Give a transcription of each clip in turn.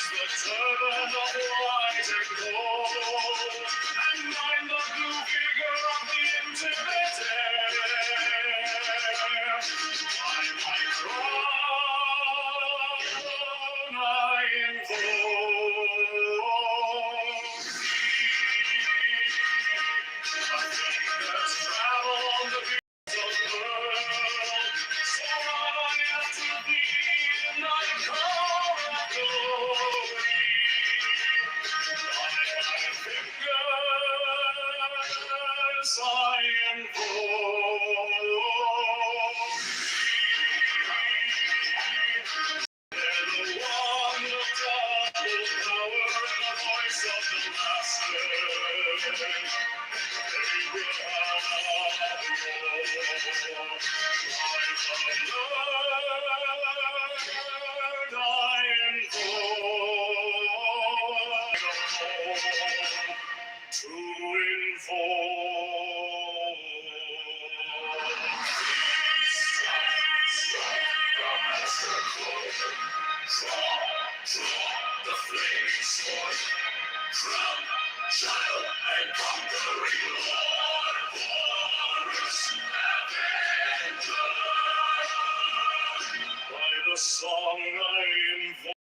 the turban of white and gold, and mine the blue figure of the intimate air. By my crown I invoke fingers travel on the beats of the world, so I have to be in thy call of glory. By my fingers I invoke they're the wand of double power and the voice of the Master. They will have war. By the Lord I invoke to the flaming sword, crown, child, and conquering Lord, glorious avenger. By the song I invoke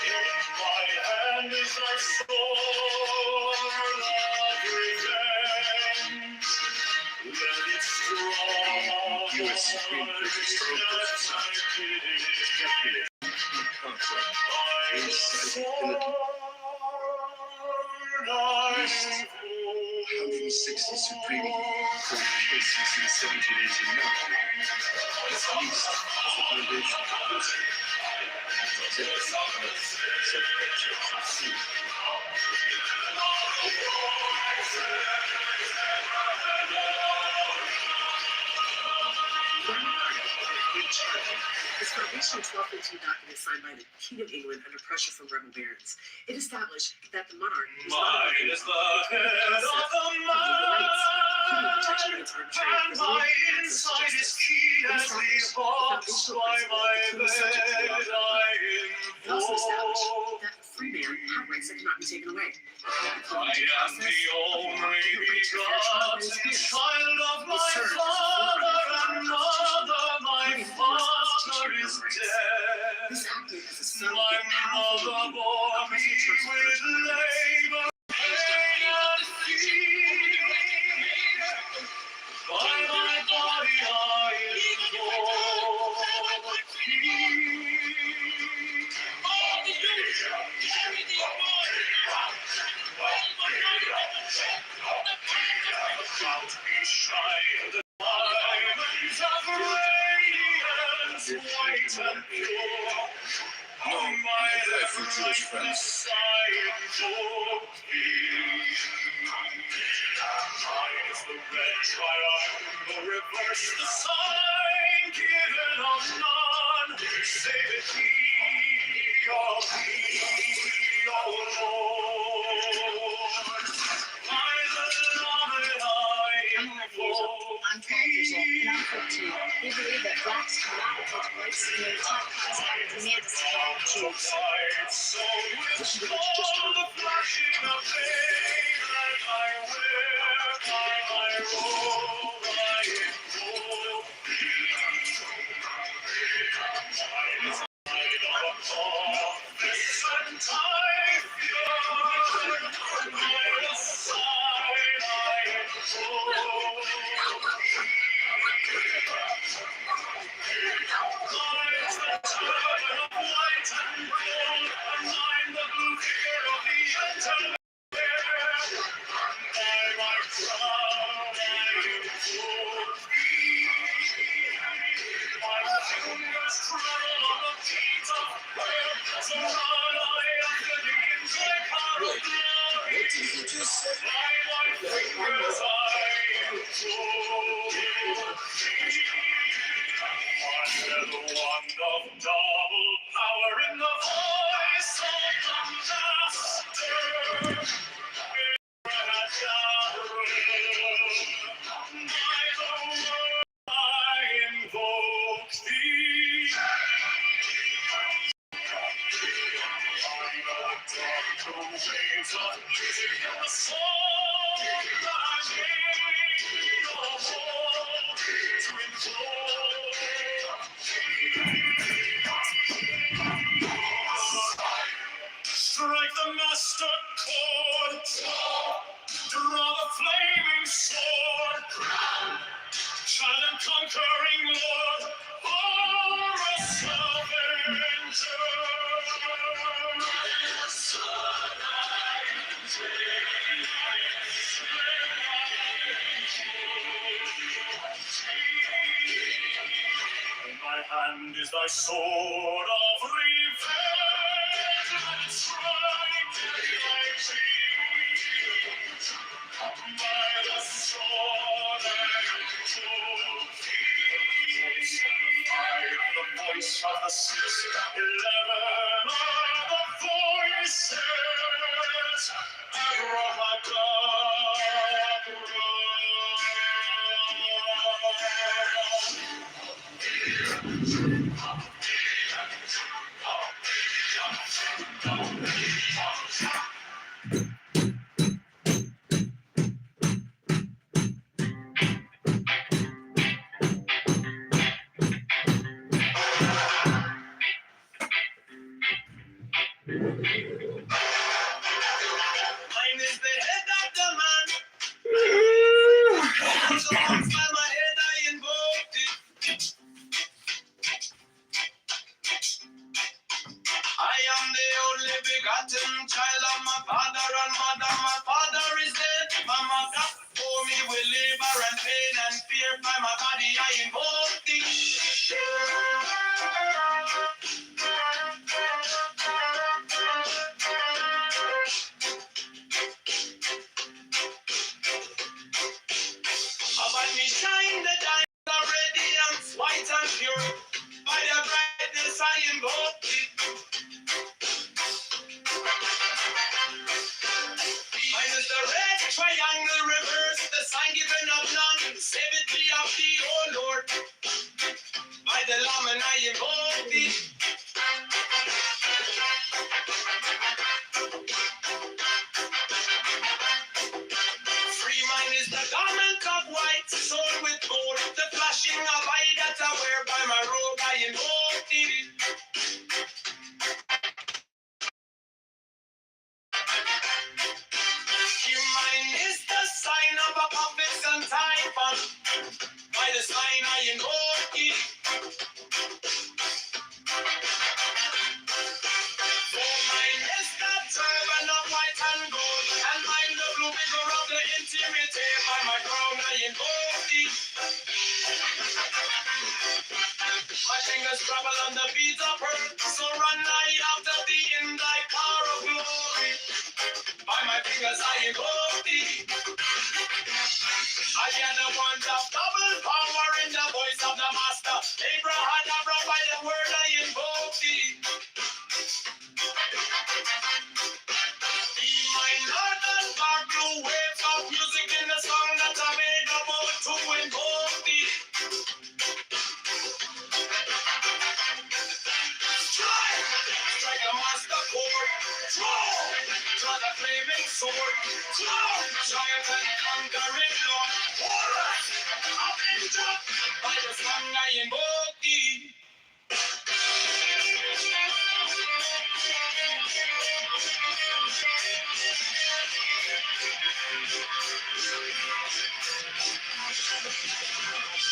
in my hand is thy sword of revenge. Let it strong U.S. Supreme Court historical Society 160 Supreme Court cases since 1789. It's used as a foundation for policy. This foundation 1215 document signed by the King of England under pressure from rebel barons. It established that the monarch was mine is the head of the man, and my insight is keen as the hawks by my bed I invoke. That free man had rights that cannot be taken away. I am the only begotten child of my father and mother. My father is dead. This acted as a son My mother bore me with labor, pain, and fear. By my body I invoke peace. About me shine the diamonds of radiance, white and pure. On my left brightness I invoke thee. Mine is the red triangle, reverse the sign, given of none, save it thee, O Lord. By the beloved I invoke I'm 12 years old, and I'm 14. We believe that blacks cannot protect whites, and they attack because they demand us to kill Jews. so with all the flashing of day that I wear by my robe I invoke thee. Mine is the light of office and time pure, by the side I invoke thee. Mine's the turban of white and gold, and mine the blue figure of the eternal air. By my crown I invoke thee. My fingers travel on the beat of prayer, so run I after thee into the car of glory. By my fingers I invoke thee. Under the wand of double power in the voice of the Master. By the word I conquering Lord, for us in my hand is thy sword of revenge, and strike thy cheek. By the sword and trophy, by the voice of the 611 are the voices. Mine is the head of the man. So once by my head I invoked it. I am the only begotten child of my father and mother. My father is dead. My mother for me with labor and pain and fear. By my body I invoke thee. About me shine the diamond of radiance, white and pure. By their brightness I invoke thee. Mine is the red triangle reverse, the sign given of none. Save it be of thee, O Lord. By the Lamb and I invoke thee. Free mine is the garment of white, sold with gold. The flashing of eye that I wear by my robe, I invoke thee. Here mine is the sign of a prophets and typhon. By the sign I invoke thee. For mine is the turban of white and gold, and mine the blue figure of the intimate. By my crown I invoke thee. My fingers travel on the beats of earth, so run I after thee in thy car of glory. By my fingers I invoke thee. I hear the ones of double power in the voice of the master. Abraham, Abraham, by the word I invoke thee. Be my Lord and dark blue waves of music in the song that I made about to invoke thee. Strike the master chord. Draw the flaming sword. Giant and conquering Lord. Horus, avenger. By the song I invoke thee.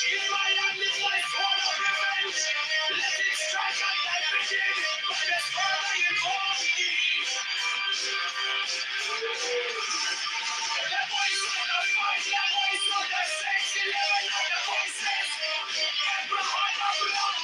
In my hand is my sword of revenge. Let it strike at thy begin. By the sword I invoke thee. The voice of the fight, the voice of the 611 of the voices. Abraham of blood.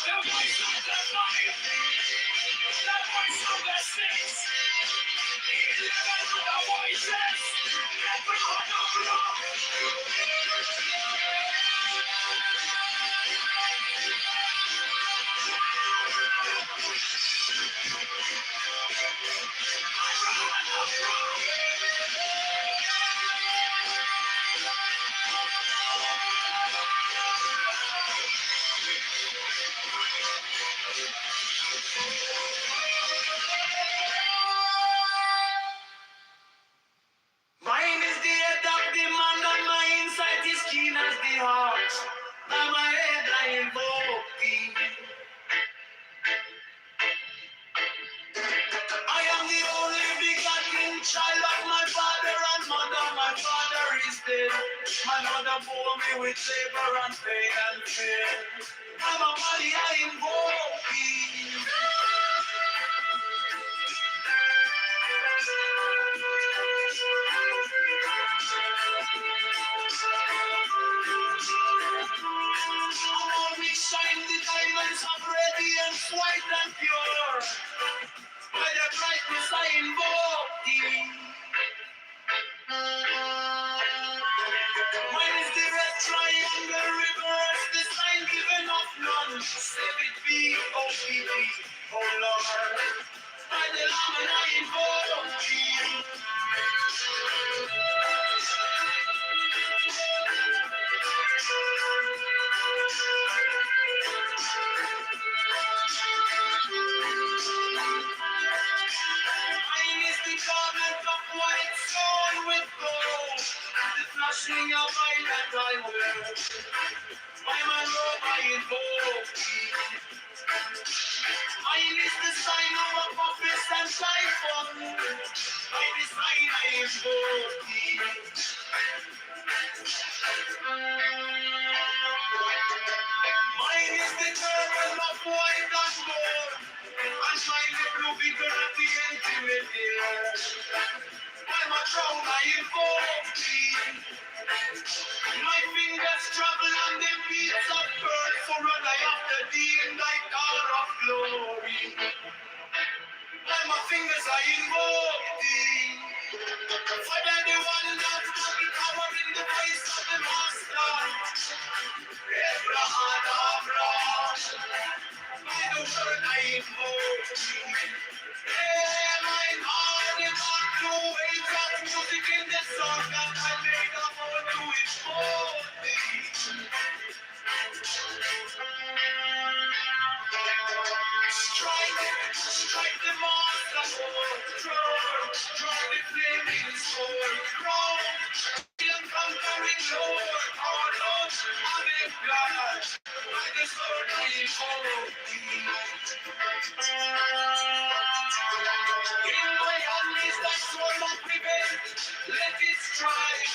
The voice of the fight, the voice of the 611 of the voices. Abraham of blood. that my father is dead. My mother bore me with labor and pain and fear. I'm a body I invoke thee. On me shine the diamonds of radiance, white and pure. By the brightness I invoke thee. Mine is the red triangle reverse, the sign given of none. Save it be, oh baby, oh Lord. By the Lamb and I invoke thee. Mine is the garment of white stone with gold, the flashing of light that I wear. By my robe I invoke thee. Mine is the sign of a purpose and typhoon. By the sign I invoke thee. Mine is the turban of white and gold, and mine the blue vigor of the intimate air. By my crown I invoke thee. My fingers travel on the beats of pearl, so run I after thee in thy car of glory. By my fingers I invoke thee. Father, the one that got the power in the voice of the Master. Abraham, by the word I invoke thee. Hey, mine heart is on two waves of music in the song that I made a whole to invoke thee. Strike the master sword, draw the flaming sword, crown the conquering Lord, our Lord, having God, by the sword I invoke thee. In my hand is thy sword of revenge, let it strike,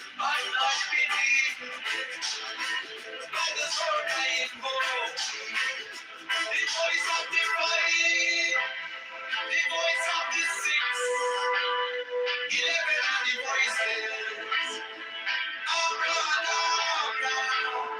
and not be beaten, by the sword I invoke thee. The voice of the right, the voice of the six, 11 of the voices. Oh God, oh God.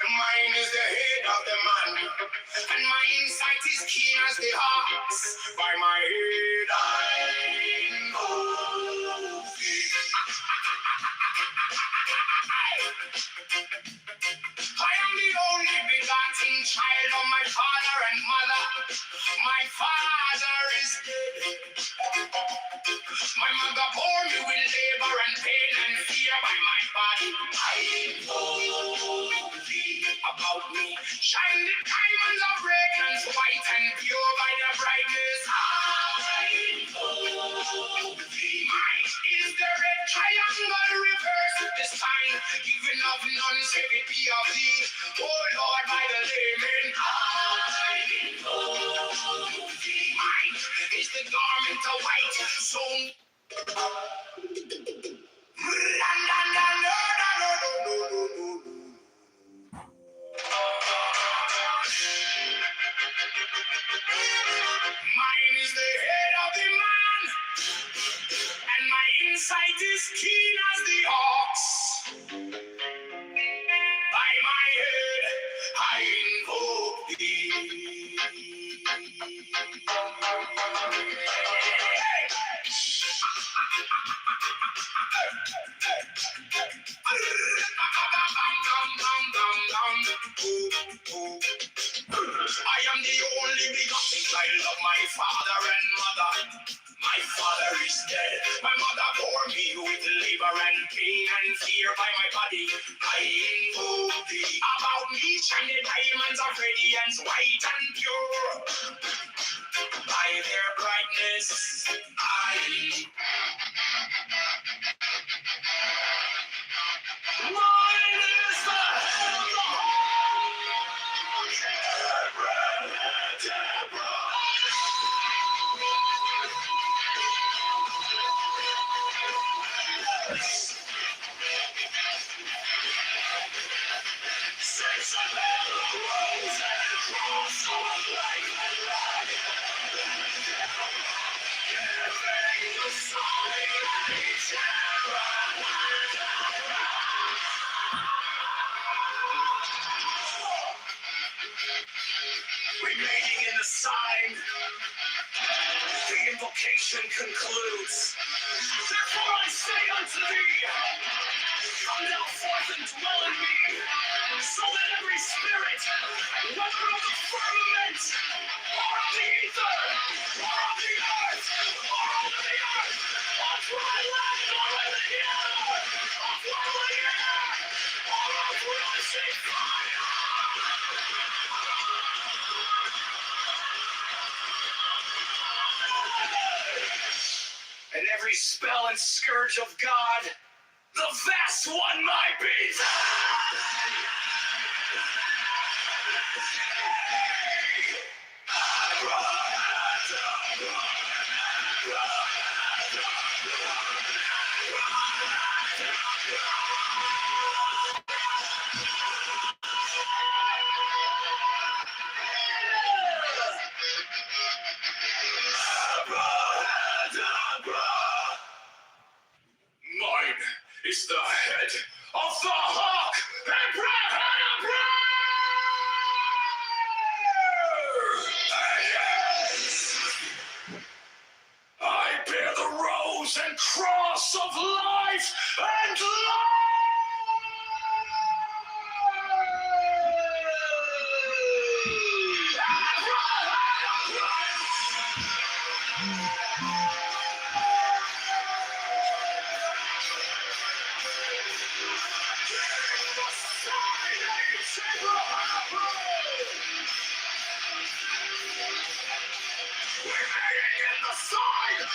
Mine is the head of the man, and my insight is keen as the ox. By my head I know thee. I am the only begotten child of my father and mother. My father is dead. My mother bore me with labor and pain and fear. By my body I know thee. About me shine the diamonds of radiance, white and pure. By the brightness I know thee. Mine is the red triangle reverse, the sign given of none, save it be of thee. Oh Lord, by the layman I know thee. Mine is the garment of white, so mine is the head of the man, and my insight is keen as the ox. of my father and mother. My father is dead. My mother bore me with labor and pain and fear by my body. I invoke thee. About me shine the diamonds of radiance, white and pure. By their brightness, mine is the head of the remaining in the sign, the invocation concludes. Therefore I say unto thee, come now forth and dwell in me, so that every spirit, whether of the firmament, or of the ether, or of the earth, or under the earth, or dry land, or in the air, or whirling air, or of rushing fire, and every spell and scourge of God, the vast one might be. Mine is the head of the hawk, I bear the rose and cross of life and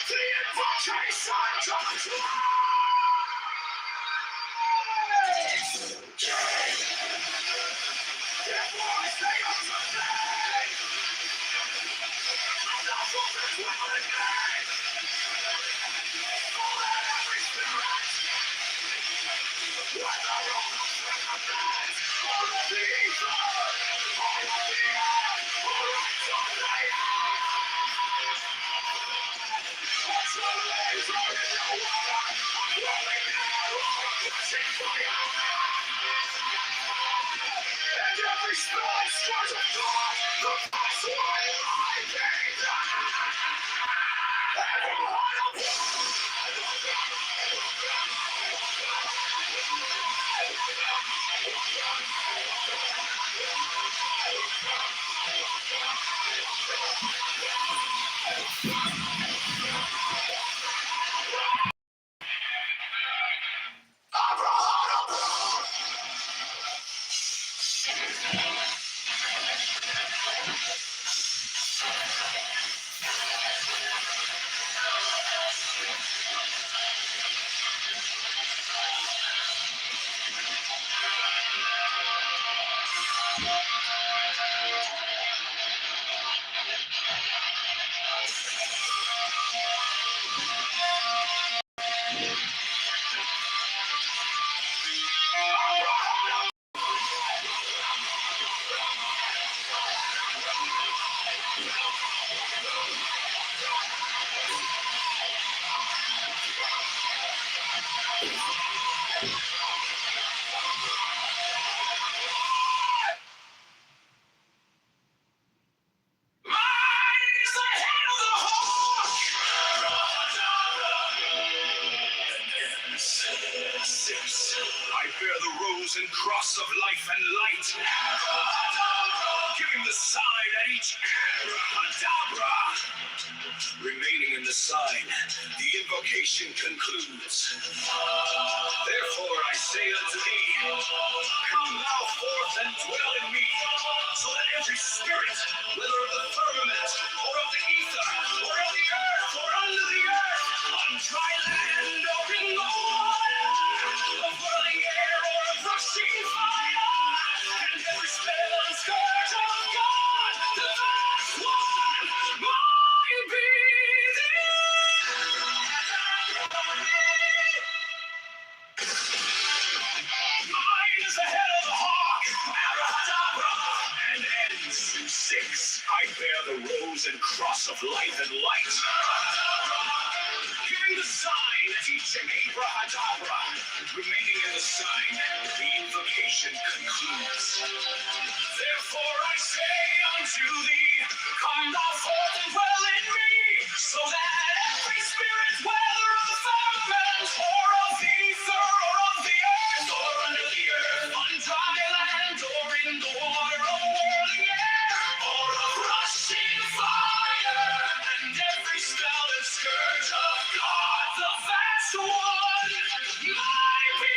the invocation comes therefore I say unto thee, thou shalt dwell in me, so that every spirit, whether of the firmament, or of the ether, or of the air, or of the air, and every spell and scourge of God, the past one life I bear the rose and cross of life and light. giving the sign at each abracadabra. Remaining in the sign, the invocation concludes. Therefore I say unto thee, come thou forth and dwell in me, so that every spirit, whether of the firmament, or of the ether, or of the earth, or under the earth, on dry land, or in the water, of whirling air, or of rushing fire, and every spell and scourge of God, the vast one, might be mine is the head of the hawk, abracadabra, and ends. 6. I bear the rose and cross of life and light. Giving the sign at each abracadabra. Remaining in the sign, the invocation concludes. Therefore I say unto thee, come thou forth and dwell in me, so that every spirit, whether of the firmament, or of the ether, or of the earth, or under the earth, on dry land, or in the water, of whirling air, or of rushing fire, and every spell and scourge of God, the vast one, might be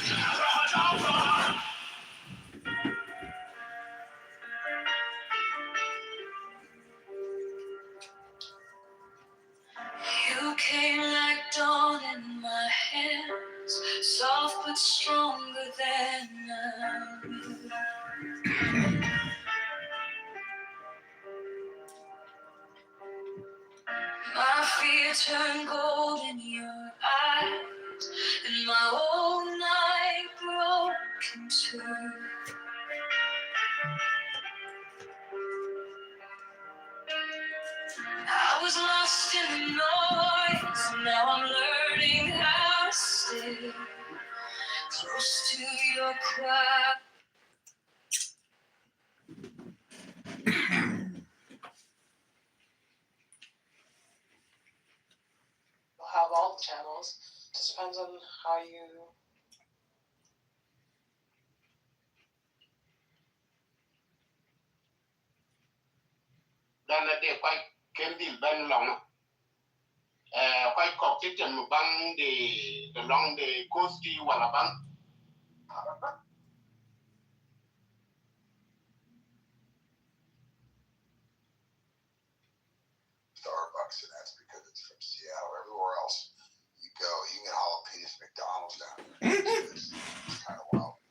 abracadabra. You came like dawn in my hands, soft but stronger than I. My fear turned gold in your eyes, and my whole night broke in two. I was lost in the noise, now I'm learning how to stay close to your quiet. We'll have all the channels. Just depends on how you. Dan de quay kendi ben long quay kok ti tem bang de long de kosti wala bang Starbucks, and that's because it's from Seattle. Everywhere else you go, you can get jalapenos McDonald's down there. It's kind of wild.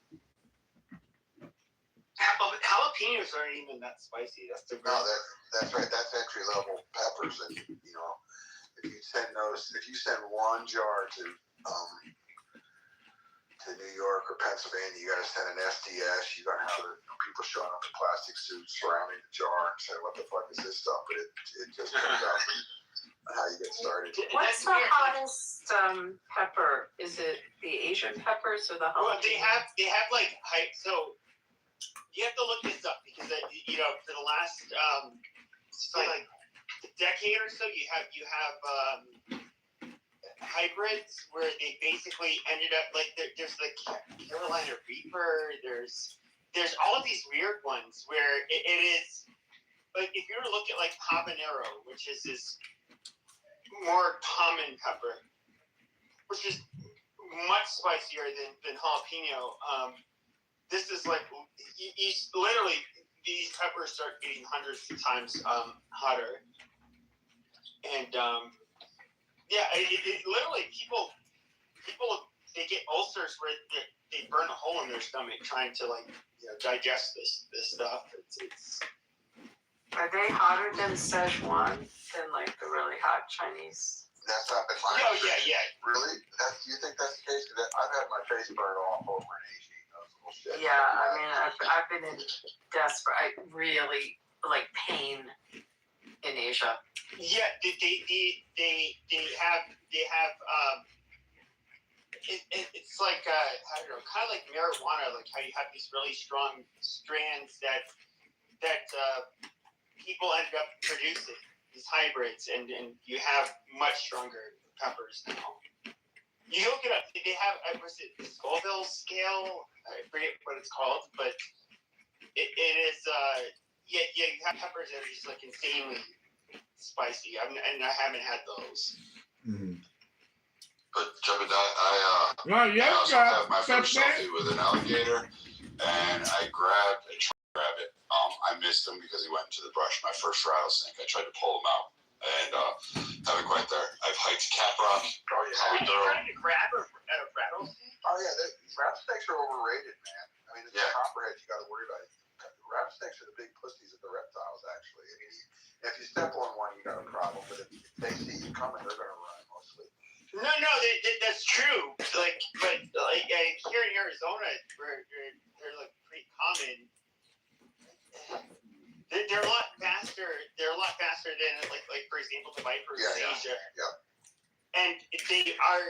Jalapenos aren't even that spicy. That's the No, that's right. That's entry level peppers, and you know, if you send one jar to New York or Pennsylvania, you got to send an SDS. You got to have people showing up in plastic suits surrounding the jar and say, "What the fuck is this stuff?" But it just comes out how you get started. What's the hottest pepper? Is it the Asian peppers or the Well, jalapeno? they have like hype. So you have to look this up because you know, for the last like a decade or so, you have hybrids where they basically ended up like there's the Carolina Reaper. There's all of these weird ones where it is like if you were to look at like habanero, which is this more common pepper, which is much spicier than jalapeno. This is like you literally these peppers start getting hundreds of times hotter, and yeah, it literally people they get ulcers where they burn a hole in their stomach trying to like digest this stuff. It's Are they hotter than Szechuan? Than like the really hot Chinese? That's not been my yeah. Really? You think that's the case? Because I've had my face burned off over in Asia. Shit. Yeah, I mean, I've been in desperate, really like pain in Asia. Yeah, they have it's like I don't know, kind of like marijuana, like how you have these really strong strands that people end up producing these hybrids, and you have much stronger peppers now. You look it up. They have was it the Scoville scale? I forget what it's called, but it is you have peppers that are just like insanely spicy. And I haven't had those. Mm-hmm. But Jebediah, I also have my first selfie with an alligator, and I grabbed it. I missed him because he went into the brush. My first rattlesnake. I tried to pull him out, and haven't quite there. I've hiked Cap Rock. Oh yeah. Are you trying to grab a rattlesnake? Oh yeah. Rattlesnakes are overrated, man. I mean, it's copperhead you got to worry about. Rattlesnakes are the big pussies of the reptiles, actually. I mean, if you step on one, you got a problem. But if they see you coming, they're gonna run mostly. No, that's true. Like, but like here in Arizona, where they're like pretty common. They're a lot faster. They're a lot faster than like for example the vipers in Asia. Yeah. And they are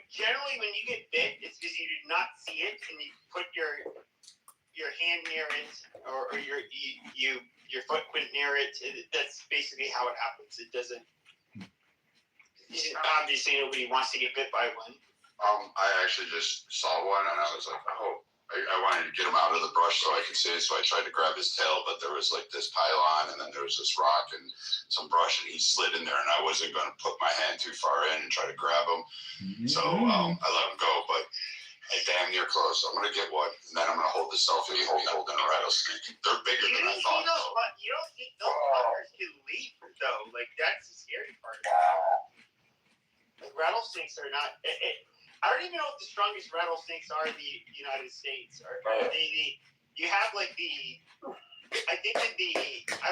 generally when you get bit, it's because you did not see it and you put your hand near it or your foot went near it. That's basically how it happens. It doesn't. Obviously, nobody wants to get bit by one. I actually just saw one, and I was like, oh. I wanted to get him out of the brush so I could see it, so I tried to grab his tail, but there was like this pylon, and then there was this rock and some brush, and he slid in there, and I wasn't going to put my hand too far in and try to grab him. Mm-hmm. So I let him go, but I damn near close. So I'm going to get one, and then I'm going to hold the selfie holding a rattlesnake. They're bigger than I thought. You don't think those fuckers can leap, though. Like, that's the scary part. Like, rattlesnakes are not... I don't even know what the strongest rattlesnakes are in the United States. You have like I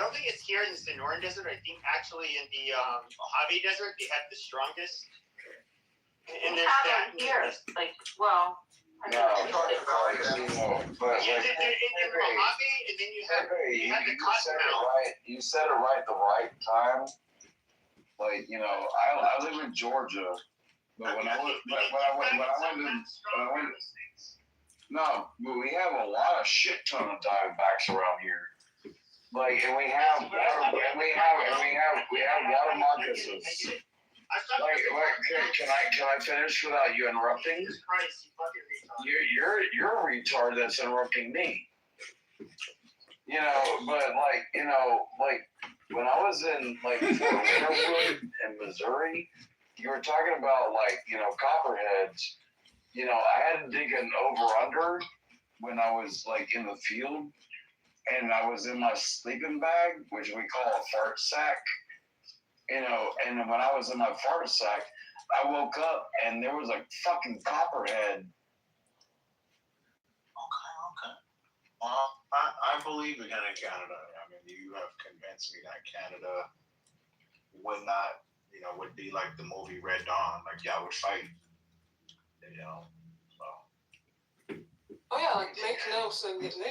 don't think it's here in the Sonoran Desert. I think actually in the Mojave Desert they have the strongest. And there's that here. Like, well, No, I'm talking about it anymore. But in Mojave, and then you have the Cottonmouth. You said it right the right time. Like, you know, I live in Georgia. But when I went, no, but we have a lot of shit ton of diamondbacks around here. Like, and we have water moccasins. Like, can I finish without you interrupting? You're a retard that's interrupting me. You know, but like when I was in like Fort Leonard in Missouri. You were talking about copperheads. You know, I had to dig an over-under when I was in the field, and I was in my sleeping bag, which we call a fart sack. You know, and when I was in my fart sack, I woke up and there was a fucking copperhead. Okay. Well, I believe again in Canada. I mean, you have convinced me that Canada would not. Would be like the movie Red Dawn, like y'all would fight, so. Oh yeah, make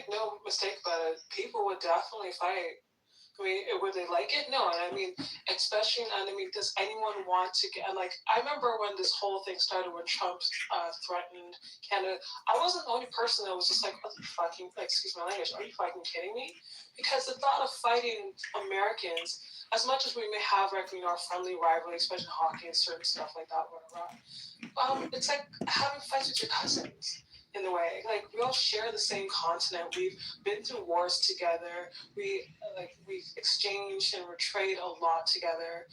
no mistake about it. People would definitely fight. I mean, would they like it? No, and I mean, especially, does anyone want to get, I remember when this whole thing started when Trump threatened Canada, I wasn't the only person that was just like, what the fucking, excuse my language, are you fucking kidding me? Because the thought of fighting Americans, as much as we may have, our friendly rivalry, especially hockey and certain stuff like that, whatever, it's like having fights with your cousins. In a way, we all share the same continent. We've been through wars together. We've exchanged and trade a lot together.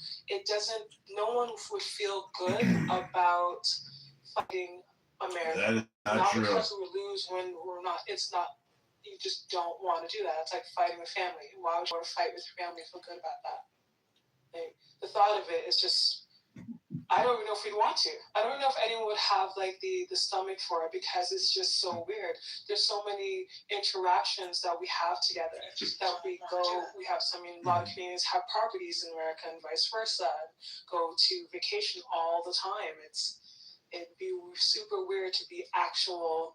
No one would feel good about fighting America. That is not true. Because we lose when we're not. It's not. You just don't want to do that. It's like fighting with family. Why would you want to fight with your family? Feel good about that. The thought of it is just. I don't even know if we'd want to. I don't know if anyone would have the stomach for it because it's just so weird. There's so many interactions that we have together. That we have a lot of Canadians have properties in America and vice versa. And go to vacation all the time. It'd be super weird to be actual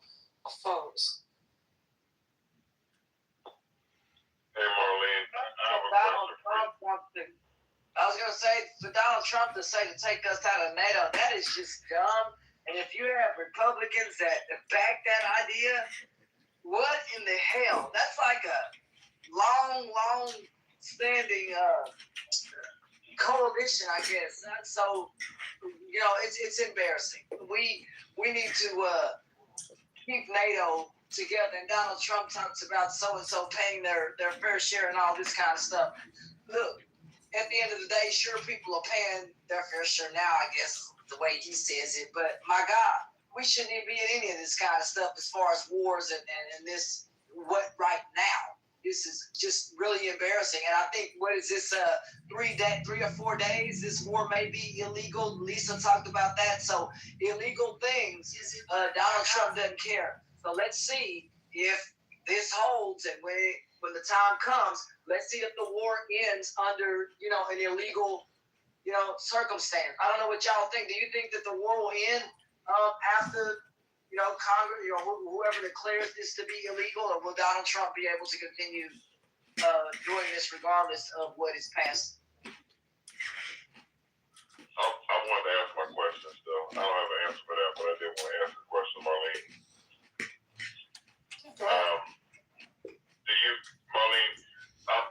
foes. Hey Marlene, I have a question. I was going to say, for Donald Trump to say to take us out of NATO, that is just dumb. And if you have Republicans that back that idea, what in the hell? That's like a long-standing coalition, I guess. So, it's embarrassing. We need to keep NATO together, and Donald Trump talks about so and so paying their fair share and all this kind of stuff. Look, at the end of the day, sure, people are paying their fair share now, I guess, the way he says it. But my God, we shouldn't even be in any of this kind of stuff as far as wars and this, what right now. This is just really embarrassing. And I think, what is this, 3 or 4 days, this war may be illegal. Lisa talked about that. So illegal things, Donald Trump doesn't care. So let's see if this holds, and when the time comes, let's see if the war ends under, an illegal, circumstance. I don't know what y'all think. Do you think that the war will end after, Congress, whoever declares this to be illegal, or will Donald Trump be able to continue doing this regardless of what is passed? I wanted to ask my question still. I don't have an answer for that, but I did want to ask the question, Marlene.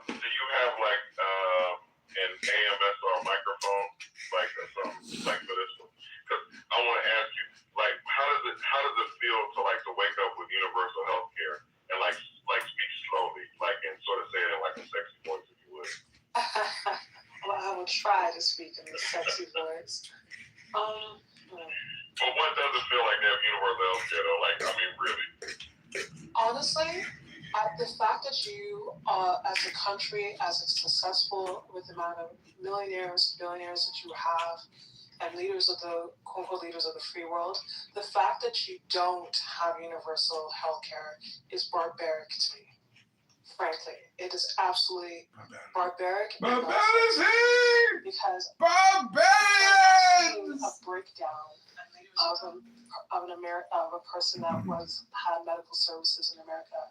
Do you have like an AMS or a microphone like for this one? Because I want to ask you, like, how does it feel to wake up with universal health care and like speak slowly, like, and sort of say it in like a sexy voice, if you would? Well, I will try to speak in a sexy voice. But what does it feel like to have universal health care though? Like, I mean, really? Honestly, the fact that you, as a country, as successful with the amount of millionaires, billionaires that you have, and leaders of the quote-unquote leaders of the free world, the fact that you don't have universal health care is barbaric to me. Frankly, it is absolutely barbaric. Because barbarians! A breakdown of a person that had medical services in America.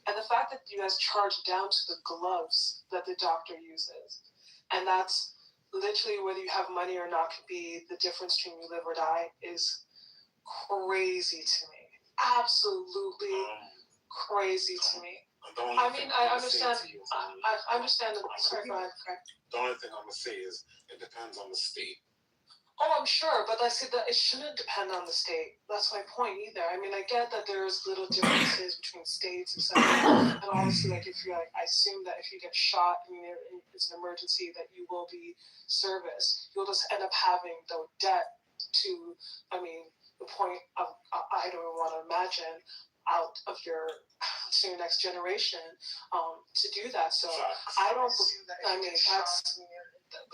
And the fact that you guys charge down to the gloves that the doctor uses, and that's literally whether you have money or not could be the difference between you live or die, is crazy to me. Absolutely crazy to me. I mean, I understand. I understand. Sorry, go ahead, Craig. The only thing I'm gonna say is it depends on the state. Oh, I'm sure, but I said that it shouldn't depend on the state. That's my point either. I mean, I get that there's little differences between states, etc. And obviously, like, if you're like, I assume that if you get shot and it's an emergency, that you will be serviced. You'll just end up having the debt to, the point of, I don't want to imagine, out of your to your next generation to do that. So I don't.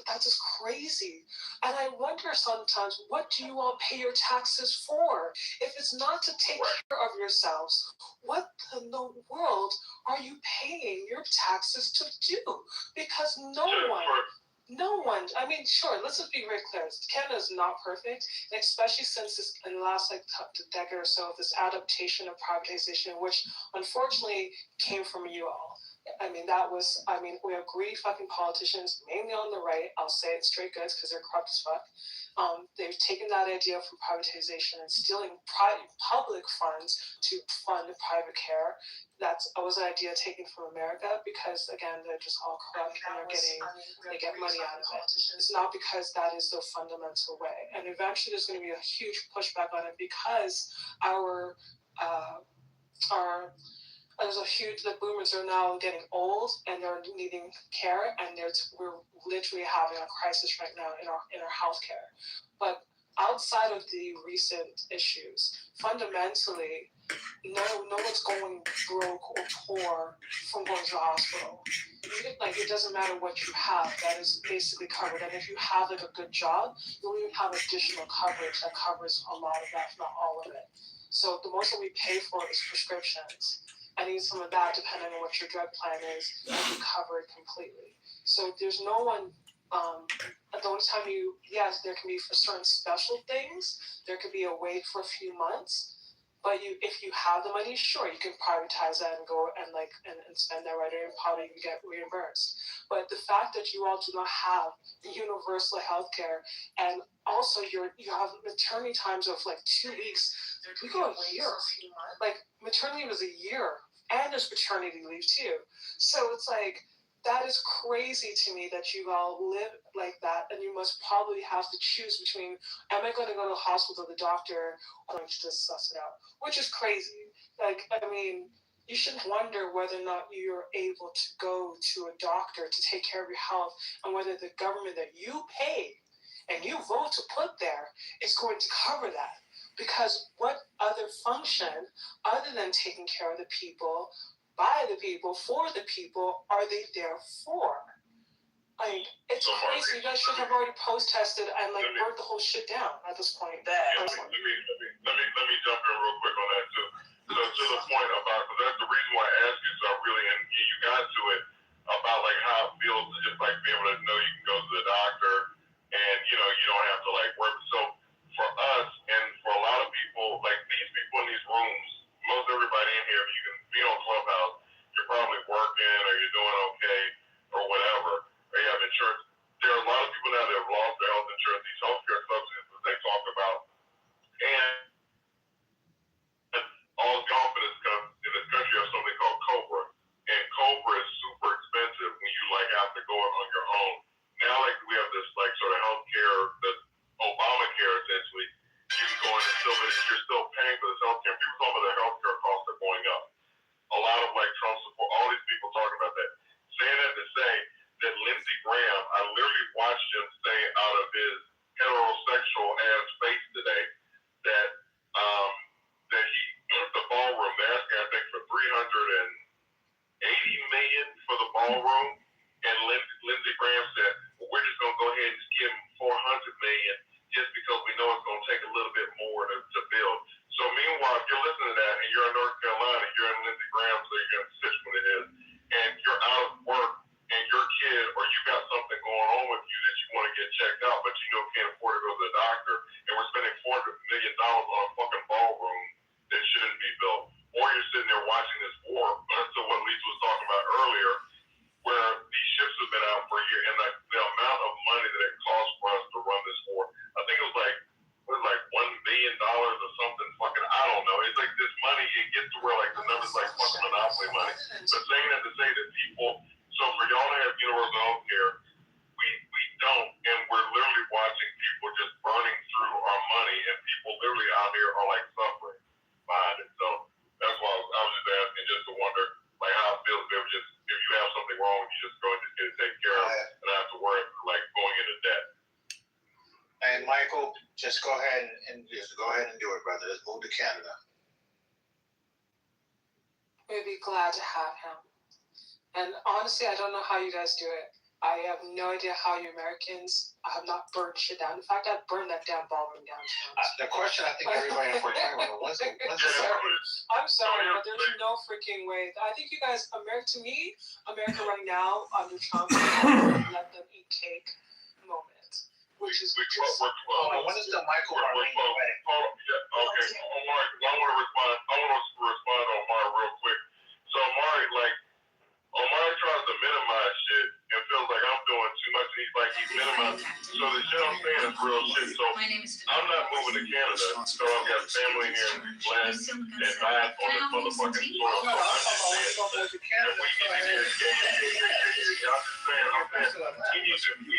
That's just crazy. And I wonder sometimes, what do you all pay your taxes for? If it's not to take care of yourselves, what in the world are you paying your taxes to do? Because no one, I mean, sure, let's just be very clear. Canada is not perfect, and especially since this, in the last decade or so, this adaptation of privatization, which unfortunately came from you all. We have greedy fucking politicians, mainly on the right. I'll say it straight goods because they're corrupt as fuck. They've taken that idea from privatization and stealing public funds to fund private care. That was an idea taken from America because, again, they're just all corrupt and they get money out of it. It's not because that is the fundamental way. And eventually there's going to be a huge pushback on it because the boomers are now getting old and they're needing care, and we're literally having a crisis right now in our healthcare. But outside of the recent issues, fundamentally, no one's going broke or poor from going to the hospital. It doesn't matter what you have, that is basically covered. And if you have a good job, you'll even have additional coverage that covers a lot of that, if not all of it. So the most that we pay for is prescriptions. And even some of that, depending on what your drug plan is, will be covered completely. So there's no one, the only time yes, there can be for certain special things, there could be a wait for a few months, but if you have the money, sure, you can privatize that and go and spend that right, and probably you get reimbursed. But the fact that you all do not have universal health care, and also you have maternity times of 2 weeks, we go a year. Maternity was a year. And there's paternity leave too. So it's That is crazy to me that you all live like that, and you must probably have to choose between, am I going to go to the hospital to the doctor, or am I going to just suss it out? Which is crazy. Like, I mean, you should wonder whether or not you're able to go to a doctor to take care of your health, and whether the government that you pay and you vote to put there is going to cover that. Because what other function, other than taking care of the people, by the people, for the people, are they there for? Like, it's crazy. You guys should have already post-tested and like burned the whole shit down at this point. Let me jump in real quick on that too. So to the point about, because that's the reason why I asked you, so I really, and you got to it about like how it feels to just like be able to know you can go to the doctor and you know you don't have to like work. So for us and for a lot of people, like these people in these rooms, most everybody in here, if you can be on Clubhouse, you're probably working or you're doing okay or whatever, or you have insurance. There are a lot of people now that have lost their health insurance, these healthcare subsidies that they talk about, and all the confidence in this country have something called Cobra, and Cobra is super expensive when you like have to go it on your own. Now, like we have this like sort of healthcare, the Obamacare essentially. You can go in and still, but you're still paying for this healthcare. People talk about their healthcare costs are going up. A lot of like Trump support, all these people talking about that. Saying that to say that Lindsey Graham, I literally watched him say out of his heterosexual ass face today that that he the ballroom. They're asking, I think, for $380 million for the ballroom, and Lindsey Graham said, "Well, we're just gonna go ahead and give him $400 million just because we know it's gonna take a little bit more to build." So meanwhile, if you're listening to that and you're in North Carolina, you're in Lindsey Graham, so you're in Stitch when it is, and you're out of work and your kid or you got something going on with you that you want to get checked out, but you know can't afford to go to the doctor, and we're spending $400 million on a fucking ballroom that shouldn't be built, or you're sitting there watching this war. So what Lisa was talking about earlier, where these ships have been out for a year, and like the amount of money that it costs for us to run this war, I think it was like $1 billion or something. Fucking, I don't know. It's like this money, it gets to where like the numbers like fucking monopoly money. But saying that to say that people, so for y'all to have universal health care, we don't, and we're literally watching people just burning through our money, and people literally out here are like suffering behind it. So that's why I was just asking, just to wonder like how it feels if you have something wrong, you just go and just get it taken care of, and not have to worry like going into debt. And Michael, just go ahead and do it, brother. Let's move to Canada. We'd be glad to have him. And honestly, I don't know how you guys do it. I have no idea how you Americans have not burned shit down. In fact, I'd burn that damn ballroom downtown. The question I think everybody in Fort Taylor when's the I'm sorry, but there's no freaking way. I think you guys, to me, America right now under Trump, let them eat cake moment, which is just. When is the Michael Marlene away? Okay, Omar, I want to respond to Omar real quick. So Omar, like, Omar tries to minimize shit and feels like I'm doing too much. He's minimizing. So the shit I'm saying is real shit. So I'm not moving to Canada. So I've got family here in Glen and Bath on this motherfucking soil. So I'm just saying that we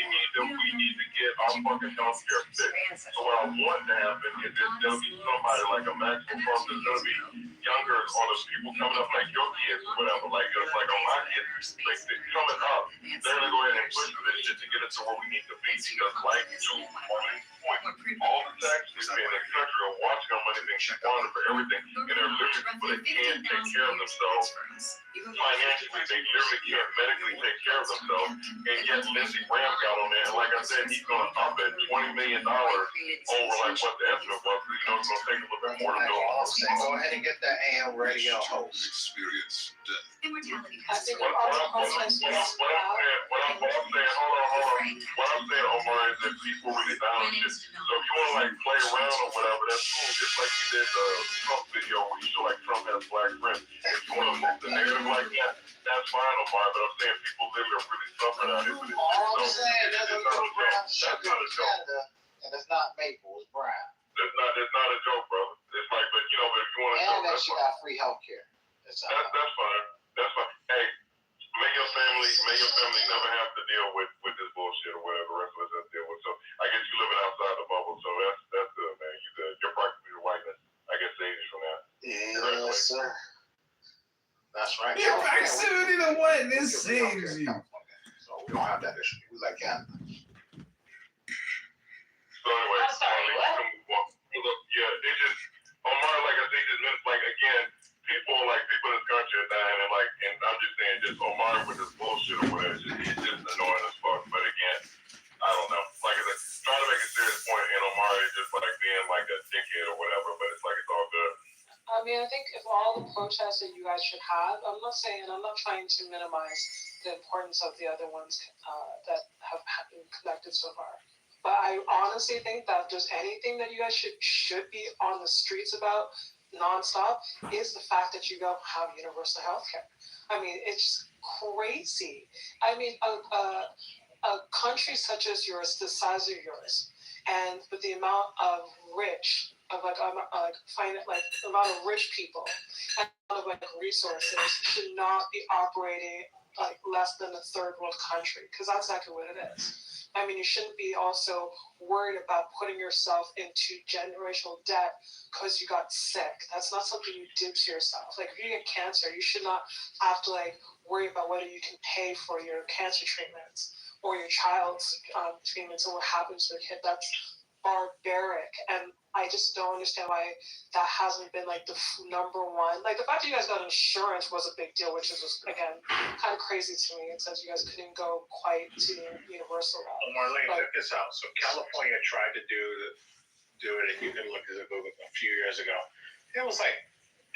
need to get, we need to get our fucking healthcare fixed. So what I want to happen is there's gonna be somebody like a Maxwell Trump. There's gonna be younger or those people coming up like your kids or whatever, like just like on my kids, like they're coming up, they're gonna go ahead and push for this shit to get it to where we need to be. Because like to Marlene's point, all the taxes we pay in this country are watching our money being squandered for everything, and there are literally people that can't take care of themselves financially. They literally can't medically take care of themselves, and yet Lindsey Graham got on there, and like I said, he's gonna up at $20 million over like what the estimate was. You know, it's gonna take a little bit more to build. Go ahead and get that AM radio host. Experience death. I think What I'm saying, Omar, is that people really down with shit. So if you want to like play around or whatever, that's cool. Just like you did the Trump video where you show like Trump has black friends. If you want to move the narrative like that, that's fine, Omar. But I'm saying people literally are really suffering out here for this shit. All I'm So saying, there's a little brown sugar not a in joke. Canada, and it's not maple, it's brown. It's not a joke, brother. It's like, but you know, but if you want to And that shit got free health care. That's fine. That's fine. Hey, may your family may your family never have to deal with this bullshit or whatever the rest of us have to deal with. So I guess you living outside the bubble, so that's good, man. You good. You're practically the whiteness. I guess saves you from that. Yes, sir. That's right. Your proximity to whiteness saves you. So we don't have that issue. We like Canada. So anyway, I'm sorry, what? Yeah, they just Omar, like I think just meant like again, people in this country are dying and I'm just saying just Omar with this bullshit or whatever, it's just annoying as fuck. But again, I don't know. Like I said, trying to make a serious point and Omar is just like being like a dickhead or whatever, but it's like it's all good. I mean, I think if all the protests that you guys should have, I'm not trying to minimize the importance of the other ones that have been conducted so far. But I honestly think that if there's anything that you guys should be on the streets about nonstop is the fact that you don't have universal health care. I mean, it's just crazy. I mean, a country such as yours, the size of yours, and with the amount of amount of rich people and amount of resources should not be operating like less than a third world country, because that's exactly what it is. I mean, you shouldn't be also worried about putting yourself into generational debt because you got sick. That's not something you did to yourself. Like, if you get cancer, you should not have to worry about whether you can pay for your cancer treatments or your child's treatments and what happens to the kid. That's barbaric, and I just don't understand why that hasn't been the number one. Like, the fact that you guys got insurance was a big deal, which is just, again, kind of crazy to me. It says you guys couldn't go quite to the universal route. Marlene, check this out. So California tried to do it, and you can look at it a few years ago. It was like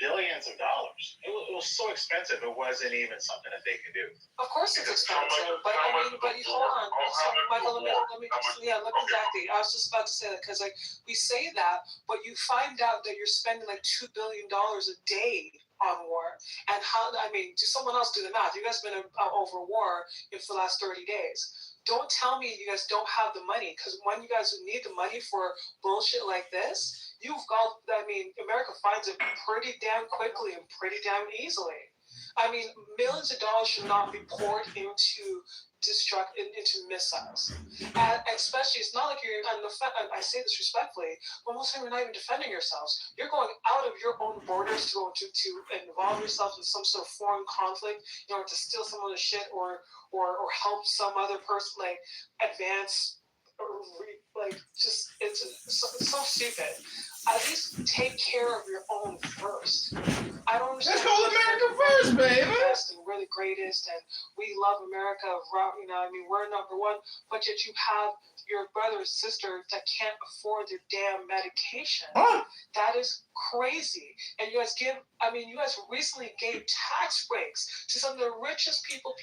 billions of dollars. It was so expensive. It wasn't even something that they could do. Of course it's expensive, but I mean, hold on. So, Michael, let me look exactly. I was just about to say that because we say that, but you find out that you're spending $2 billion a day on war. And do someone else do the math? You guys have been over war for the last 30 days. Don't tell me you guys don't have the money, because when you guys need the money for bullshit like this, America finds it pretty damn quickly and pretty damn easily. I mean, millions of dollars should not be poured into missiles. And especially, it's not like you're, I say this respectfully, but most of you are not even defending yourselves. You're going out of your own borders to involve yourself in some sort of foreign conflict in order to steal someone's shit or help some other person advance. It's so stupid. At least take care of your own first. I don't understand. Let's call America first, baby. We're the greatest, and we love America. We're number one. But yet you have your brother or sister that can't afford their damn medication. Huh? That is crazy. And you guys recently gave tax breaks to some of the richest people.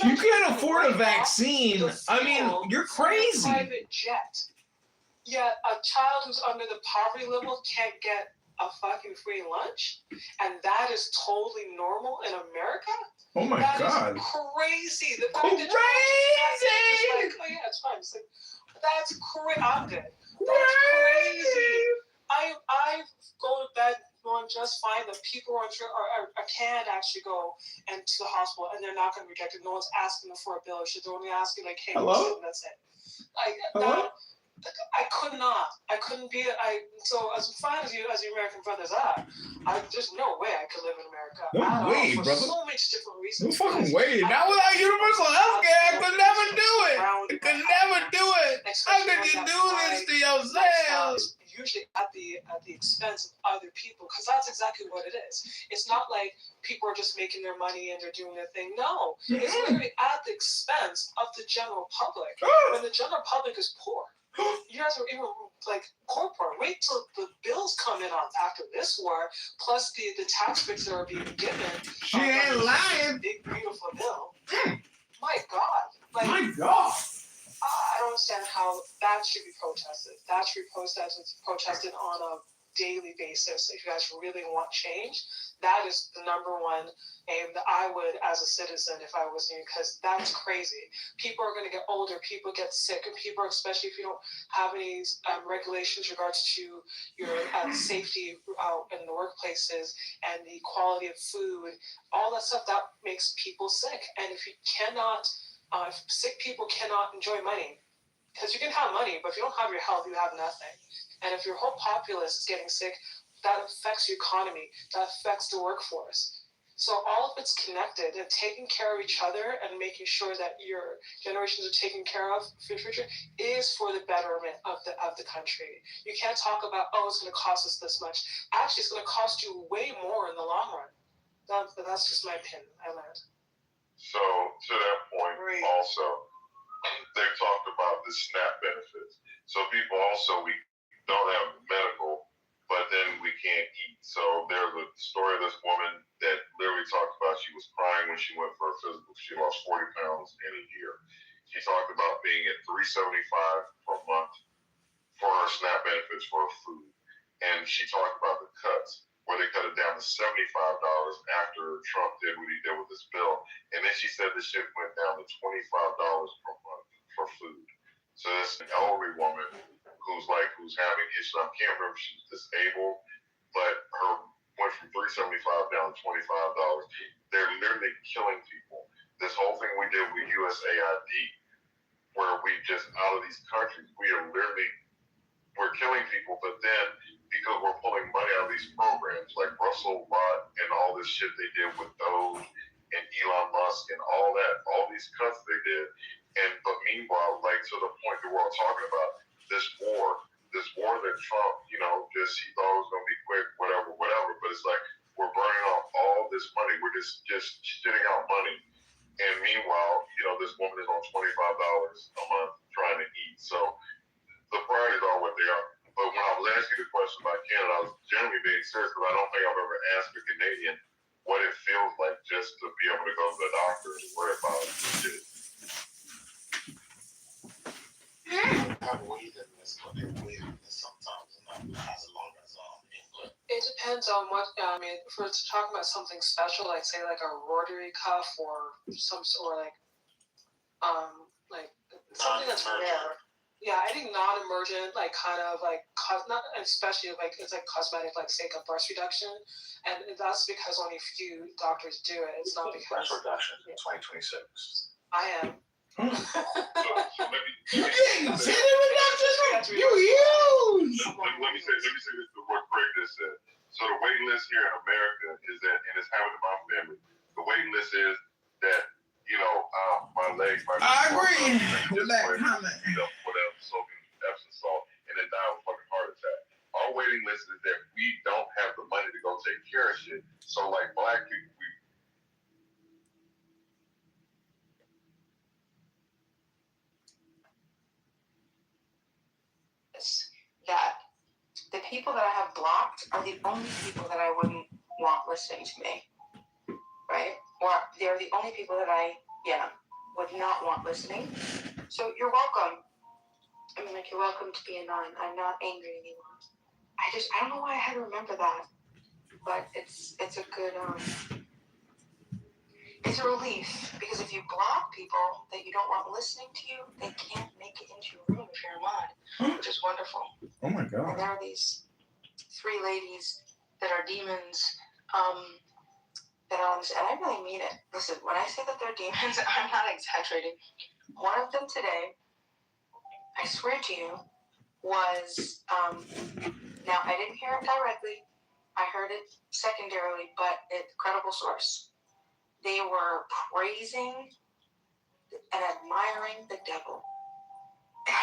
You can't afford a vaccine. You're crazy. Private jet. Yet a child who's under the poverty level can't get a fucking free lunch, and that is totally normal in America. Oh my God! That is crazy. The fact crazy. That yeah, it's fine. It's that's crazy. I'm good. That's crazy. I go to bed going just fine. The people can actually go into the hospital, and they're not going to reject it. No one's asking them for a bill. They're only asking hey, hello? That's it. Hello? I couldn't be so as fine as you American brothers are, there's no way I could live in America. No way, for brother. So many different reasons. No fucking way. Not without universal health care. I could never do it. I could never do it. How could you do this to yourselves? Usually at the expense of other people, because that's exactly what it is. It's not like people are just making their money and they're doing their thing. No, it's literally at the expense of the general public. When the general public is poor. You guys are even poor. Wait till the bills come in after this war, plus the tax breaks that are being given. She ain't lying. Big beautiful bill. My God. My God. I don't understand how that should be protested. That should be protested on a daily basis, if you guys really want change, that is the number one aim that I would, as a citizen, if I was you, because that's crazy. People are going to get older, people get sick, and people, especially if you don't have any regulations regards to your safety in the workplaces and the quality of food, all that stuff, that makes people sick. And if you cannot, if sick people cannot enjoy money, because you can have money, but if you don't have your health, you have nothing. And if your whole populace is getting sick, that affects your economy, that affects the workforce. So all of it's connected, and taking care of each other and making sure that your generations are taken care of for the future is for the betterment of the country. You can't talk about, oh, it's going to cost us this much. Actually, it's going to cost you way more in the long run. But that's just my opinion. I learned. So to that point, also, they talked about the SNAP benefits. So people also, we don't have medical, but then we can't eat. So there's a story of this woman that literally talked about she was crying when she went for a physical. She lost 40 pounds in a year. She talked about being at $375 per month for her SNAP benefits for her food. And she talked about the cuts, where they cut it down to $75 after Trump did what he did with this bill. And then she said the shit went down to $25 per month for food. So this elderly woman who's having issues. I can't remember if she's disabled, but her went from $375 down to $25. They're literally killing people. This whole thing we did with USAID, where we just out of these countries, we're killing people, but then because we're pulling money out of these programs like Russell Watt and all this shit they did with Doge and Elon Musk and all that, all these cuts they did. But meanwhile, like to the point that we're all talking about, this war that Trump, he thought it was going to be quick, whatever, but it's like we're burning off all this money. We're just shitting out money. And meanwhile, this woman is on $25 a month trying to eat. So the priorities are what they are. But when I was asking the question about Canada, I was generally being serious because I don't think I've ever asked a Canadian what it feels like just to be able to go to the doctor and worry about shit. Have ways in this, but they're ways in this sometimes, and not as long as England. It depends on what, if we're talking about something special, like say like a rotary cuff or some sort of like something that's rare. Yeah, I think non-emergent, like kind of like not especially like it's like cosmetic, like say a breast reduction, and that's because only a few doctors do it. It's not because breast reduction in 2026. I am. So maybe You getting titty reductions? You huge! let me say this to what Craig just said. So the waiting list here in America is that, and it's happened to my family, the waiting list is that, my legs might be I agree with that comment. Whatever, soaking Epsom salt, and then die of a fucking heart attack. Our waiting list is that we don't have the money to go take care of shit. So like black people, that the people that I have blocked are the only people that I wouldn't want listening to me, right? Or they're the only people that I, would not want listening. So you're welcome. I mean, like, you're welcome to be annoying. I'm not angry anymore. I don't know why I had to remember that, but it's a good, it's a relief, because if you block people that you don't want listening to you, they can't make it into your room if you're a mod, which is wonderful. Oh my God. And there are these 3 ladies that are demons, and I really mean it. Listen, when I say that they're demons, I'm not exaggerating. One of them today, I swear to you, was, now I didn't hear it directly, I heard it secondarily, but it's a credible source. They were praising and admiring the devil.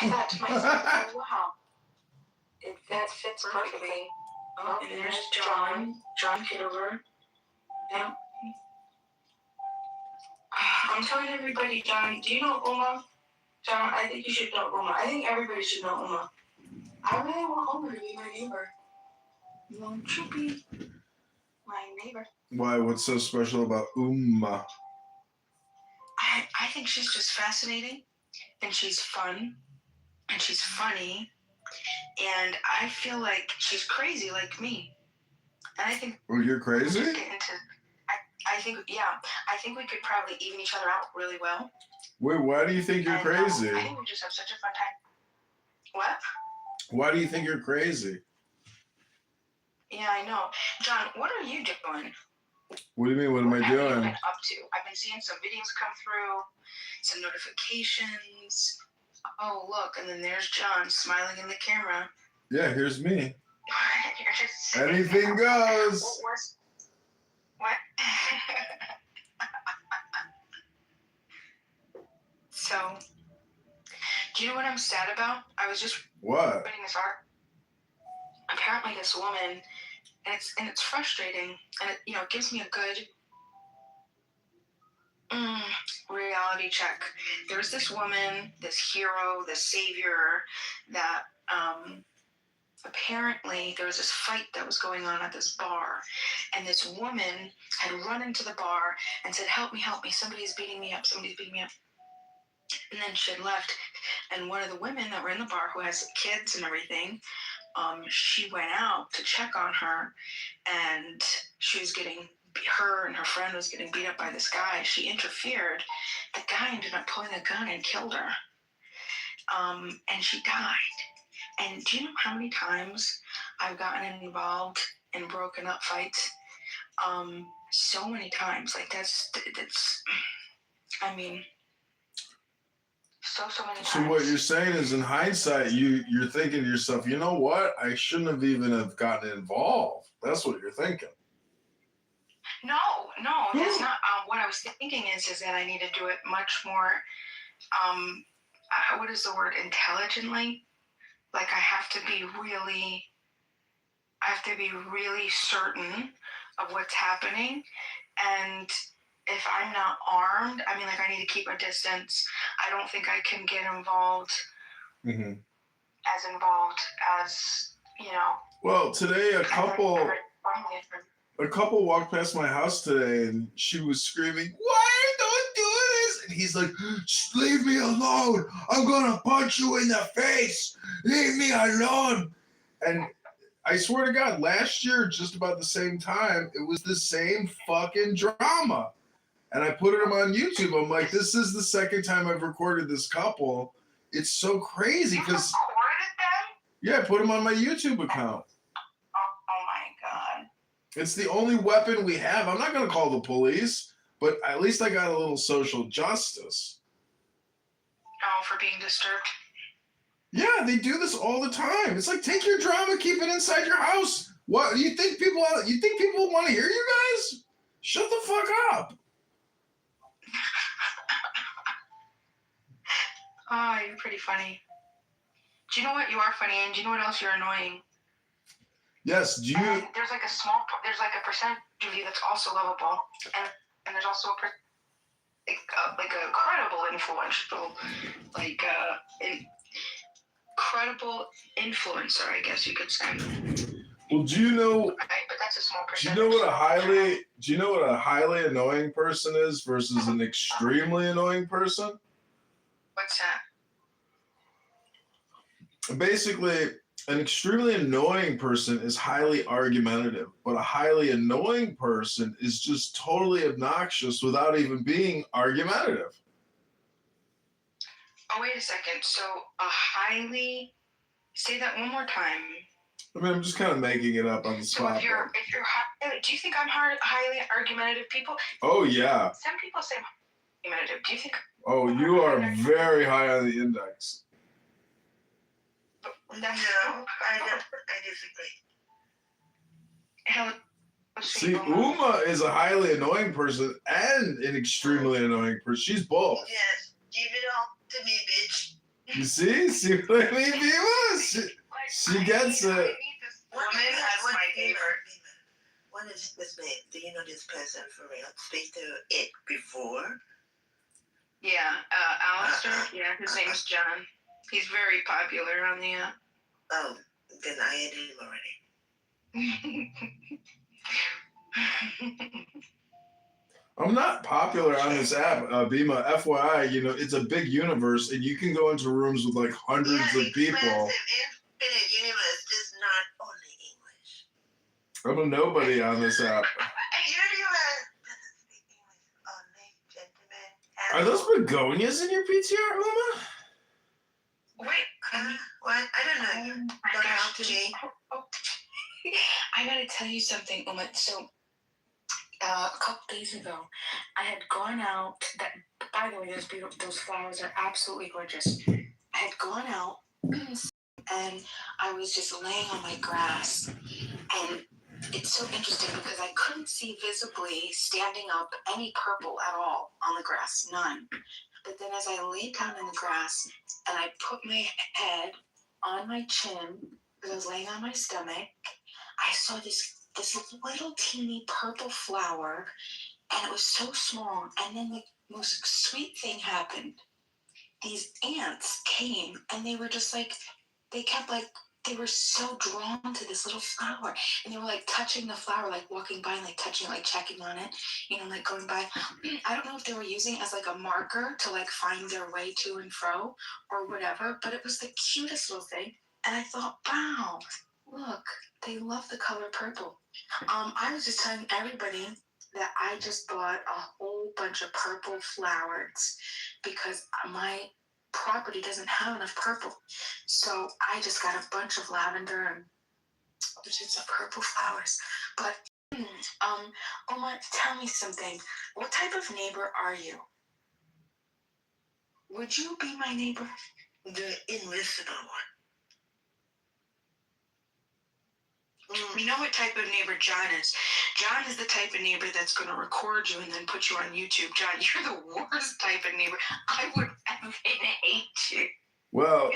And I thought to myself, oh, wow, that fits perfectly. Oh, and there's John Kitover. Yeah. I'm telling everybody, John, do you know Uma? John, I think you should know Uma. I think everybody should know Uma. I really want Uma to be my neighbor. Won't you be my neighbor? Why? What's so special about Uma? I think she's just fascinating, and she's fun, and she's funny. And I feel like she's crazy like me. And I think Well, you're crazy? I think we could probably even each other out really well. Wait, why do you think you're crazy? I think we just have such a fun time. What? Why do you think you're crazy? Yeah, I know. John, what are you doing? What do you mean, what am I doing? What have you been up to? I've been seeing some videos come through, some notifications. Oh, look, and then there's John smiling in the camera. Yeah, here's me. You're just Anything goes. What? So, do you know what I'm sad about? I was just What? reading this art. Apparently, this woman, and it's frustrating, and it gives me a good reality check. There's this woman, this hero, this savior that apparently there was this fight that was going on at this bar, and this woman had run into the bar and said, help me, somebody's beating me up. And then she had left, and one of the women that were in the bar who has kids and everything, she went out to check on her, and her and her friend was getting beat up by this guy. She interfered. The guy ended up pulling a gun and killed her. And she died. And do you know how many times I've gotten involved in broken up fights? So many times. Like that's I mean, so many times. So what you're saying is, in hindsight, you're thinking to yourself, you know what? I shouldn't have even gotten involved. That's what you're thinking. No, that's not. What I was thinking is that I need to do it much more. What is the word? Intelligently. Like I have to be really certain of what's happening, and if I'm not armed, I mean, like I need to keep a distance. I don't think I can get involved. Mm-hmm. As involved as Well, today a couple walked past my house today, and she was screaming, "Why don't do this?" And he's like, "Leave me alone! I'm gonna punch you in the face! Leave me alone!" And I swear to God, last year, just about the same time, it was the same fucking drama. And I put them on YouTube. I'm like, this is the second time I've recorded this couple. It's so crazy because. Yeah, I put them on my YouTube account. Oh my God. It's the only weapon we have. I'm not going to call the police, but at least I got a little social justice. Oh, for being disturbed? Yeah, they do this all the time. It's like, take your drama, keep it inside your house. What, you think people want to hear you guys? Shut the fuck up. Oh, you're pretty funny. Do you know what? You are funny, and do you know what else you're annoying? Yes, do you... There's like a percentage of you that's also lovable, and there's also like a credible influential, incredible influencer, I guess you could say. Well, do you know... But that's a small percentage. Do you know what a highly annoying person is versus an extremely annoying person? What's that? Basically, an extremely annoying person is highly argumentative, but a highly annoying person is just totally obnoxious without even being argumentative. Oh, wait a second. So say that one more time. I mean, I'm just kind of making it up on the spot. So if you're do you think I'm highly argumentative people? Oh, yeah. Some people say argumentative. Do you think? Oh, you are very high on the index. No, I disagree. See, Uma is a highly annoying person and an extremely annoying person. She's both. Yes, give it all to me, bitch. You see what I mean, Viva? She gets it. Woman has my favorite. What is this name? Do you know this person for real? Speak to it before? Yeah, Alistair. Yeah, his name's John. He's very popular on the app. Oh, then I added him already. I'm not popular on this app, Bima. FYI, it's a big universe, and you can go into rooms with like hundreds of people. Expensive I'm a nobody on this app. Are those begonias in your PTR, Uma? Wait, what? I don't know. Don't talk to me. I gotta tell you something, Uma. So, a couple days ago, I had gone out. That, by the way, those flowers are absolutely gorgeous. I had gone out, and I was just laying on my grass, and it's so interesting because I couldn't see visibly standing up any purple at all on the grass, none. But then as I laid down in the grass and I put my head on my chin because I was laying on my stomach, I saw this little teeny purple flower, and it was so small. And then the most sweet thing happened. These ants came, and they were just like, they were so drawn to this little flower, and they were like touching the flower, like walking by and like touching it, like checking on it, like going by. I don't know if they were using it as like a marker to like find their way to and fro or whatever, but it was the cutest little thing. And I thought, wow, look, they love the color purple. I was just telling everybody that I just bought a whole bunch of purple flowers because my property doesn't have enough purple. So I just got a bunch of lavender and just purple flowers. But Oma, tell me something. What type of neighbor are you? Would you be my neighbor? The invisible one. You know what type of neighbor John is? John is the type of neighbor that's going to record you and then put you on YouTube. John, you're the worst type of neighbor. I would hate you. Well,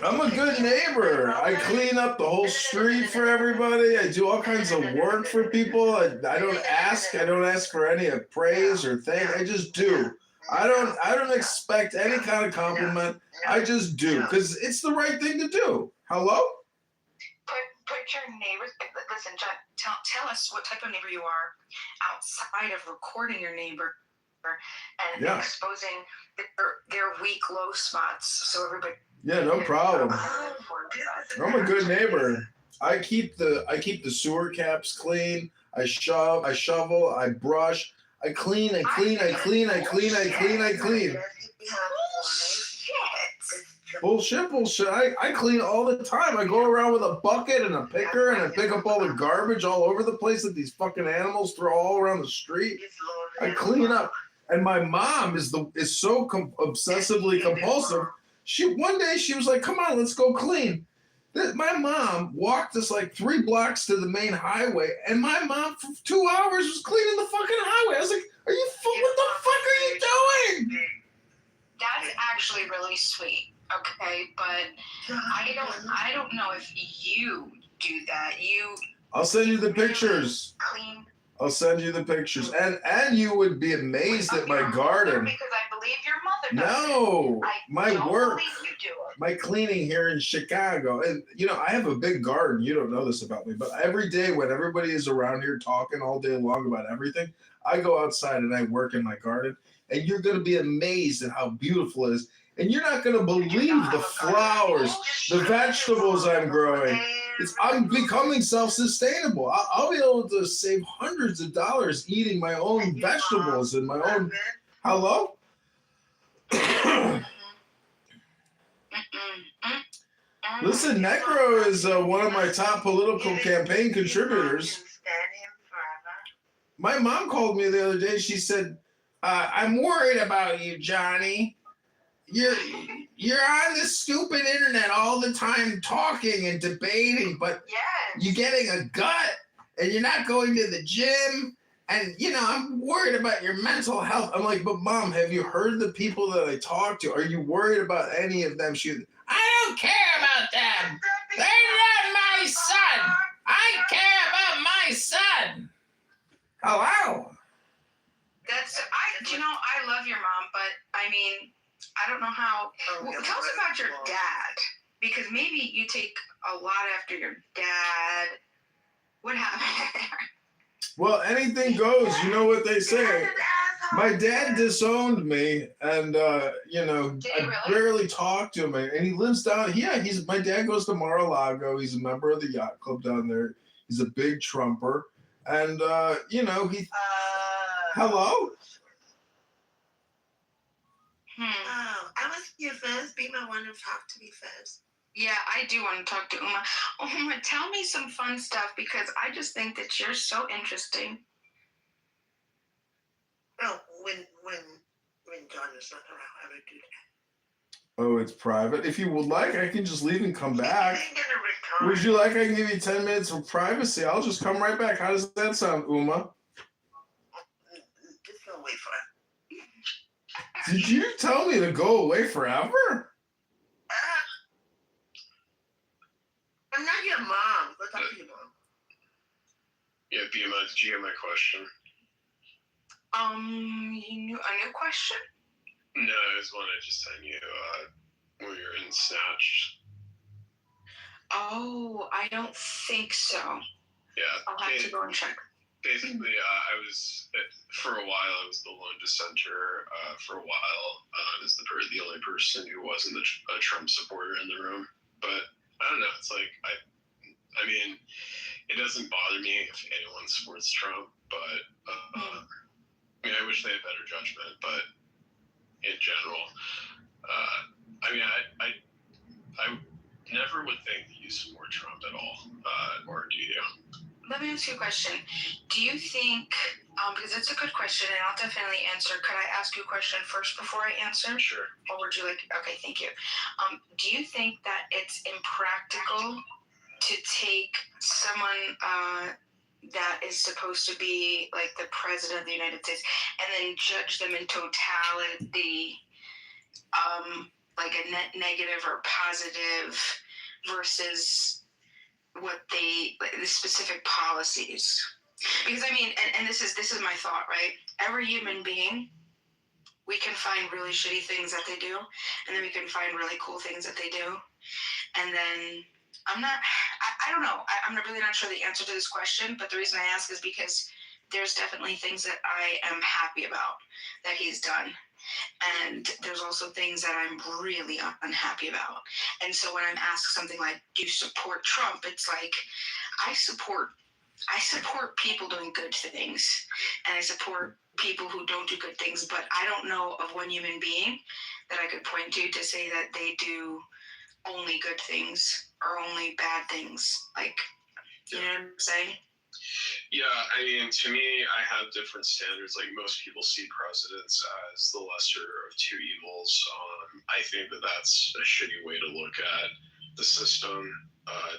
I'm a good neighbor. I clean up the whole street for everybody. I do all kinds of work for people. I don't ask. I don't ask for any praise or thank. I just do. I don't expect any kind of compliment. I just do because it's the right thing to do. Hello? Put your neighbors. Listen, John. Tell us what type of neighbor you are outside of recording your neighbor and exposing their weak, low spots, so everybody. Yeah, no problem. I'm a good neighbor. I keep the sewer caps clean. I shovel. I brush. I clean. I clean. Bullshit. I clean all the time. I go around with a bucket and a picker and I pick up all the garbage all over the place that these fucking animals throw all around the street. I clean up. And my mom is so obsessively compulsive. One day she was like, "Come on, let's go clean." My mom walked us like 3 blocks to the main highway, and my mom for 2 hours was cleaning the fucking highway. I was like, "Are you? What the fuck are you doing?" That's actually really sweet. Okay, but I don't know if you do that. I'll send you the pictures. Clean. I'll send you the pictures, and you would be amazed at my garden. Because I believe your mother does. No, my work, believe you do it. my cleaning here in Chicago, and I have a big garden. You don't know this about me, but every day when everybody is around here talking all day long about everything, I go outside and I work in my garden, and you're going to be amazed at how beautiful it is. And you're not going to believe the flowers, the vegetables I'm growing. I'm becoming self-sustainable. I'll be able to save hundreds of dollars eating my own vegetables and my own. Hello? Listen, Necro is one of my top political campaign contributors. My mom called me the other day. She said, "I'm worried about you, Johnny. You're on this stupid internet all the time talking and debating, but you're getting a gut and you're not going to the gym. And, I'm worried about your mental health." I'm like, "But Mom, have you heard the people that I talk to? Are you worried about any of them?" "I don't care about them. They're not my son. I care about my son." Hello? I love your mom, but I mean, I don't know how. Tell us about your dad, because maybe you take a lot after your dad. What happened? Well, anything goes. You know what they say. My dad disowned me, and I barely talk to him. And he lives down. Yeah, my dad goes to Mar-a-Lago. He's a member of the yacht club down there. He's a big Trumper. And, you know, he... Hello? Oh, I was here, Fez. Be my one to talk to me, Fez. Yeah, I do want to talk to Uma. Uma, tell me some fun stuff because I just think that you're so interesting. Oh, when John is not around, I would do that. Oh, it's private. If you would like, I can just leave and come back. Would you like I can give you 10 minutes of privacy? I'll just come right back. How does that sound, Uma? Just go away for it. Did you tell me to go away forever? I'm not your mom. Go talk to your mom. Yeah, BMI, did you get my question? A new question? No, it was one I just sent you when we were in Snatch. Oh, I don't think so. Yeah. I'll have to go and check. Basically, I was, for a while, I was the lone dissenter. For a while, as the only person who wasn't a Trump supporter in the room. But I don't know, it's like, I mean, it doesn't bother me if anyone supports Trump, but I mean, I wish they had better judgment, but in general, I mean, I never would think that you support Trump at all, or do you? Let me ask you a question. Do you think, because it's a good question and I'll definitely answer, could I ask you a question first before I answer? Sure. Or would you like, okay, thank you. Do you think that it's impractical to take someone that is supposed to be like the president of the United States and then judge them in totality, like a net negative or positive versus what the specific policies? Because I mean, and this is my thought, right? Every human being, we can find really shitty things that they do, and then we can find really cool things that they do, and then I don't know. I'm really not sure the answer to this question, but the reason I ask is because there's definitely things that I am happy about that he's done. And there's also things that I'm really unhappy about. And so when I'm asked something like, do you support Trump? It's like, I support people doing good things. And I support people who don't do good things. But I don't know of one human being that I could point to say that they do only good things or only bad things. Like, you know what I'm saying? Yeah, I mean, to me, I have different standards. Like, most people see presidents as the lesser of two evils. I think that that's a shitty way to look at the system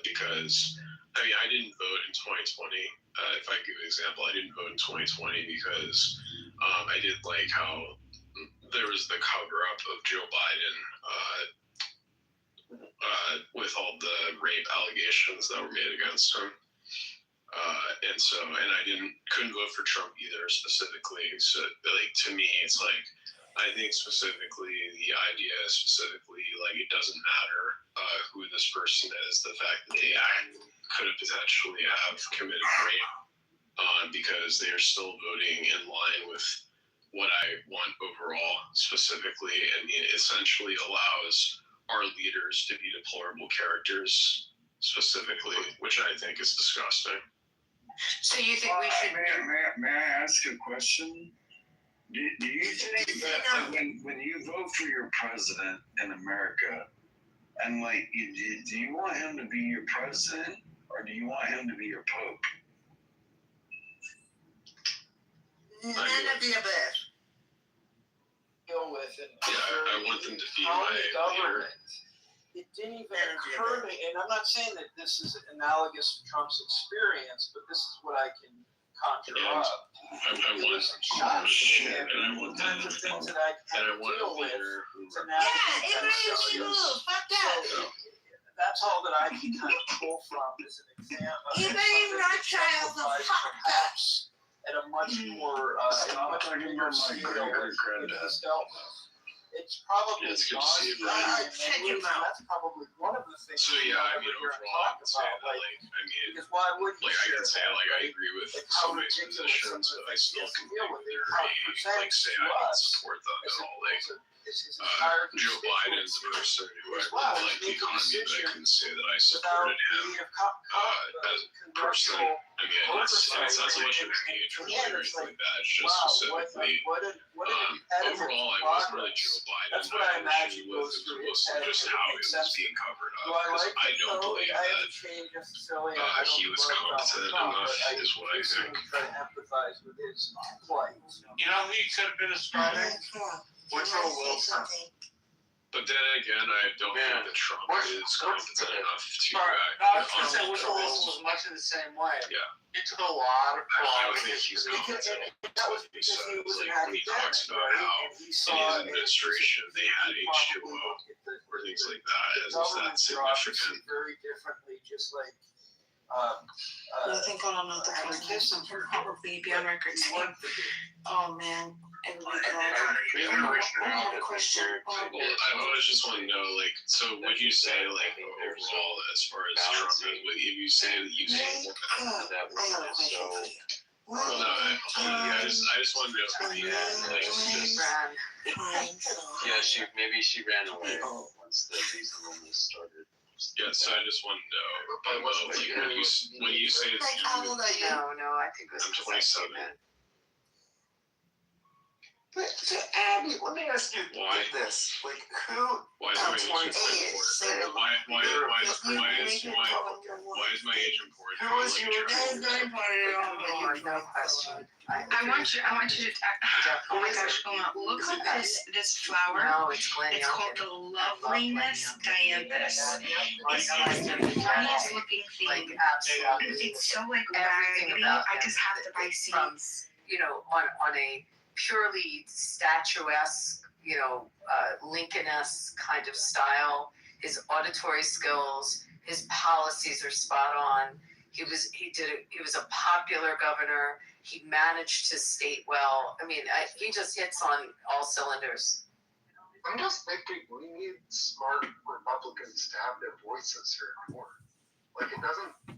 because, I mean, I didn't vote in 2020. If I give an example, I didn't vote in 2020 because I didn't like how there was the cover-up of Joe Biden with all the rape allegations that were made against him. And I couldn't vote for Trump either specifically. So like, to me, it's like, I think specifically the idea specifically, like, it doesn't matter who this person is, the fact that they could have potentially have committed rape because they are still voting in line with what I want overall specifically. And it essentially allows our leaders to be deplorable characters specifically, which I think is disgusting. So you think we should? May I ask a question? Do you think that when you vote for your president in America, and like, do you want him to be your president or do you want him to be your pope? None of the above. Deal with it. Yeah, I want them to be my leader. It didn't even occur to me, and I'm not saying that this is analogous to Trump's experience, but this is what I can conjure up. I want shock shit, and I want kinds of things that I can deal with to navigate that system. Fuck that. So, that's all that I can kind of pull from as an example. Perhaps at a much more bigger scale than he's dealt with. it's probably Yeah, it's good to see you, nauseating, Brian. and that's probably one of the things. So we yeah, I don't mean, ever hear overall, I talk can say about, that, like, I mean, because why would you like I share can say, that, like, I right? agree with It's how some of these ridiculous some positions, of but I the still things can deal think with they're how it like, say, presents to I don't us support them as at all. Like, his entire Joe Biden is a person who I as well really like the make a economy, but I decision couldn't say that I without supported the him aid of as a person. congressional I mean, it's not so much of an age or again, anything it's like like, that. It's just wow, specifically. what an impediment Overall, to I wasn't really progress. Joe Biden. That's what I had an imagine issue with. goes It through was his mostly head. just It how it makes was sense. being covered Do up. I Because like I it don't though? believe I that haven't changed necessarily. I he don't was like competent Donald Trump, enough, but is what I think. try to empathize with his plight. You know who you could have been describing? Woodrow Wilson. But then again, I don't think that Trump is competent enough to. Sorry, no, I was going to say on Woodrow control. Wilson was much in the same way. Yeah. He took a lot of I pride don't in think his he's position. competent. That was He because says, he was an like, when he academic, talks about right? how And he in saw his it administration they had he H2O probably looked at the or things like that. Is government that significant? bureaucracy very differently, just like I think on another presentation will probably be on record saying, oh man, everybody I have a question. Well, I was just want to know, like, so would you say, like, overall, as far as Trump is, would you say that you see I have a question for you. well, no, I just wanted to know from you, like, just, maybe she ran away once the reasonableness started. yeah, so I just wanted to know, like, when you say it's, No, I think it was I'm 27. But so Abby, let me ask you Why? this: like, who? Why is my age important? Why is my age important? Who is your No question. I want you to. Oh my gosh, Uma, look at this flower. No, it's Glen It's called the Loveliness Dianthus. It's the funniest looking Like thing. absolutely. It's so like Everything raggedy. about I him just have to buy from, seeds. on a purely statuesque, Lincoln-esque kind of style. His auditory skills, his policies are spot on. He was a popular governor. He managed his state well. I mean, he just hits on all cylinders. I'm just thinking we need smart Republicans to have their voices heard more. Like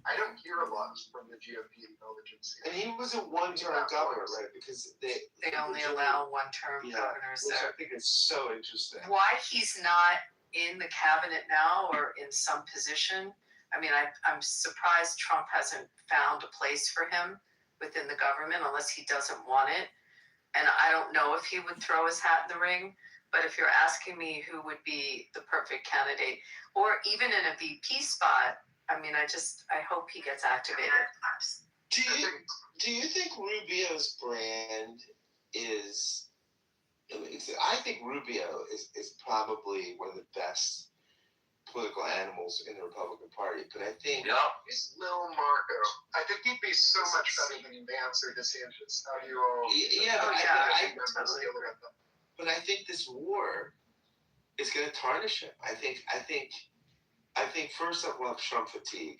I don't hear a lot from the GOP intelligence. And he was a one-term governor, right? Because they Only allow one-term governors which there. I think is so interesting. Why he's not in the cabinet now or in some position, I mean, I'm surprised Trump hasn't found a place for him within the government unless he doesn't want it. And I don't know if he would throw his hat in the ring, but if you're asking me who would be the perfect candidate, or even in a VP spot, I mean, I hope he gets activated. Do you think Rubio's brand is? I think Rubio is probably one of the best political animals in the Republican Party, but I think He's Lil Marco. I think he'd be so much better than Vance or DeSantis. How do you all? But I think this war is going to tarnish him. I think first up, we'll have Trump fatigue.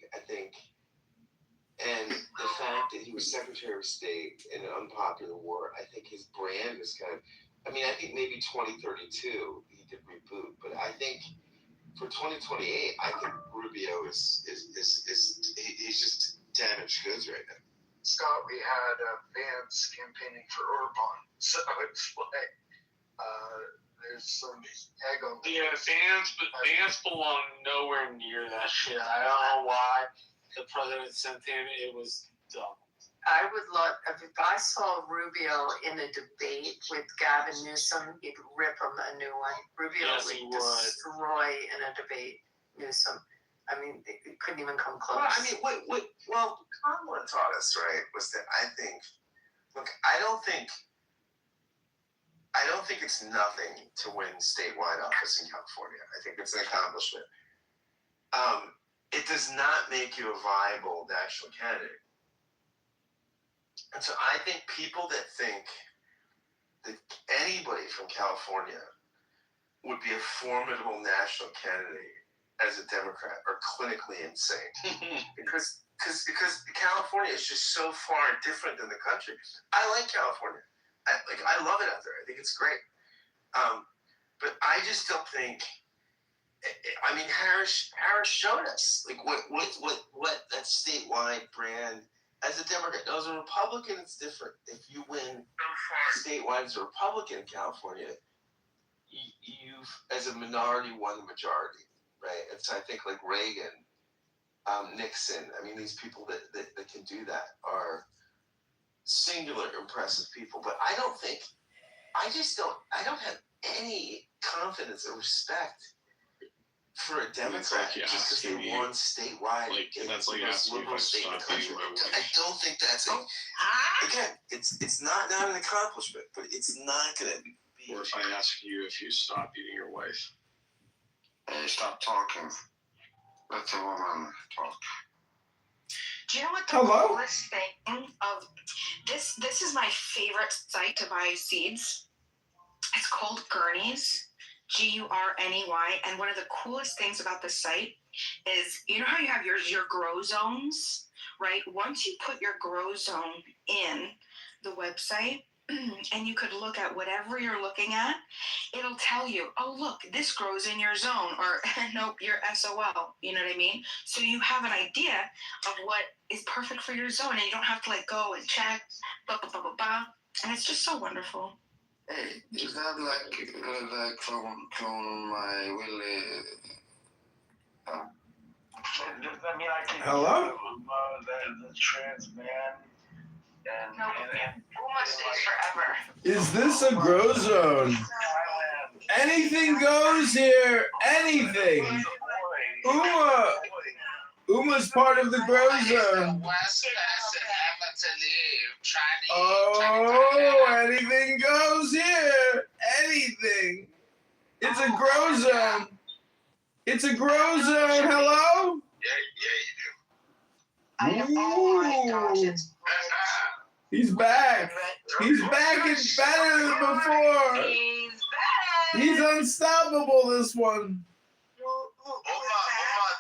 And the fact that he was Secretary of State in an unpopular war, I think his brand is kind of. I mean, I think maybe 2032 he could reboot, but I think for 2028, I think Rubio is he's just damaged goods right now. Scott, we had Vance campaigning for Orban, so it's like there's some egg on. Yeah, Vance belonged nowhere near that shit. I don't know why the president sent him. It was dumb. I would love, if I saw Rubio in a debate with Gavin Newsom, he'd rip him a new one. Rubio would destroy in a debate Newsom. I mean, it couldn't even come close. Well, I mean, what Kamala taught us, right, was that I don't think it's nothing to win statewide office in California. I think it's an accomplishment. It does not make you a viable national candidate. And so I think people that think that anybody from California would be a formidable national candidate as a Democrat are clinically insane. because California is just so far different than the country. I like California. I love it out there. I think it's great. But I just don't think. I mean, Harris showed us like what that statewide brand. As a Democrat, as a Republican, it's different. If you win statewide as a Republican in California, you've as a minority won the majority, right? And so I think like Reagan, Nixon. I mean, these people that can do that are singular impressive people. But I don't have any confidence or respect for a Democrat like just because they won statewide. Like, that's like asking me if I stopped beating my wife. I don't think that's again. It's not an accomplishment, but it's not going to be. Or if I ask you if you stop beating your wife. Hey, stop talking. Let the woman talk. Do you know what the Hello? coolest thing of this? This is my favorite site to buy seeds. It's called Gurney's, Gurney, and one of the coolest things about this site is, you know how you have your grow zones, right? Once you put your grow zone in the website, and you could look at whatever you're looking at, it'll tell you, oh, look, this grows in your zone, or nope, you're SOL. You know what I mean? So you have an idea of what is perfect for your zone, and you don't have to like go and check, blah, blah, blah, blah, blah. And it's just so wonderful. Hey, is that like from my Willie? I mean, I can Hello? the trans man and No, Uma stays forever. Is this a grow zone? Anything goes here. Anything. Uma's part of the grow zone. Oh, anything goes here. Anything. It's a grow zone. It's a grow zone. Hello? Yeah, you do. Oh my gosh, it's He's back. He's back and better than before. He's back. He's unstoppable, this one. Uma,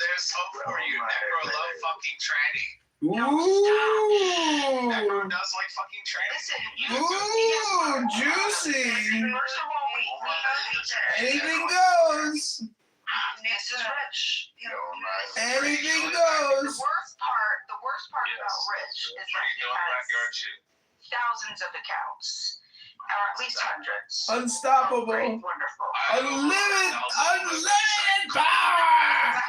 there's hope for you. Necro love fucking tranny. Ooh. Necro does like fucking tranny. Listen, Ooh, juicy. First of all, we Anything goes. This is Rich. Anything The goes. worst part about Rich is that he has thousands of accounts, or at least hundreds. Unstoppable. Great, wonderful. Unlimited power.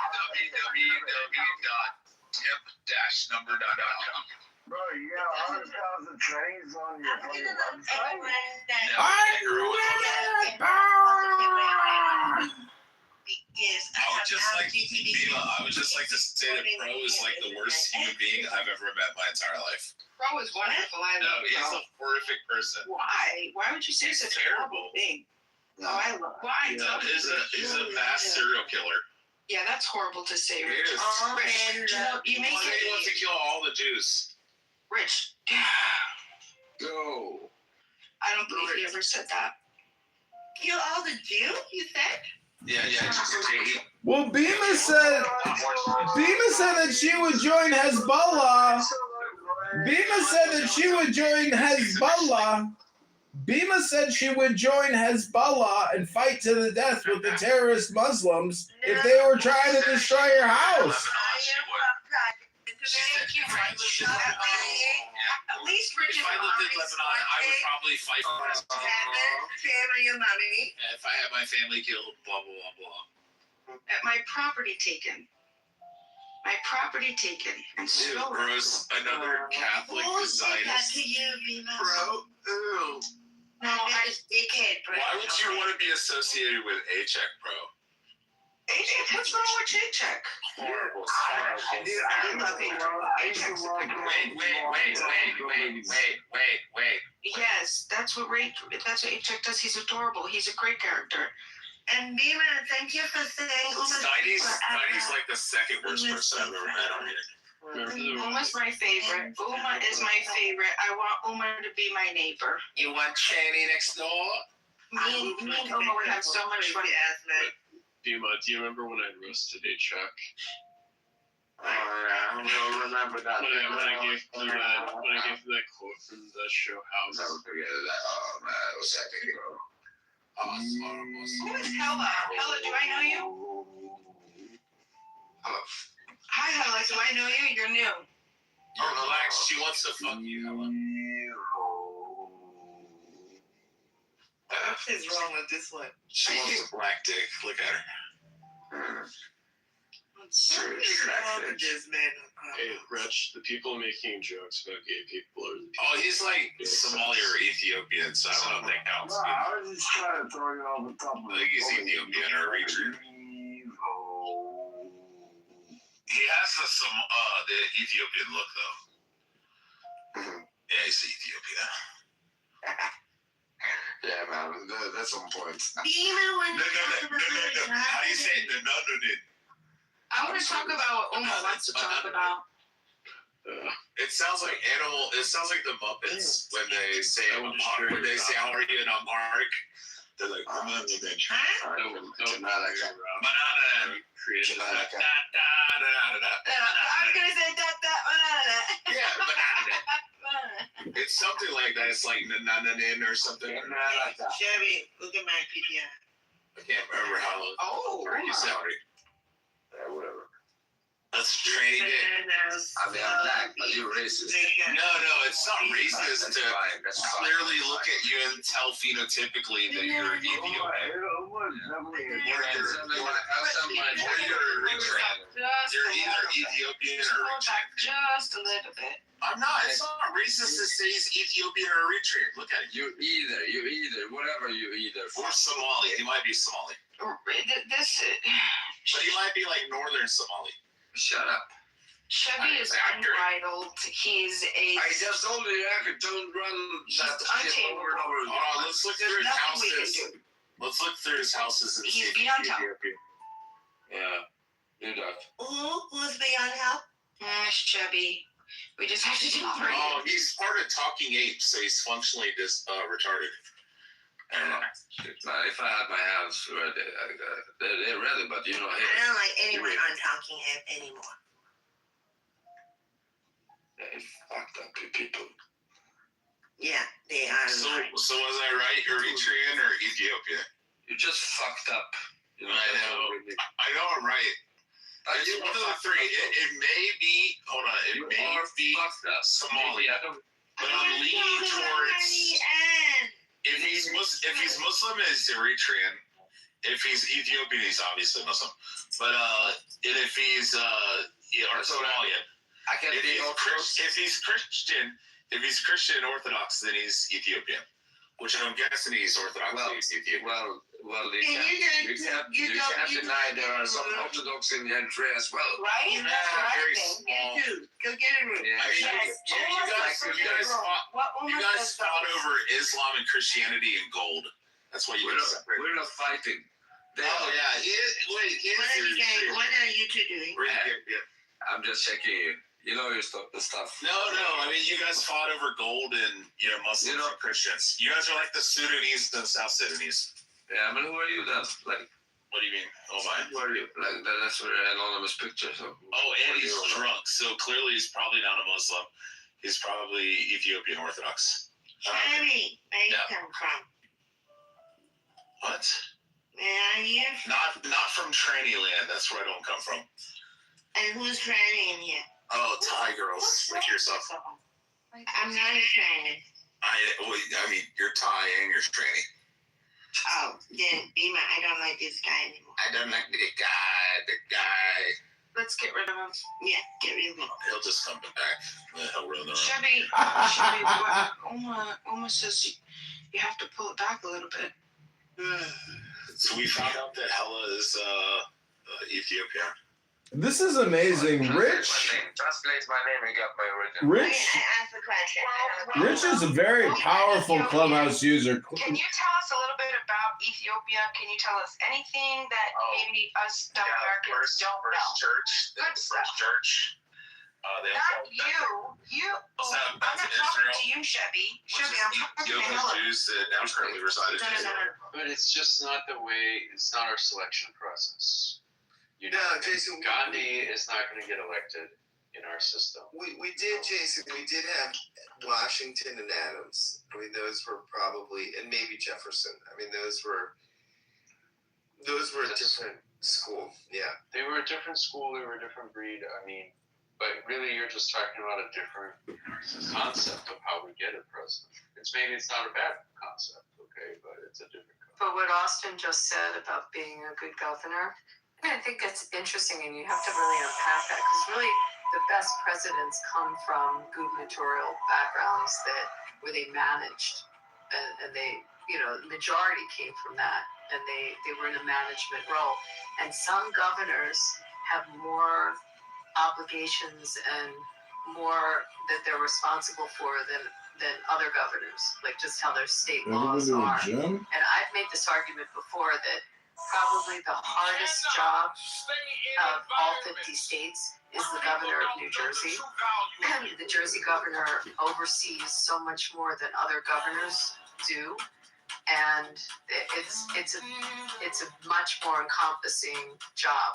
www.tip-number.com. Bro, you got 100,000 trains on your fucking website? Unlimited power. I would just like to say that Pro is like the worst human being I've ever met in my entire life. Pro is wonderful. I No, love he's Pro. a horrific person. Why? Why would you say He's such terrible. a horrible thing? No, I love. Why? No, he's a mass serial killer. Yeah, that's horrible to say, He Rich. is. Rich, you make He wants to it. kill all the Jews. Rich, Go. I don't believe he ever said that. Kill all the Jews, you said? Yeah, just Well, Bima said that she would join Hezbollah. Bima said that she would join Hezbollah. Bima said she would join Hezbollah and fight to the death with the terrorist Muslims if they were trying to destroy her house. Thank you, Rich. At least Rich is If I lived in Lebanon, I would probably fight for his family and money. if I had my family killed, blah, blah, blah, At my property taken. My property taken. And blah. so Gross, another Catholic Zionist. Bro, ooh. no, I dickhead, bro. Why would you want to be associated with A-Check Pro? What's wrong with J-Check? Horrible. Dude, I love A-Check. Wait. Yes, that's what A-Check does. He's adorable. He's a great character. And Bima, thank you for saying Steiny's like the second worst person I've ever met on here. Uma's my favorite. Uma is my favorite. I want Uma to be my neighbor. You want Channy next door? Me and Uma would have so much fun. Dima, do you remember when I roasted A-Check? Oh, yeah, I don't remember that. When I gave you that quote from the show House. Never forget that. Oh man, it was epic, bro. Who is Hella? Hella, do I know you? Hello. Hi, Hella. Do I know you? You're new. Oh, relax. She wants to fuck you, Helen. What is wrong with this one? She wants a black dick. Look at her. What is wrong with this man? Hey, Rich, the people making jokes about gay people are the people. Oh, he's like Somali or Ethiopian, so I don't think counts. I was just trying to throw you off the top of I think he's Ethiopian or Eritrean. He has the Ethiopian look, though. Yeah, he's Ethiopia. Yeah, man, that's on point. Even when No. How do you say it? No. I want to talk about what Uma wants to talk about. It sounds like the Muppets when they say how are you in Amharic. They're like, banana. I'm gonna say that. Yeah, banana. It's something like that. It's like nananin or something. Chevy, look at my PPI. I can't remember how. Oh, Or you sorry. Yeah, whatever. That's training it. I mean, I'm black. Are you racist? No, it's not racist to clearly look at you and tell phenotypically that you're Ethiopian. You're either Ethiopian or Eritrean. Just a little bit. I'm not. It's not racist to say he's Ethiopian or Eritrean. Look at it. You either, whatever you either. Or Somali. He might be Somali. But he might be like northern Somali. Shut up. Chevy is unbridled. He's a. I just told you I could don't run that shit over and over. Let's look through his houses. Let's look through his houses and see if he's Ethiopian. Yeah, do that. Who's beyond help? Chevy. We just have to do it. Oh, he's part of Talking Apes, so he's functionally retarded. If I had my hands ready, they're ready, but you know. I don't like anyone on Talking Ape anymore. They fucked up people. Yeah, they are. So was I right? Eritrean or Ethiopia? You just fucked up. You know, I know I'm right. It's one of the three. It may be. Hold on. It may be Somalia, but I'm leaning towards. If he's Muslim, it's Eritrean. If he's Ethiopian, he's obviously Muslim. But and if he's or Somalian, if he's Christian Orthodox, then he's Ethiopian. Which I'm guessing he's Orthodox. He's Ethiopian. Well, you can't deny there are some Orthodox in the country as well. Right? Very small. Go get a room. You guys fought over Islam and Christianity and gold. That's why you guys separated. We're not fighting. What are you two doing? I'm just checking you. You know your stuff, the stuff. No. I mean, you guys fought over gold and Muslims and Christians. You guys are like the Sudanese and the South Sudanese. Yeah, but who are you then? Like, what do you mean? Oh my. Who are you? Like, that's where an anonymous picture. So. And he's drunk, so clearly he's probably not a Muslim. He's probably Ethiopian Orthodox. Chevy, where you come from? What? Where are you? Not from tranny land. That's where I don't come from. And who's tranny in here? Oh, Thai girls like yourself. I'm not a tranny. I mean, you're Thai and you're tranny. Oh, then I don't like this guy anymore. I don't like the guy. Let's get rid of him. Yeah, get rid of him. He'll just come back. He'll run the room. Chevy, Uma says you have to pull it back a little bit. So we found out that Hella is Ethiopia. This is amazing. Rich. Translate my name and get my original. Rich. I asked the question. Rich is a very powerful Clubhouse user. Can you tell us a little bit about Ethiopia? Can you tell us anything that maybe us dumb Americans don't know? First church. Not you. I'm not talking to you, Chevy. Chevy, I'm talking to Helen. Jews that now currently reside in Israel. But it's just not the way. It's not our selection process. Jason. Gandhi is not going to get elected in our system. We did, Jason. We did have Washington and Adams. I mean, those were probably, and maybe Jefferson. I mean, those were a different school. Yeah. They were a different school. They were a different breed. I mean, but really, you're just talking about a different concept of how we get a president. It's not a bad concept, okay, but it's a different concept. But what Austin just said about being a good governor, I think it's interesting, and you have to really unpack that, because really the best presidents come from gubernatorial backgrounds where they managed, and they, the majority came from that, and they were in a management role. And some governors have more obligations and more that they're responsible for than other governors, like just how their state laws are. And I've made this argument before that probably the hardest job of all 50 states is the governor of New Jersey. The Jersey governor oversees so much more than other governors do, and it's a much more encompassing job.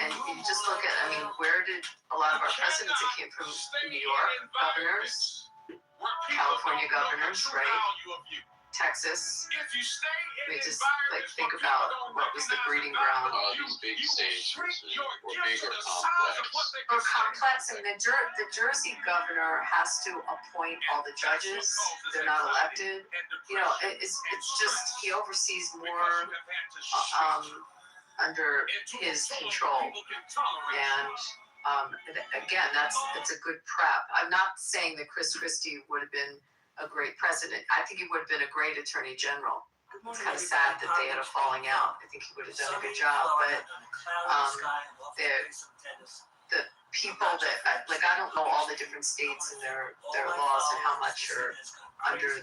And you just look at, where did a lot of our presidents that came from New York governors, California governors, right? Texas. Just think about what was the breeding ground. All these big states were big or complex. And the Jersey governor has to appoint all the judges. They're not elected. It's just he oversees more under his control. And again, it's a good prep. I'm not saying that Chris Christie would have been a great president. I think he would have been a great attorney general. It's kind of sad that they had a falling out. I think he would have done a good job, but the people that I don't know all the different states and their laws and how much are under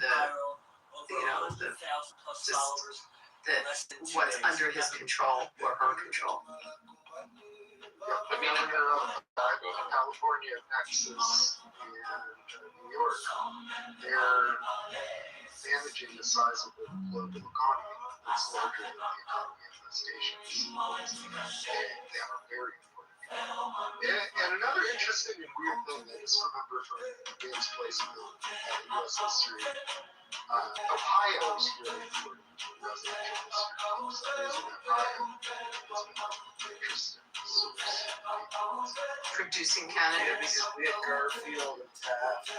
what's under his control or her control. The governor of California, Texas, and New York, they're managing the size of the global economy. It's larger than the economy of the stations. And they are very important. And another interesting and weird thing that I just remember from Dan's place in U.S. history, Ohio is really important presidential history. So there's an Ohio producing candidates. We had Garfield and Taft.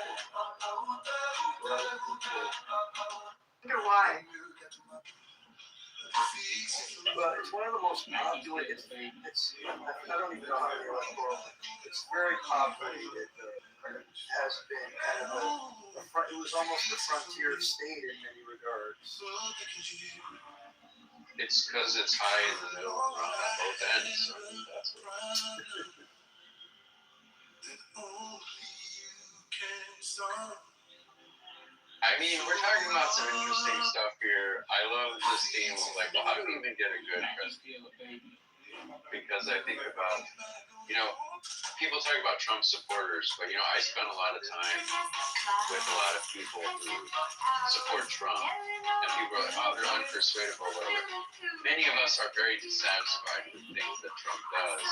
Wonder why. But it's one of the most populated. I don't even know how to electoral. It's very populated. It has been kind of it was almost a frontier state in many regards. It's because it's high in the middle on both ends. So that's we're talking about some interesting stuff here. I love this theme of well, how do we even get a good president? Because I think about, people talk about Trump supporters, but I spend a lot of time with a lot of people who support Trump, and people are like, oh, they're unpersuadable, whatever. Many of us are very dissatisfied with things that Trump does.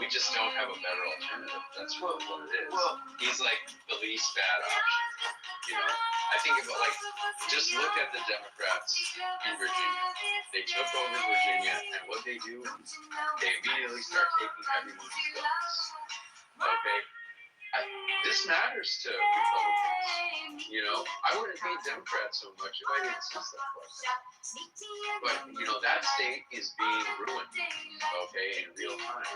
We just don't have a better alternative. That's what it is. He's like the least bad option. I think about just look at the Democrats in Virginia. They took over Virginia, and what they do, they immediately start taking everyone's guns. Okay? This matters to Republicans. I wouldn't hate Democrats so much if I didn't see stuff like that. But, that state is being ruined, okay, in real time.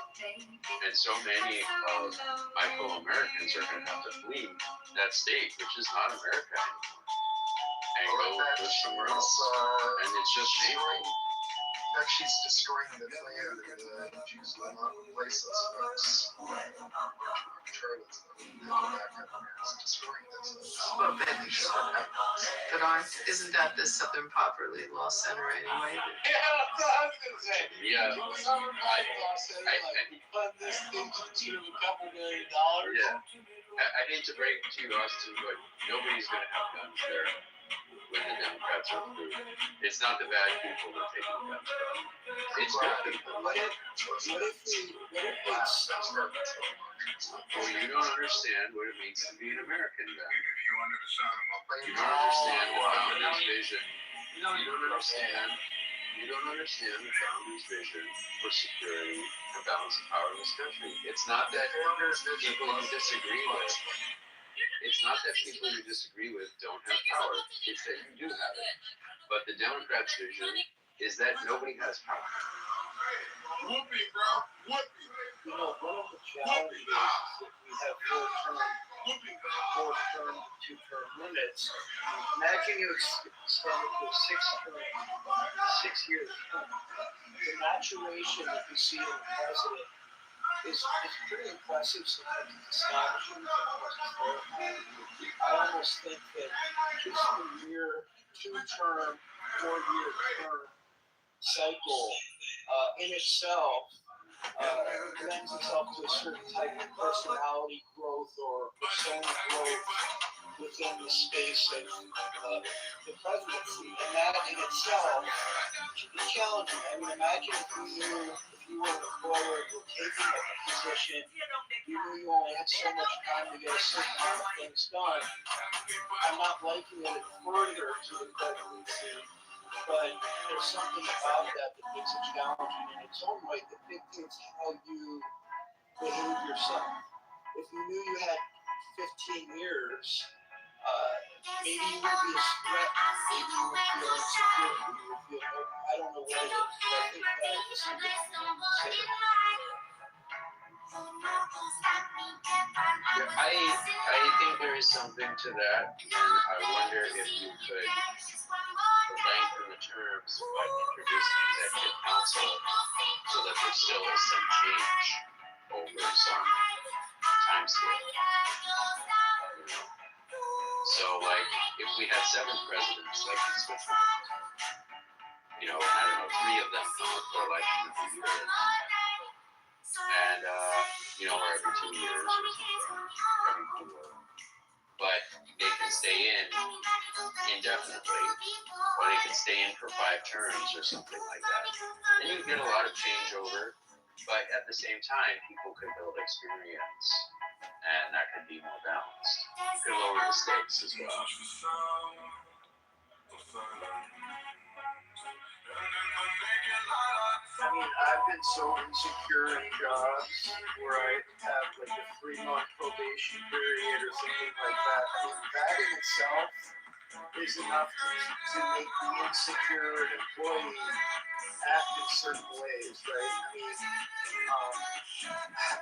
And so many of my fellow Americans are going to have to flee that state, which is not America anymore, and go live somewhere else. And it's just shameful. That she's destroying the land and the Jews will not replace us, folks. Charlotte's destroying this. Well, but isn't that the Southern Poverty Law Center anyway? Yeah. Fund this thing to the tune of $2 million. Yeah. I hate to break it to you, Austin, but nobody's going to have guns there. when the Democrats are through. It's not the bad people that take the guns from. It's good people. What if it's Well, you don't understand what it means to be an American then. You don't understand the founder's vision. You don't understand the founder's vision for security and balance of power in this country. It's not that people you disagree with. It's not that people you disagree with don't have power. It's that you do have it. But the Democrats' vision is that nobody has power. Whoopee, bro. Whoopee. You know, one of the challenges is that we have four-term, two-term limits. Imagine you extend it to a 6-year term. The maturation that you see in the president is pretty impressive. Sometimes it's astonishing. Sometimes it's terrifying. I almost think that just the two-term, 4-year term cycle in itself lends itself to a certain type of personality growth or persona growth within the space of the presidency. And that in itself is challenging. I mean, imagine if you were an employer who were taking a position, you knew you only had so much time to get a certain amount of things done. I'm not liking it further to the presidency, but there's something about that makes it challenging in its own way that dictates how you behave yourself. If you knew you had 15 years, maybe you would be a threat. Maybe you would feel insecure. You would feel, I don't know what it is, but I think that is something to consider. I think there is something to that, and I wonder if you could lengthen the terms by introducing executive council so that there still is some change over some time scale. So, like, if we had 7 presidents, like in Switzerland, I don't know, 3 of them come up for election every year, and or every 2 years or something, but they can stay in indefinitely, or they can stay in for 5 terms or something like that. And you get a lot of changeover, but at the same time, people could build experience, and that could be more balanced. It could lower the stakes as well. I mean, I've been so insecure in jobs where I have like a 3-month probation period or something like that. I mean, that in itself is enough to make the insecure employee act in certain ways, right? I mean,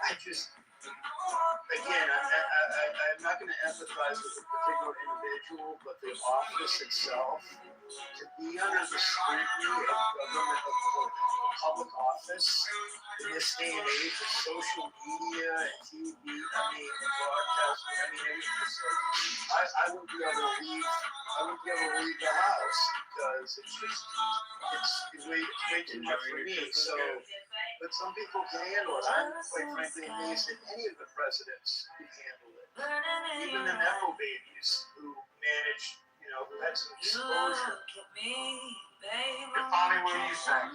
I just, again, I'm not going to empathize with a particular individual, but the office itself, to be under the scrutiny of government, of public office in this day and age of social media and TV, I mean, and broadcasting, I mean, it's just like, I wouldn't be able to leave the house because it's way too much for me. So, but some people can handle it. I'm quite frankly amazed that any of the presidents can handle it. Even the Nepo babies who managed, who had some exposure. Define what do you think?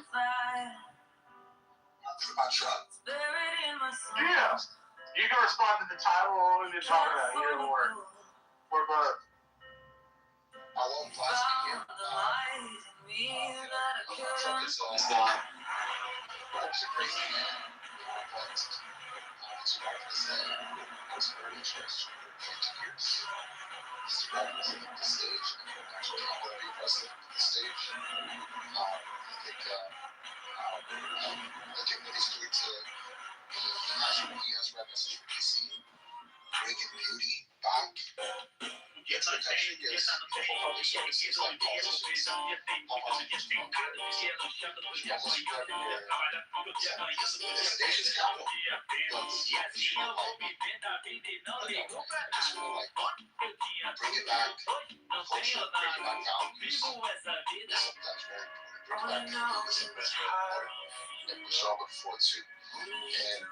Yeah. You can respond to the title or what you're talking about. Either or. Or both. I love plastic here. Trump is a crazy man. But his wife was very interesting for 50 years. His wife was at the stage and actually helped him be president at the stage. I think what he's doing to he has references for DC, bringing beauty back. Gets protection against public services like politicians. The nation's capital. Bring it back, culture, bring it back values. Sometimes very important. Bring it back communism as well. And we shall look forward to. And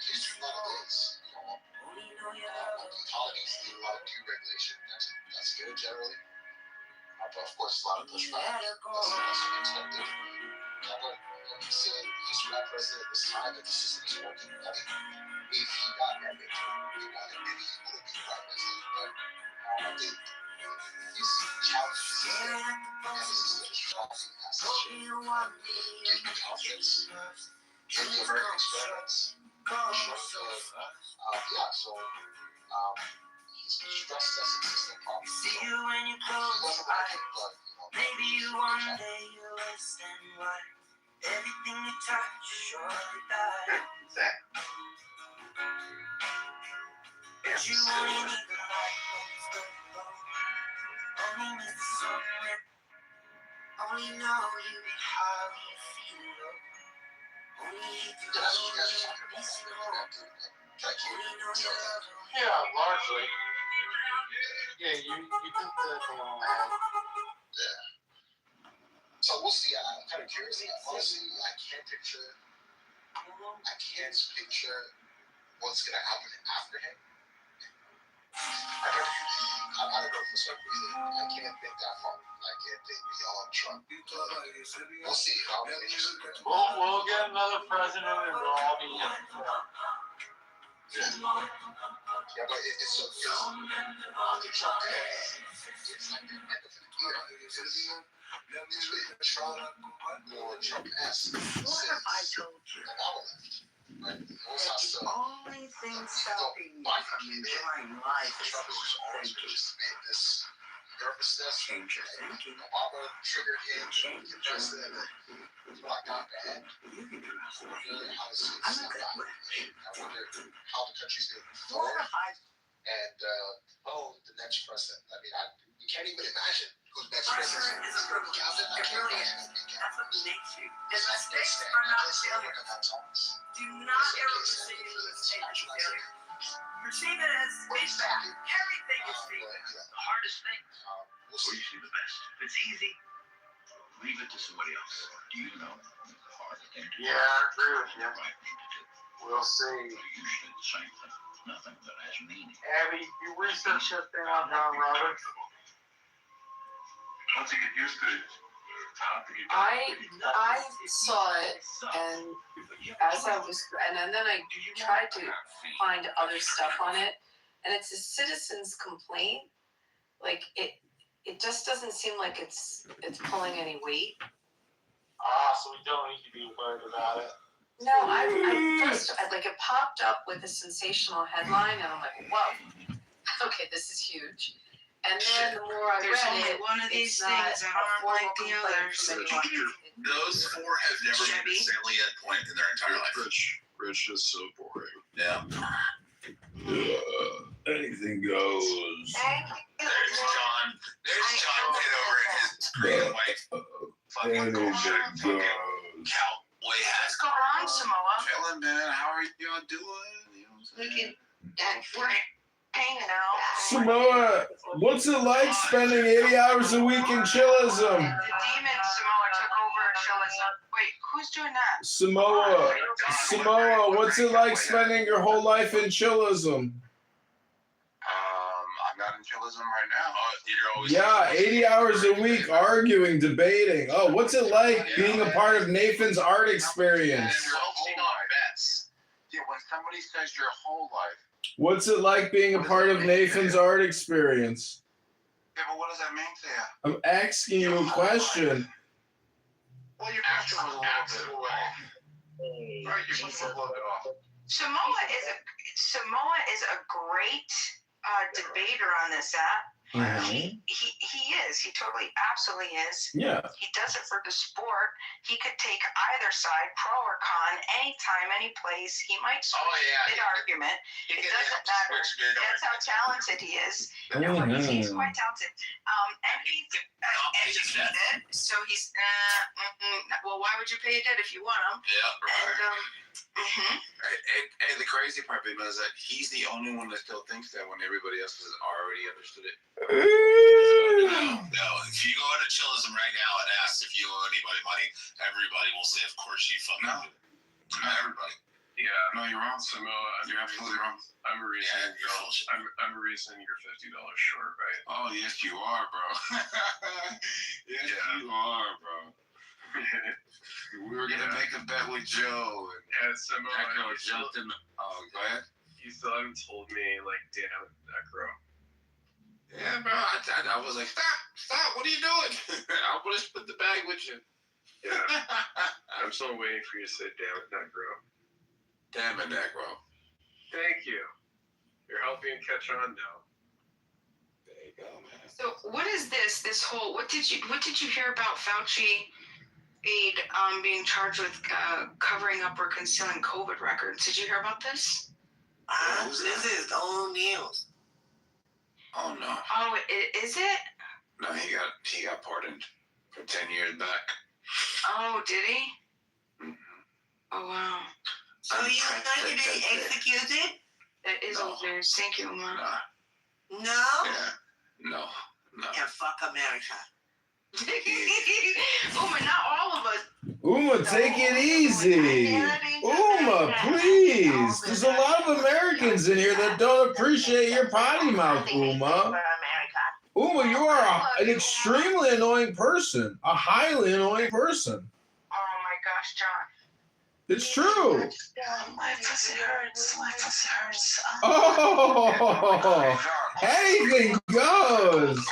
he's doing a lot of things. Open economies, need a lot of deregulation. That's good generally. But of course, a lot of pushback. That's unexpected. But like you said, he's not president this time, and the system is working. I mean, if he got that victory, he wanted, maybe he would have been prime president. But I think he's challenging the system, and the system is striving as such to give him confidence in the American experience. He's stressed as a system problem. See you when you close your eyes. Maybe one day you'll listen why everything you touch surely dies. But you only need the light when it's low. Only need the sunlight. Only know you and how you feel. Only need to know Yeah, largely. Yeah, you think that. Yeah. So we'll see. I'm kind of curious. Honestly, I can't picture what's gonna happen after him. I don't know for some reason. I can't think that far. I can't think beyond Trump. We'll see. We'll get another president and we'll all be Yeah, but it's so after Trump it's like the end of the year. It's really Trump or Trump-esque since Obama left. Right? The only thing stopping me from enjoying life is Trump has always made this nervousness. Obama triggered him, the president, it's not bad. I wonder how this is not bad. I wonder how the country's going to move forward. And the next president. I mean, you can't even imagine who the next president is. It really is. That's what makes you. And mistakes are not failures. Do not ever perceive a mistake as failure. Perceive it as feedback. Everything is feedback. The hardest thing. We'll see the best. If it's easy, leave it to somebody else. Do you know the hard thing? Yeah, I agree with you. We'll see. Usually the same thing. Nothing that has meaning. Abby, you research that thing on John Roberts? Once you get used to it, I saw it, and as I was, and then I tried to find other stuff on it, and it's a citizen's complaint. Like it just doesn't seem like it's pulling any weight. So we don't need to be worried about it. No, I first like it popped up with a sensational headline, and I'm like, whoa, okay, this is huge. And then the more I There's read only it, one of these it's not things that aren't like the others. those four have never made a salient point in their entire life. Rich is so boring. Yeah. Anything goes. There's John Kitover and his green and white fucking cowboy hat. What's going on, Samoa? Chilling, man. How are you doing? Looking at hanging out. Samoa, what's it like spending 80 hours a week in chillism? The demon Samoa took over chillism. Wait, who's doing that? Samoa, what's it like spending your whole life in chillism? I'm not in chillism right now. Yeah, 80 hours a week arguing, debating. Oh, what's it like being a part of Nathan's art experience? Yeah, when somebody says your whole life. What's it like being a part of Nathan's art experience? Yeah, but what does that mean to you? I'm asking you a question. Well, you're pushing a little bit away. Right, you're pushing a little bit off. Samoa is a great debater on this app. Mm-hmm. He is. He totally, absolutely is. Yeah. He does it for the sport. He could take either side, pro or con, anytime, any place. He might switch mid-argument. It doesn't matter. That's how talented he is. He's quite talented. And he's educated. So he's, well, why would you pay a debt if you want him? Yeah, right. And, And the crazy part is that he's the only one that still thinks that when everybody else has already understood it. No, if you go into chillism right now and ask if you owe anybody money, everybody will say, of course you fucking do. Not everybody. Yeah. No, you're wrong, Samoa. You're absolutely wrong. I'm a reason. Yeah, I'm a reason you're $50 short, right? Oh, yes, you are, bro. Yes, you are, bro. We were gonna make a bet with Joe, and Samoa. that girl jumped in. Oh, go ahead. You still haven't told me, like, damn it, that girl. Yeah, bro. I was like, stop. What are you doing? I want to split the bag with you. Yeah. I'm still waiting for you to say, damn it, that girl. Damn it, that girl. Thank you. You're helping catch on now. There you go, man. So what is this? This whole what did you hear about Fauci aide being charged with covering up or concealing COVID records? Did you hear about this? This is old news. Oh no. Oh, is it? No, he got pardoned for 10 years back. Oh, did he? Mm-hmm. Oh wow. So you not to be executed? That is old news. Thank you, Uma. No. Yeah. No. Yeah, fuck America. Uma, not all of us. Uma, take it easy. Uma, please. There's a lot of Americans in here that don't appreciate your potty mouth, Uma. Uma, you are an extremely annoying person. A highly annoying person. Oh my gosh, John. It's true. My pussy hurts. My pussy hurts. Oh, anything goes.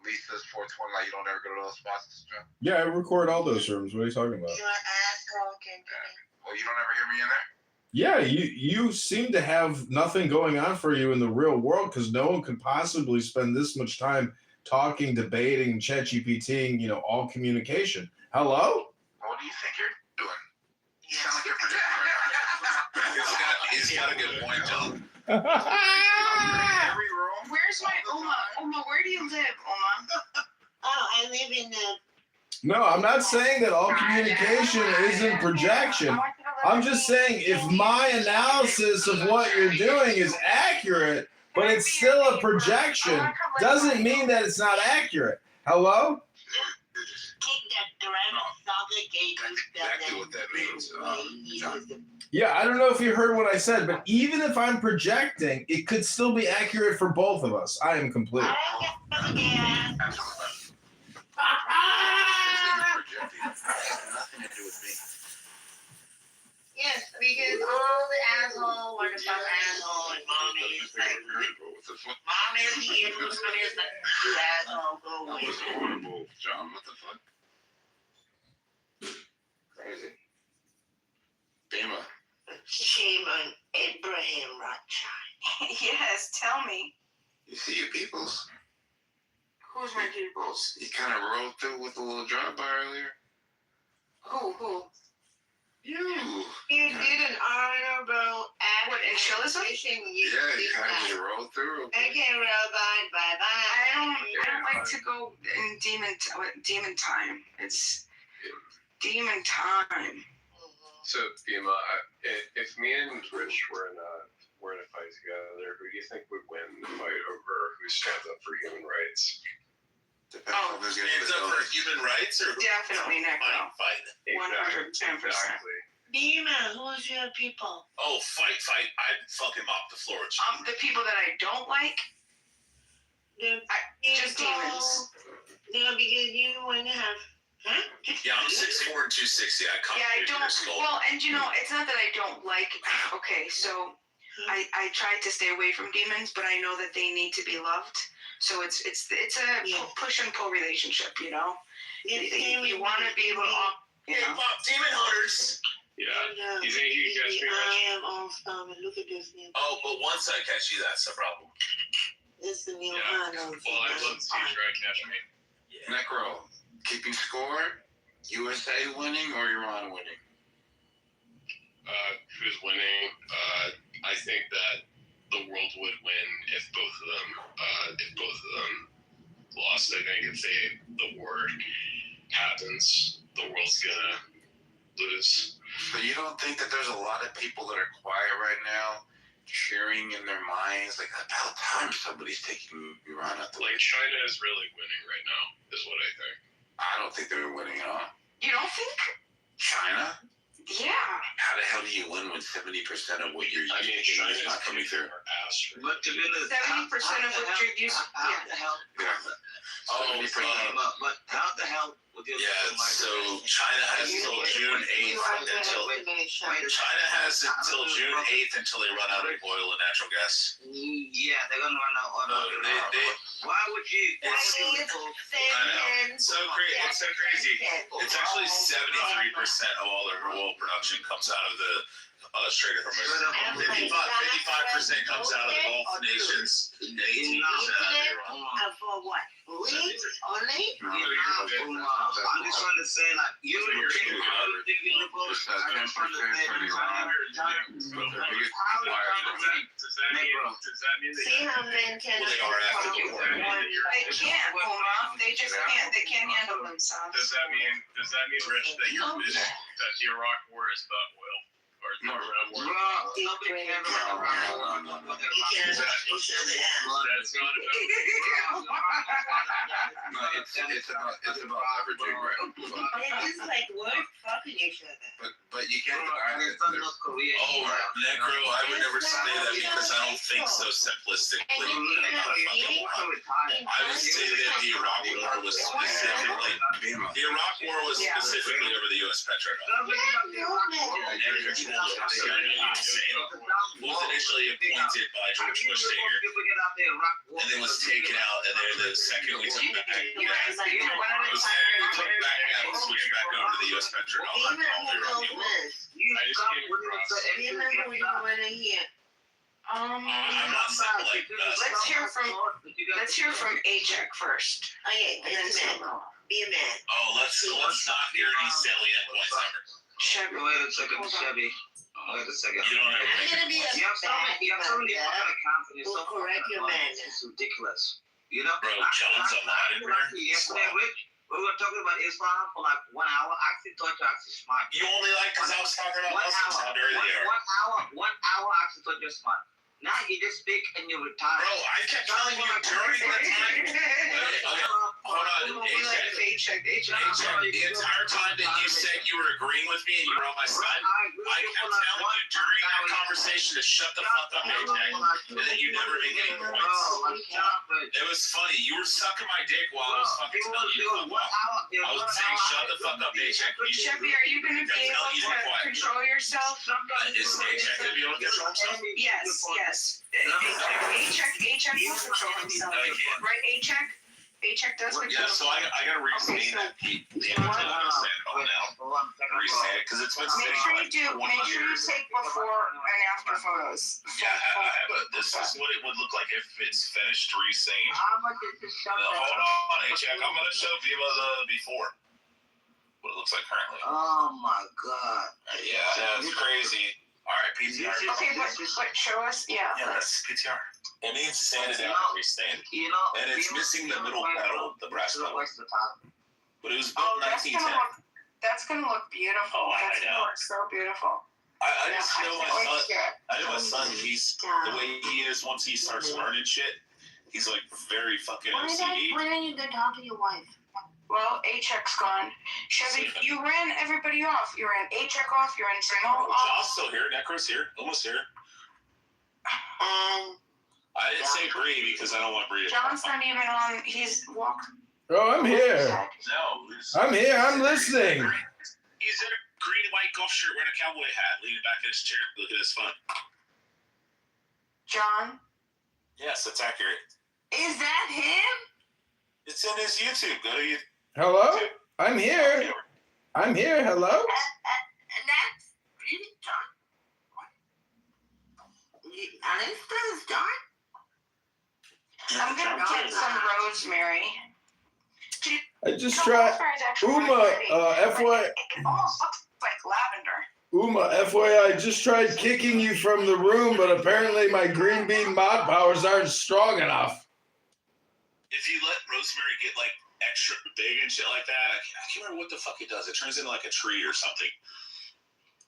Lisa's 420, like you don't ever go to those spots, John? Yeah, I record all those rooms. What are you talking about? You're an asshole, Kingpin. Well, you don't ever hear me in there? Yeah, you seem to have nothing going on for you in the real world because no one could possibly spend this much time talking, debating, ChatGPTing, all communication. Hello? What do you think you're doing? You sound like you're He's got a good point, John. Where's my Uma? Uma, where do you live, Uma? Oh, I live in No, I'm not saying that all communication isn't projection. I'm just saying if my analysis of what you're doing is accurate, but it's still a projection, doesn't mean that it's not accurate. Hello? Exactly what that means, John. Yeah, I don't know if you heard what I said, but even if I'm projecting, it could still be accurate for both of us. I am complete. Nothing to do with me. Yes, because all the asshole want to fuck asshole and mommy is like, mom is the influence, mommy is like, you asshole, go That away. was horrible, John. What the fuck? Crazy. Bima. Shame on Abraham Rothschild. Yes, tell me. You see your peoples? Who's my peoples? You kind of rolled through with a little drive-by earlier. Who? You. You did an honorable act. What, in Chillism? Yeah, you kind of just rolled through. Okay, Robot, bye-bye. I don't like to go in demon time. It's demon time. So, Bima, if me and Rich were in a fight together, who do you think would win the fight over who stands up for human rights? Depends on who's getting the Stands up for human rights or Definitely Necro. fight? 110%. Exactly. Dima, who's your people? Oh, fight! I'd fuck him off the floor. The people that I don't like, just demons. No, because you want to have, huh? Yeah, I'm 6'4" and 260. I can't Yeah, I do don't. your skull. Well, and it's not that I don't like. Okay, so I try to stay away from demons, but I know that they need to be loved. So it's a push and pull relationship, You want to be able to, Demon hunters. Yeah. You think you can catch me, Rich? I am on look at this new. Oh, but once I catch you, that's the problem. This is the new Yeah. Honda. Well, I'd love to see you try to catch me. Necro, keeping score, USA winning or Iran winning? Who's winning? I think that the world would win if both of them lost. I think if the war happens, the world's gonna lose. But you don't think that there's a lot of people that are quiet right now, cheering in their minds, like about time somebody's taking Iran out the Like China is really winning right now, is what I think. I don't think they were winning at all. You don't think? China? Yeah. How the hell do you win when 70% of what you're using is not coming through? But to be honest, 70% of what you're using. how the hell? But how the hell would you? Yeah, so China has until June 8th China has until June 8th until they run out of oil and natural gas. Yeah, they're gonna run out of oil. Why would you? It's so crazy. It's actually 73% of all their oil production comes out of the Strait of Hormuz. 55% comes out of the Gulf nations, and 18% out of Iran. For what? Leads only? I'm just trying to say, like, you were thinking about See how men can. They can't, Omar. They just can't. They can't handle themselves. Does that mean, Rich, that you're admitting that the Iraq War is about oil? Or is it Iraq War? Nobody cares about Iraq. That's not It's about leveraging, right? It's just like we're fucking each other. But you can't deny that. Necro, I would never say that because I don't think so simplistically. I would say that the Iraq War was specifically over the U.S. petrochemical. Was initially appointed by George Bush Sr. and then was taken out, and then the second we took back, switched back over to the U.S. petrochemical. I'm not saying like let's hear from A-Check first. Okay, be a man. Be a man. Oh, let's not hear any salient points ever. Chevy. Wait a second, Chevy. Wait a second. You don't have I'm gonna be a You have so many fucking confidence. Will correct your man. It's ridiculous. You know, Bro, John's a modern yesterday, Rich, we were talking about Islam for like 1 hour. I actually thought you actually smart. You only like because I was talking about Muslims earlier. 1 hour, I actually thought you're smart. Now you just speak and you retire. Bro, I kept telling you during the time. Hold on, A-Check. The entire time that you said you were agreeing with me and you were on my side, I kept telling you during that conversation to shut the fuck up, A-Check, and then you never made any points. It was funny. You were sucking my dick while I was fucking telling you to fuck up. I was saying shut the fuck up, A-Check. Chevy, are you going to be able to control yourself? Is A-Check going to be able to control himself? Yes. A-Check will control himself. Right, A-Check? A-Check does control Yeah, so I gotta restate that Pete. The image I'm gonna say it all now. Restate it, because it's been sitting for like 20 years. Take before and after photos. Yeah, but this is what it would look like if it's finished resaying. How much is this stuff? Hold on, A-Check. I'm gonna show people the before. What it looks like currently. Oh my god. Yeah, it's crazy. All right, PTR. Okay, but show us, Yeah, that's PTR. It needs sanded out and resanded. And it's missing the middle pedal, the brass pedal. But it was built in 1910. That's gonna look beautiful. Oh, I That's gonna know. look so beautiful. I just know my son. I know my son. He's the way he is. Once he starts learning shit, he's like very fucking OCD. When are you gonna talk to your wife? Well, A-Check's gone. Chevy, you ran everybody off. You ran A-Check off. You ran Samuel off. John's still here. Necro's here. Almost here. I didn't say Bree because I don't want Bree to. John's not even on. He's walked. Oh, I'm here. No. I'm here. I'm listening. He's in a green and white golf shirt wearing a cowboy hat, leaning back in his chair. Look at his fun. John? Yes, that's accurate. Is that him? It's in his YouTube. Go to YouTube. Hello? I'm here. I'm here. Hello? And that's really John. Alistair is John? I'm gonna get some rosemary. I just tried. Uma, FY. It almost looks like lavender. Uma, FYI, I just tried kicking you from the room, but apparently my green bean mod powers aren't strong enough. If you let rosemary get like extra big and shit like that, I can't remember what the fuck it does. It turns into like a tree or something.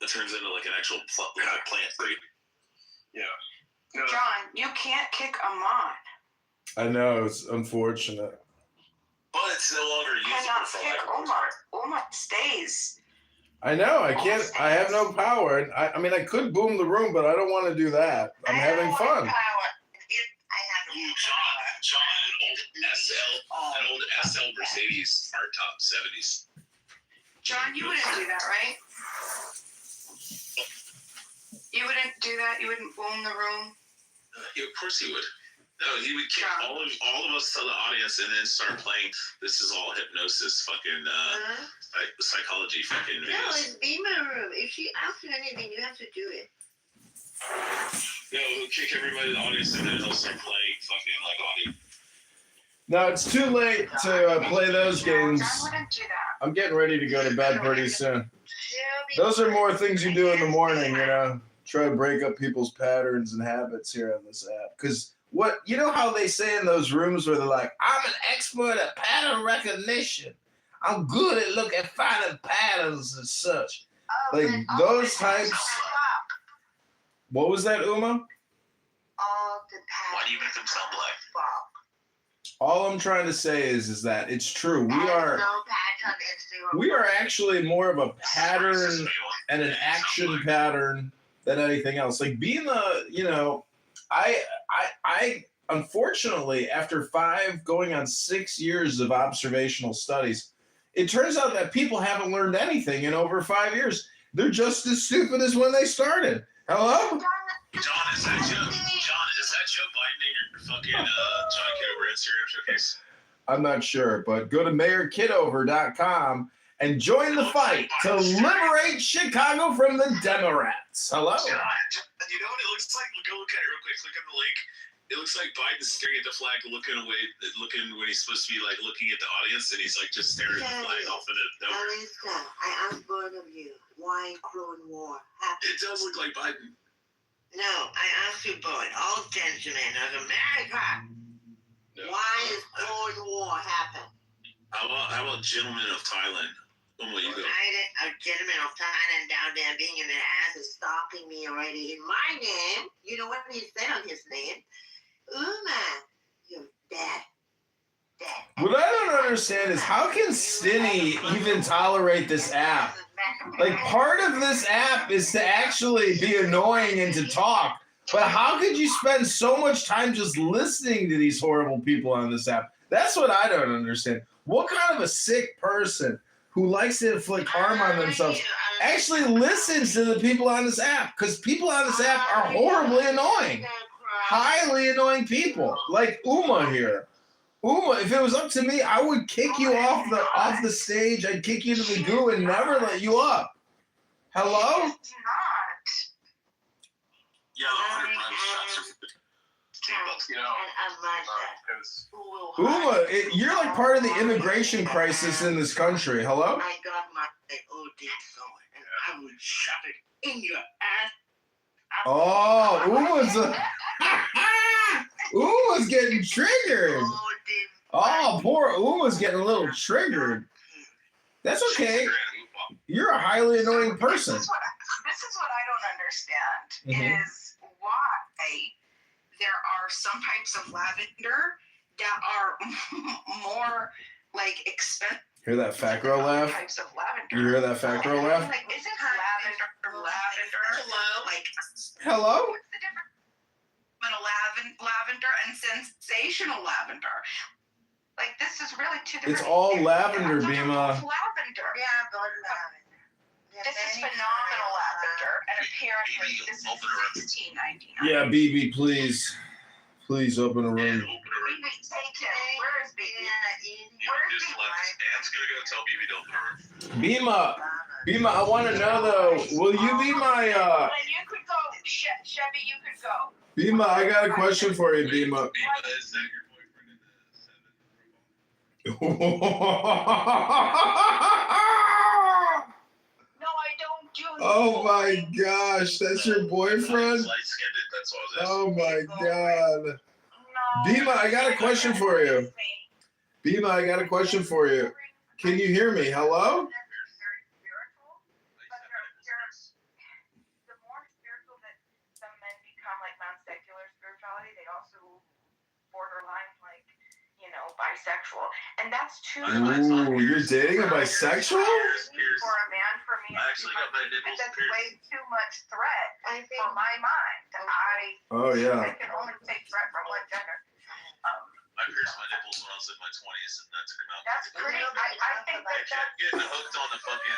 It turns into like an actual plant tree. Yeah. John, you can't kick a mod. I know, it's unfortunate. But it's no longer usable Cannot for pick like. Uma stays. I know. I can't. I have no power. And I mean, I could boom the room, but I don't want to do that. I'm having fun. John, an old SL Mercedes hardtop 70s. John, you wouldn't do that, right? You wouldn't do that. You wouldn't boom the room. Yeah, of course he would. No, he would kick all of us to the audience and then start playing. This is all hypnosis, fucking psychology, fucking videos. No, it's Beamer room. If she asks you anything, you have to do it. No, he'll kick everybody to the audience and then he'll start playing fucking like audio. No, it's too late to play those games. John wouldn't do that. I'm getting ready to go to bed pretty soon. Those are more things you do in the morning, you know. Try to break up people's patterns and habits here on this app. Because you know how they say in those rooms where they're like, I'm an expert at pattern recognition. I'm good at looking at finding patterns and such. Like those types. What was that, Uma? All the patterns. Why do you make them sound black? All I'm trying to say is that it's true. We are actually more of a pattern and an action pattern than anything else. Like being the, you know, I unfortunately, after 5 going on 6 years of observational studies, it turns out that people haven't learned anything in over 5 years. They're just as stupid as when they started. Hello? John, is that Joe Biden in your fucking John Kitover Instagram showcase? I'm not sure, but go to mayorkitover.com and join the fight to liberate Chicago from the Democrats. Hello? John, you know what it looks like? Go look at it real quick. Click on the link. It looks like Biden's staring at the flag, looking away, looking when he's supposed to be like looking at the audience, and he's like just staring at the flag off in the nowhere. Alicia, I asked both of you, why Clone War happened? It does look like Biden. No, I asked you both, all gentlemen of America, why is Clone War happen? How about gentlemen of Thailand? Where will you go? A gentleman of Thailand down there being in the ass is stalking me already in my name. You know what he said on his name? Uma, you're dead. What I don't understand is how can Stinny even tolerate this app? Like part of this app is to actually be annoying and to talk. But how could you spend so much time just listening to these horrible people on this app? That's what I don't understand. What kind of a sick person who likes to inflict harm on themselves actually listens to the people on this app? Because people on this app are horribly annoying. Highly annoying people. Like Uma here. Uma, if it was up to me, I would kick you off the stage. I'd kick you to the goo and never let you up. Hello? Yeah, the 100 prime shots are $10, you know. Uma, you're like part of the immigration crisis in this country. Hello? I got my OD going, and I will shove it in your ass. Oh, Uma's getting triggered. Oh, poor Uma's getting a little triggered. That's okay. You're a highly annoying person. This is what I don't understand is why there are some types of lavender that are more like expensive. Hear that fat girl laugh? Types of lavender. You hear that fat girl laugh? Like, is it lavender? Hello? Like, hello? What's the difference between lavender and sensational lavender? Like, this is really two different. It's all lavender, Bima. Lavender. Yeah, lavender. This is phenomenal lavender, and apparently this is $16.99. Yeah, BB, please. Please open a room. BB, take it. Where is BB? Just left. Dan's gonna go tell BB don't hurt. Bima, I want to know though, will you be my You could go, Chevy, you could go. Bima, I got a question for you, Bima. Bima, is that your boyfriend in the 7? No, I don't do that. Oh my gosh, that's your boyfriend? Oh my god. Bima, I got a question for you. Bima, I got a question for you. Can you hear me? Hello? Bisexual bisexual, and that's too Ooh, you're dating a bisexual? for a man. For me, I actually got my nipples that's pierced. way too much threat for my mind. Oh, I yeah. can only take threat from one gender. I pierced my nipples when I was in my 20s, and that took them out. That's pretty. I think that that's Getting hooked on the fucking.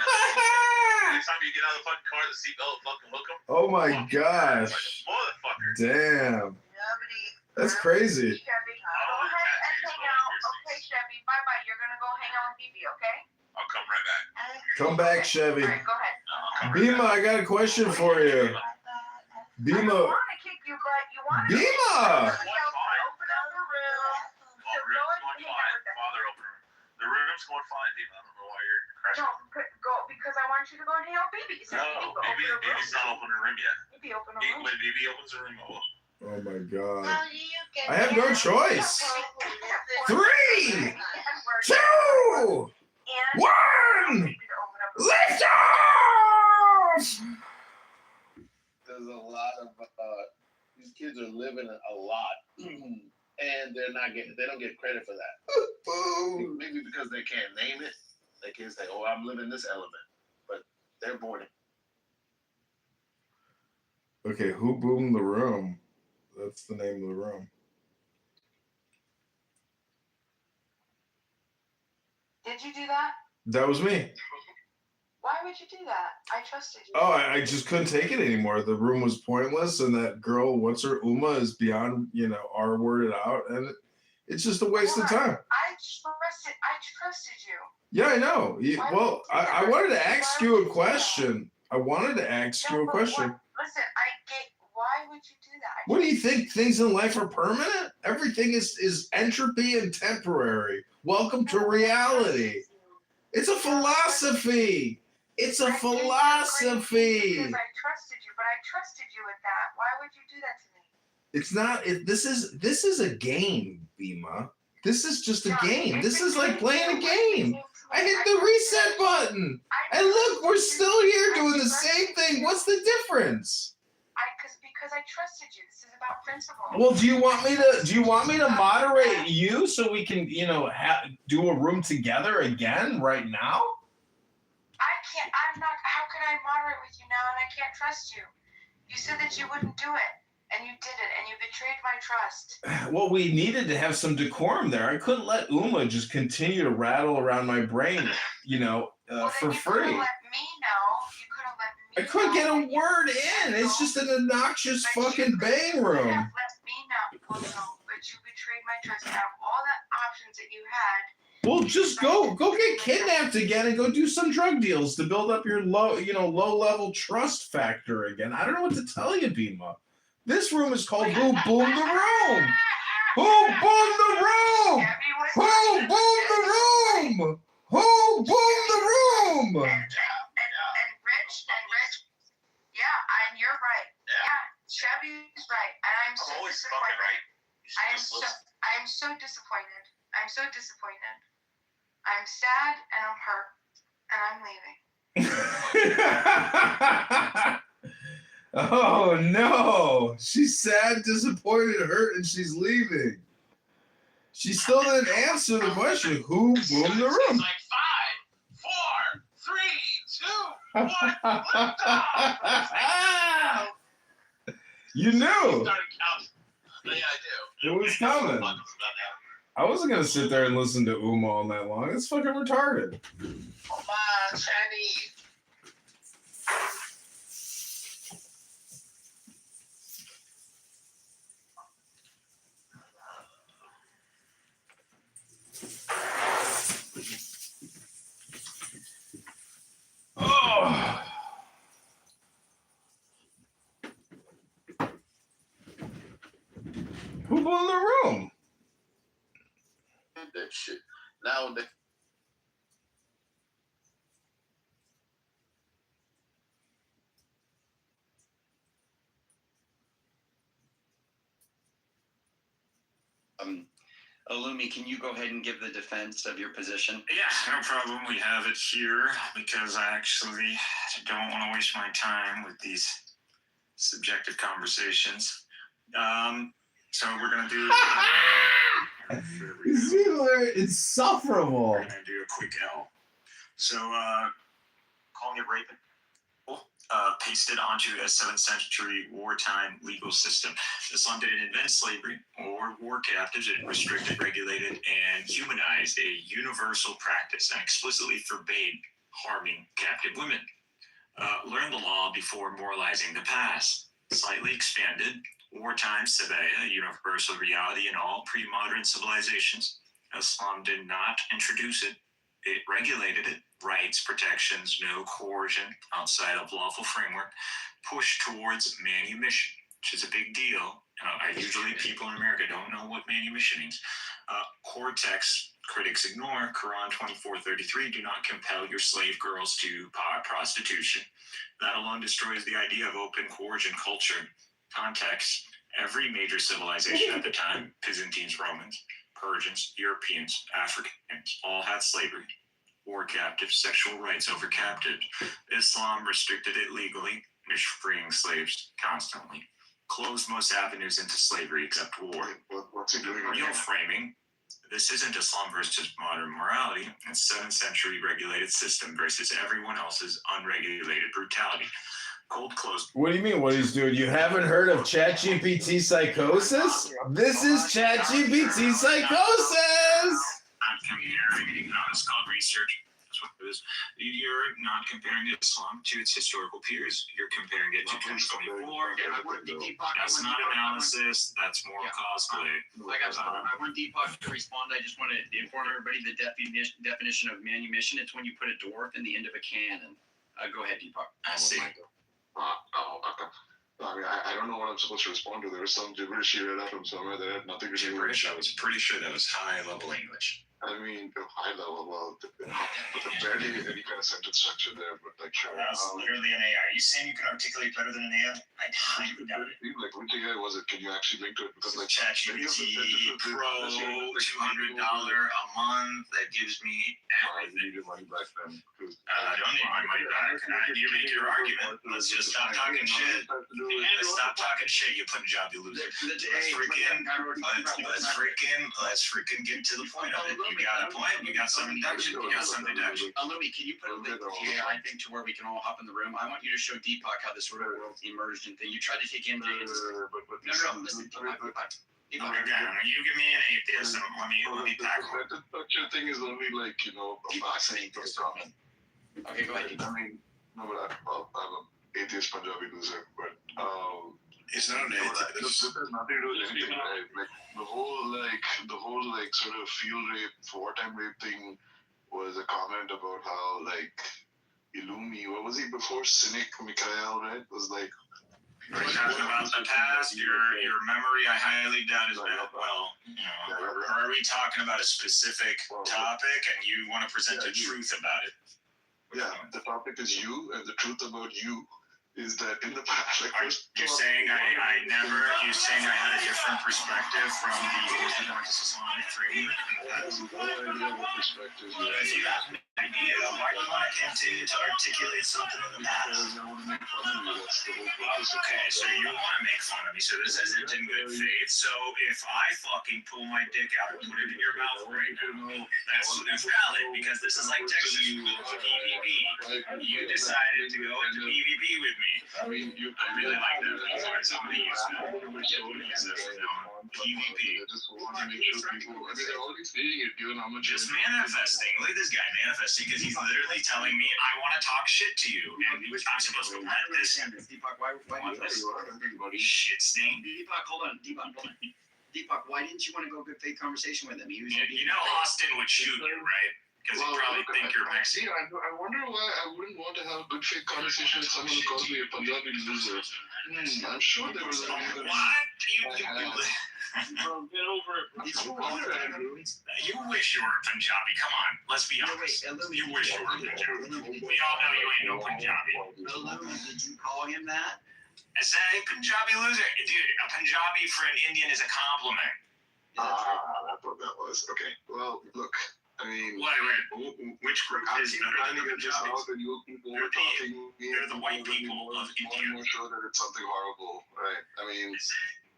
Next time you get out of the fucking car, the seatbelt, fucking hook them. Oh my gosh. Motherfucker. Damn. That's crazy. Chevy. Go ahead and hang out. Okay, Chevy. Bye bye. You're gonna go hang out with BB, okay? I'll come right back. Come back, Chevy. All right, go ahead. Bima, I got a question for you. Bima. I want to kick you, but you want to. Bima! Open up the room. So go and hang out with them. Father, open her. The room's going fine, Dave. I don't know why you're crashing. No, go because I want you to go and hang out with BB. So No, go open the room. BB's not opening the room yet. BB, open the room. When BB opens the room, I will. Oh my god. How do you get I have no choice. 3, 2, 1, lift off! There's a lot of these kids are living a lot, and they don't get credit for that. Maybe because they can't name it. They can't say, "Oh, I'm living this element," but they're born it. Okay, who boomed the room? That's the name of the room. Did you do that? That was me. Why would you do that? I trusted you. Oh, I just couldn't take it anymore. The room was pointless, and that girl, what's her Uma, is beyond, R-worded out, and it's just a waste of time. I trusted you. Yeah, I know. Well, I wanted to ask you a question. Listen, I get. Why would you do that? What do you think? Things in life are permanent? Everything is entropy and temporary. Welcome to reality. It's a philosophy. It's a philosophy. Because I trusted you, but I trusted you with that. Why would you do that to me? It's not. This is a game, Bima. This is just a game. This is like playing a game. I hit the reset button, and look, we're still here doing the same thing. What's the difference? Because I trusted you. This is about principle. Well, do you want me to moderate you so we can, do a room together again right now? I can't. I'm not. How can I moderate with you now and I can't trust you? You said that you wouldn't do it, and you did it, and you betrayed my trust. Well, we needed to have some decorum there. I couldn't let Uma just continue to rattle around my brain, for free. You could have let me know. You could have let me. I couldn't get a word in. It's just an obnoxious fucking bang room. You could have let me know. Well, no, but you betrayed my trust. Out of all the options that you had. Well, just go get kidnapped again and go do some drug deals to build up your low-level trust factor again. I don't know what to tell you, Bima. This room is called Who Boomed the Room? Who boomed the room? Who boomed the room? Who boomed the room? And Rich, yeah, and you're right. Yeah, Chevy's right, and I'm so disappointed. I'm so disappointed. I'm so disappointed. I'm sad and I'm hurt, and I'm leaving. Oh no! She's sad, disappointed, hurt, and she's leaving. She still didn't answer the question. Who boomed the room? Like 5, 4, 3, 2, 1. Lift off. You knew. Yeah, I do. It was coming. I wasn't gonna sit there and listen to Uma all night long. It's fucking retarded. Come on, Chinese. Oh. Who boomed the room? That shit. Now they. Olumi, can you go ahead and give the defense of your position? Yeah, no problem. We have it here because I actually don't want to waste my time with these subjective conversations. So we're going to do These people are insufferable. We're gonna do a quick L. So, calling it raping. Pasted onto a 7th century wartime legal system. Islam didn't invent slavery or war captives. It restricted, regulated, and humanized a universal practice and explicitly forbade harming captive women. Learn the law before moralizing the past. Slightly expanded, wartime sabaya, a universal reality in all pre-modern civilizations. Islam did not introduce it. It regulated it. Rights, protections, no coercion outside of lawful framework, push towards manumission, which is a big deal. Usually people in America don't know what manumission means. Core texts critics ignore. Quran 24:33, do not compel your slave girls to prostitution. That alone destroys the idea of open coercion culture. Context, every major civilization at the time, Byzantines, Romans, Persians, Europeans, Africans, all had slavery. War captives, sexual rights over captives. Islam restricted it legally, freeing slaves constantly. Closed most avenues into slavery except war. What's he doing? Real framing. This isn't Islam versus modern morality. It's 7th century regulated system versus everyone else's unregulated brutality. Cold close. What do you mean what he's doing? You haven't heard of ChatGPT psychosis? This is ChatGPT psychosis! Not comparing, it's called research. That's what it is. You're not comparing Islam to its historical peers. You're comparing it to 2024. That's not analysis. That's moral cosplay. I want Deepak to respond. I just want to inform everybody the definition of manumission. It's when you put a dwarf in the end of a cannon. Go ahead, Deepak. I see. I mean, I don't know what I'm supposed to respond to. There was some gibberish he read out from somewhere that had nothing to do with gibberish. I was pretty sure that was high-level English. I mean, high level, well, but barely any kind of sentence structure there, but like, sure. That was literally an AI. Are you saying you can articulate better than an AI? I highly doubt it. Like, which AI was it? Can you actually link to it? Because, like, ChatGPT Pro, $200 a month, that gives me everything. I need your money back then. I don't need my money back. You make your argument. Let's just stop talking shit. Let's stop talking shit, you Punjabi loser. Let's freaking get to the point of it. You got a point. You got some deduction. You got some deduction. Louis, can you put a link to the AI thing to where we can all hop in the room? I want you to show Deepak how this sort of world emerged and thing. You tried to take MJ and listen. Deepak. You give me an atheist and let me tackle it. The structure thing is only like, you know, a vaccine or something. Okay, go ahead. I mean, no, but I'm an atheist Punjabi loser, but it's not an atheist. This has nothing to do with anything, right? Like the whole sort of field rape, wartime rape thing was a comment about how like Illumi, what was he before? Cynic Mikhail, right? Was like. We're talking about the past. Your memory, I highly doubt is bad. Well, or are we talking about a specific topic and you want to present a truth about it? Yeah, the topic is you, and the truth about you is that in the past, like, you're saying you're saying I had a different perspective from the Orthodox Islamic framework. If you have an idea, why do you want to continue to articulate something in the past? Okay, so you want to make fun of me, so this isn't in good faith. So if I fucking pull my dick out and put it in your mouth right now, that's valid, because this is like Texas rules of PvP. You decided to go into PvP with me. I mean, I really like that. Because I'm going to use that. PvP. I just want to make sure people. I mean, they're already seeing it, given how much. Just manifesting. Look at this guy manifesting because he's literally telling me I want to talk shit to you, and I'm supposed to let this. Deepak, why shit stain? Deepak, hold on. Deepak, why didn't you want to go good faith conversation with him? You know Austin would shoot you, right? Because you probably think you're Mexican. I wonder why I wouldn't want to have a good faith conversation with someone who calls me a Punjabi loser. I'm sure there was a reason. What? Bro, get over it. You wish you were Punjabi. Come on, let's be honest. You wish you were Punjabi. We all know you ain't no Punjabi. Did you call him that? I say Punjabi loser. Dude, a Punjabi for an Indian is a compliment. That's what that was. Okay. Well, look. I mean, which group is better than the Punjabis? They're the white people of India. I'm more sure that it's something horrible, right? I mean,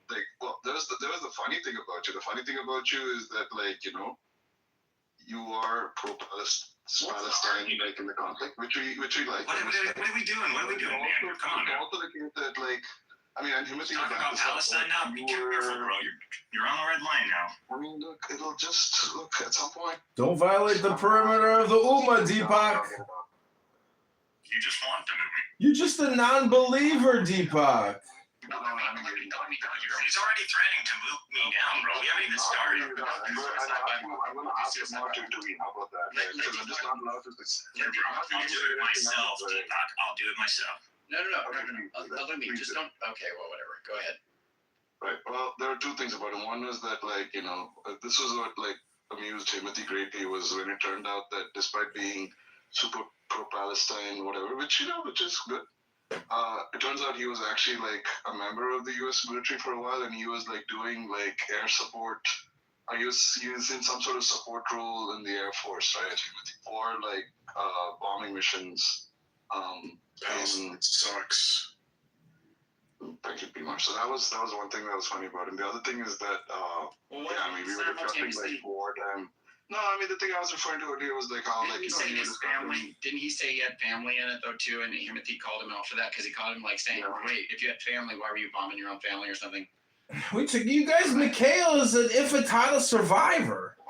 like, well, there's the funny thing about you. The funny thing about you is that, like, you know, you are pro-Palestine, like, in the conflict, which we like. What are we doing? What are we doing, man? Come on, man. Also the case that, like, I mean, and Timothy Talking about Palestine now? Be careful, bro. You're on the red line now. I mean, look, it'll just look at some point. Don't violate the perimeter of the Ummah, Deepak. You just want to move me. You're just a non-believer, Deepak. He's already threatening to move me down, bro. We haven't even started. I'm going to ask him not to intervene. How about that? Because I'm just not allowed to. I'll do it myself, Deepak. I'll do it myself. No. Let me just don't. Okay, well, whatever. Go ahead. Right. Well, there are two things about him. One was that, like, you know, this was what, like, amused Timothy greatly, was when it turned out that despite being super pro-Palestine, whatever, which is good. It turns out he was actually, like, a member of the U.S. military for a while, and he was, like, doing, like, air support. He was in some sort of support role in the Air Force, right? For, like, bombing missions. It sucks. Thank you, Pimar. So that was one thing that was funny about him. The other thing is that, we were discussing, like, wartime. No, I mean, the thing I was referring to earlier was, like, how, like, Didn't he say his family? Didn't he say he had family in it though too? And Timothy called him out for that because he called him, like, saying, "Wait, if you had family, why were you bombing your own family or something?" You guys, Mikhail is an infantilist survivor. I've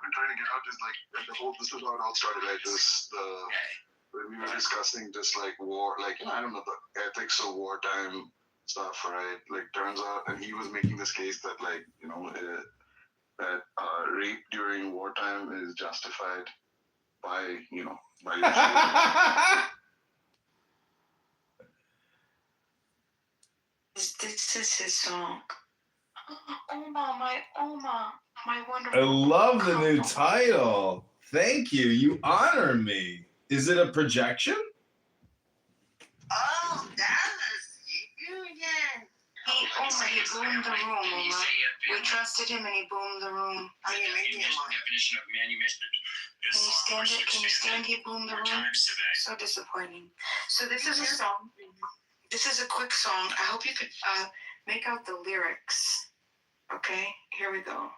been trying to get out is, like, this is how it all started, right? When we were discussing just, like, war, like, you know, I don't know, the ethics of wartime stuff, right? Like, turns out, and he was making this case that, like, you know, that rape during wartime is justified by, you know, by This is his song. Oma, my wonderful. I love the new title. Thank you. You honor me. Is it a projection? Oh, Dallas, you again. He boomed the room, Oma. We trusted him and he boomed the room. How you making him? Definition of manumission. Can you stand it? Can you stand he boomed the room? So disappointing. So this is a song. This is a quick song. I hope you could make out the lyrics. Okay, here we go.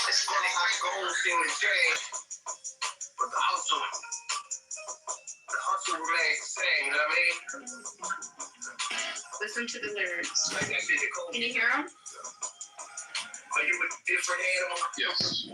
It's funny how you go thing to change, but the hustle remains the same, you know what I mean? Listen to the lyrics. Like that shit, Can you hear them? Are you a different animal? Yes.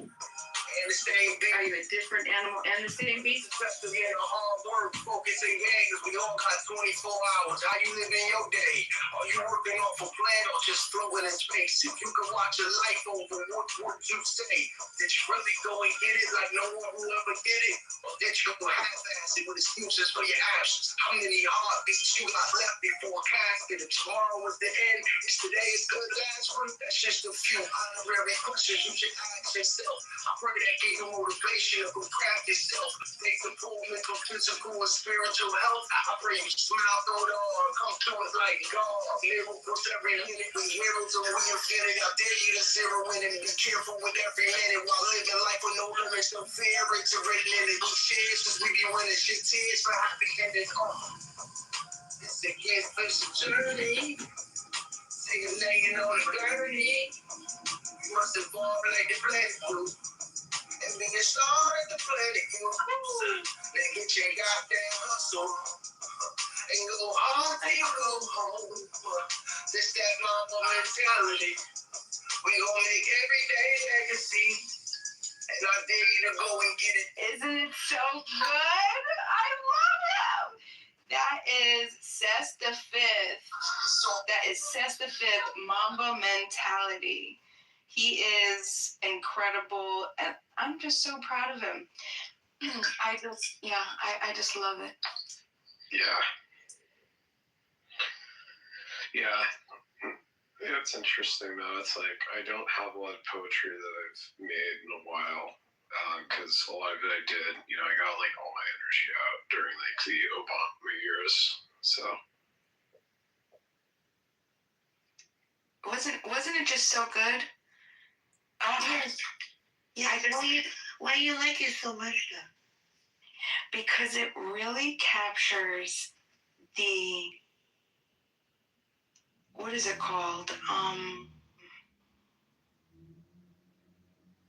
And the same thing. Are you a different animal and the same beast? Especially in the hard work, focusing games. We all got 24 hours. How you living your day? Are you working off a plan or just floating in space? If you could watch your life over, what would you say? Did you really go and get it like no one will ever get it? Or did you go half-ass it with excuses for your actions? How many heartbeats you got left before a casket? If tomorrow was the end, is today as good last week? That's just a few honorary questions you should ask yourself. I pray that gave you motivation to go craft yourself. Make improvement for physical and spiritual health. I pray you smile through it all and come through it like God. Miracles every minute, we heroes and we infinite. I dare you to zero in and be careful with every minute while living life with no limits, no fear. It's a written in it. We share since we be winning shit tears for happy endings. It's a gift, it's a journey. Say you're laying on the journey. You must evolve like the planet do. And be a star at the planet you. Then get your goddamn hustle. And go hard till you go home. This that mama mentality. We gon' make every day legacy. And I dare you to go and get it. Isn't it so good? I love him. That is Cess the Fifth. That is Cess the Fifth, Mamba Mentality. He is incredible, and I'm just so proud of him. I just love it. Yeah, it's interesting though. It's like I don't have a lot of poetry that I've made in a while because a lot of it I did, you know, I got like all my energy out during like the Obama years. So wasn't it just so good? Yes. Yeah, why do you like it so much though? because it really captures the, what is it called?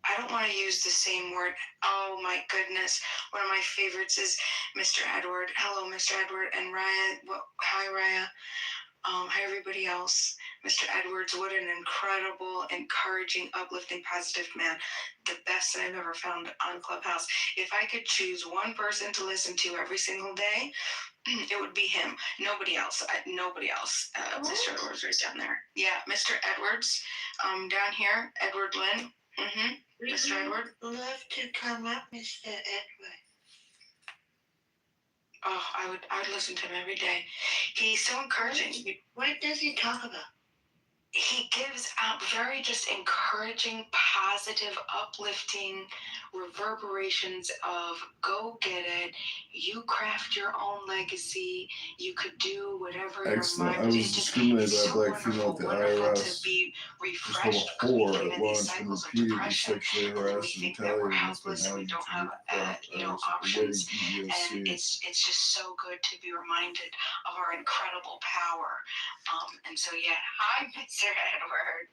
I don't want to use the same word. Oh my goodness. One of my favorites is Mr. Edward. Hello, Mr. Edward and Raya. Hi, Raya. Hi, everybody else. Mr. Edwards, what an incredible, encouraging, uplifting, positive man. The best that I've ever found on Clubhouse. If I could choose one person to listen to every single day, it would be him. Nobody else. Nobody else. Mr. Edwards right down there. Yeah, Mr. Edwards, down here. Edward Lynn. Mr. Edward. Love to come up, Mr. Edward. Oh, I would listen to him every day. He's so encouraging. What does he talk about? He gives out very just encouraging, positive, uplifting reverberations of go get it. You craft your own legacy. You could do whatever Excellent. your I mind. was discriminated by a black female at the IRS. To be Was refreshed called a whore in at these lunch and cycles of repeatedly depression. sexually And we harassed and think that we're retaliated against by helpless and we nagging don't have to options. EEOC. And it's just so good to be reminded of our incredible power. And so yeah, hi, Mr. Edward.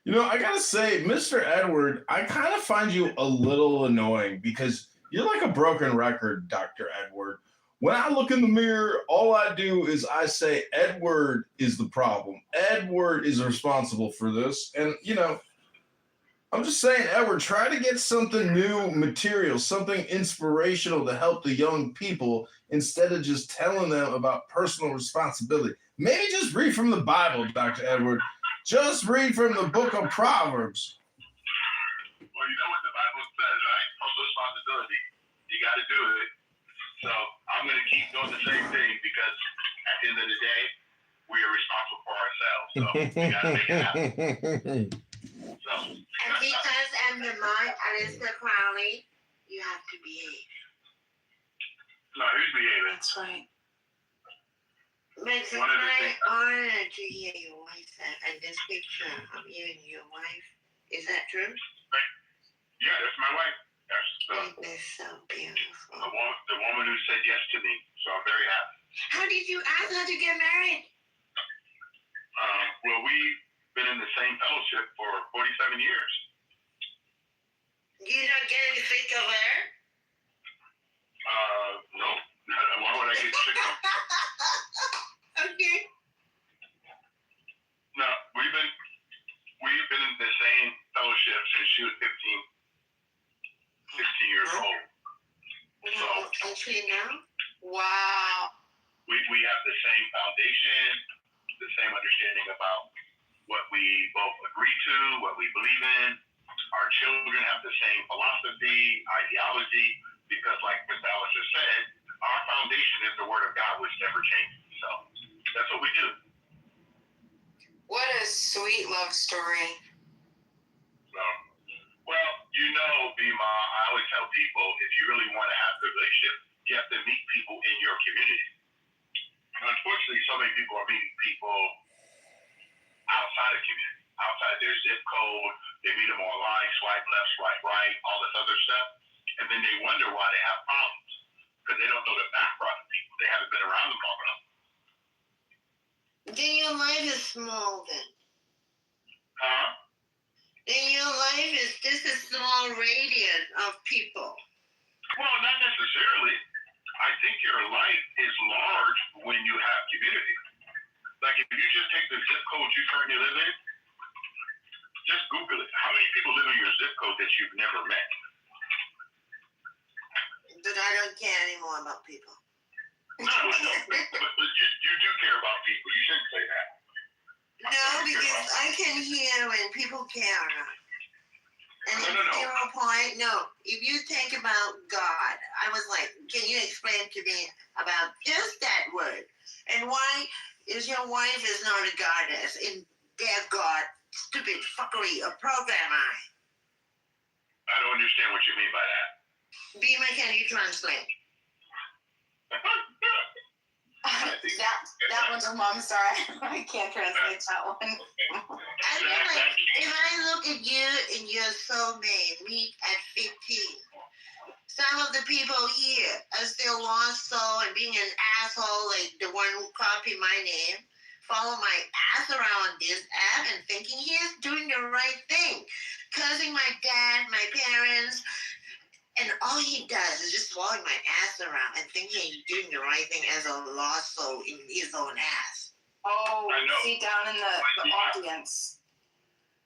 You know, I gotta say, Mr. Edward, I kind of find you a little annoying because you're like a broken record, Dr. Edward. When I look in the mirror, all I do is I say, Edward is the problem. Edward is responsible for this. And, you know, I'm just saying, Edward, try to get something new material, something inspirational to help the young people instead of just telling them about personal responsibility. Maybe just read from the Bible, Dr. Edward. Just read from the book of Proverbs. Well, you know what the Bible says, right? Personal responsibility. You got to do it. So I'm going to keep doing the same thing because at the end of the day, we are responsible for ourselves. So we got to make it happen. So. And because I'm the mind, Alistair Crowley, you have to behave. No, who's behaving? That's right. But it's my honor to hear your wife and this picture of you and your wife. Is that true? Yeah, that's my wife. That's so beautiful. The woman who said yes to me. So I'm very happy. How did you ask her to get married? Well, we've been in the same fellowship for 47 years. You not getting sick of her? No. Why would I get sick of her? Okay. No, we've been in the same fellowship since she was 16 years old. So, actually now? Wow. We have the same foundation, the same understanding about what we both agree to, what we believe in. Our children have the same philosophy, ideology, because like Mr. Alistair said, our foundation is the Word of God, which never changes. So that's what we do. What a sweet love story. So, well, you know, Bima, I always tell people, if you really want to have a good relationship, you have to meet people in your community. Unfortunately, so many people are meeting people outside of community, outside their zip code. They meet them online, swipe left, swipe right, all this other stuff. And then they wonder why they have problems because they don't know the background of people. They haven't been around them long enough. Then your life is small then. Huh? Then your life is just a small radius of people. Well, not necessarily. I think your life is large when you have community. Like if you just take the zip code you currently live in, just Google it. How many people live in your zip code that you've never met? But I don't care anymore about people. No, I know. But you do care about people. You shouldn't say that. No, because I can hear when people care or not. And No. 0 point, no. If you think about God, I was like, can you explain to me about just that word? And why is your wife is not a goddess in their God, stupid fuckery, a programmer? I don't understand what you mean by that. Bima, can you translate? That one's a mom, sorry. I can't translate that one. I mean, like, if I look did you and your soulmate meet at 15? Some of the people here are still lost soul and being an asshole like the one who copied my name, follow my ass around this app and thinking he is doing the right thing, cursing my dad, my parents, and all he does is just following my ass around and thinking he's doing the right thing as a lost soul in his own ass. Oh, see down in the audience.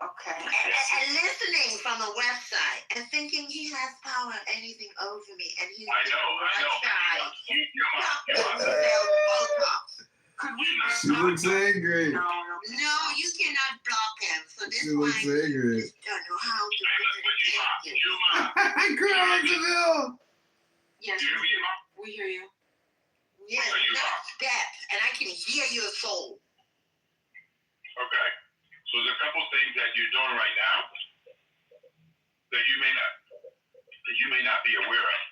Okay. And listening from the website and thinking he has power, anything over me, and he's I know. She looks angry. No, you cannot block him. So this She looks angry. don't know how to Girl, Yes, we hear you. Yes, that's that. And I can hear your soul. Okay. So there's a couple things that you're doing right now that you may not be aware of.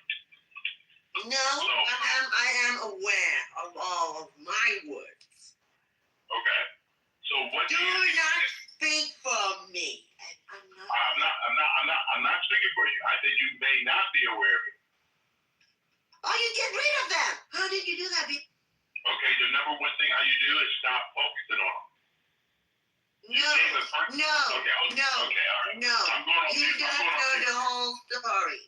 No, I am aware of all of my words. Okay. So what do not speak for me. I'm not speaking for you. I said you may not be aware of it. Oh, you get rid of them. How did you do that? Okay, the number one thing how you do is stop focusing on them. No. Okay, all right. No. You don't know the whole story.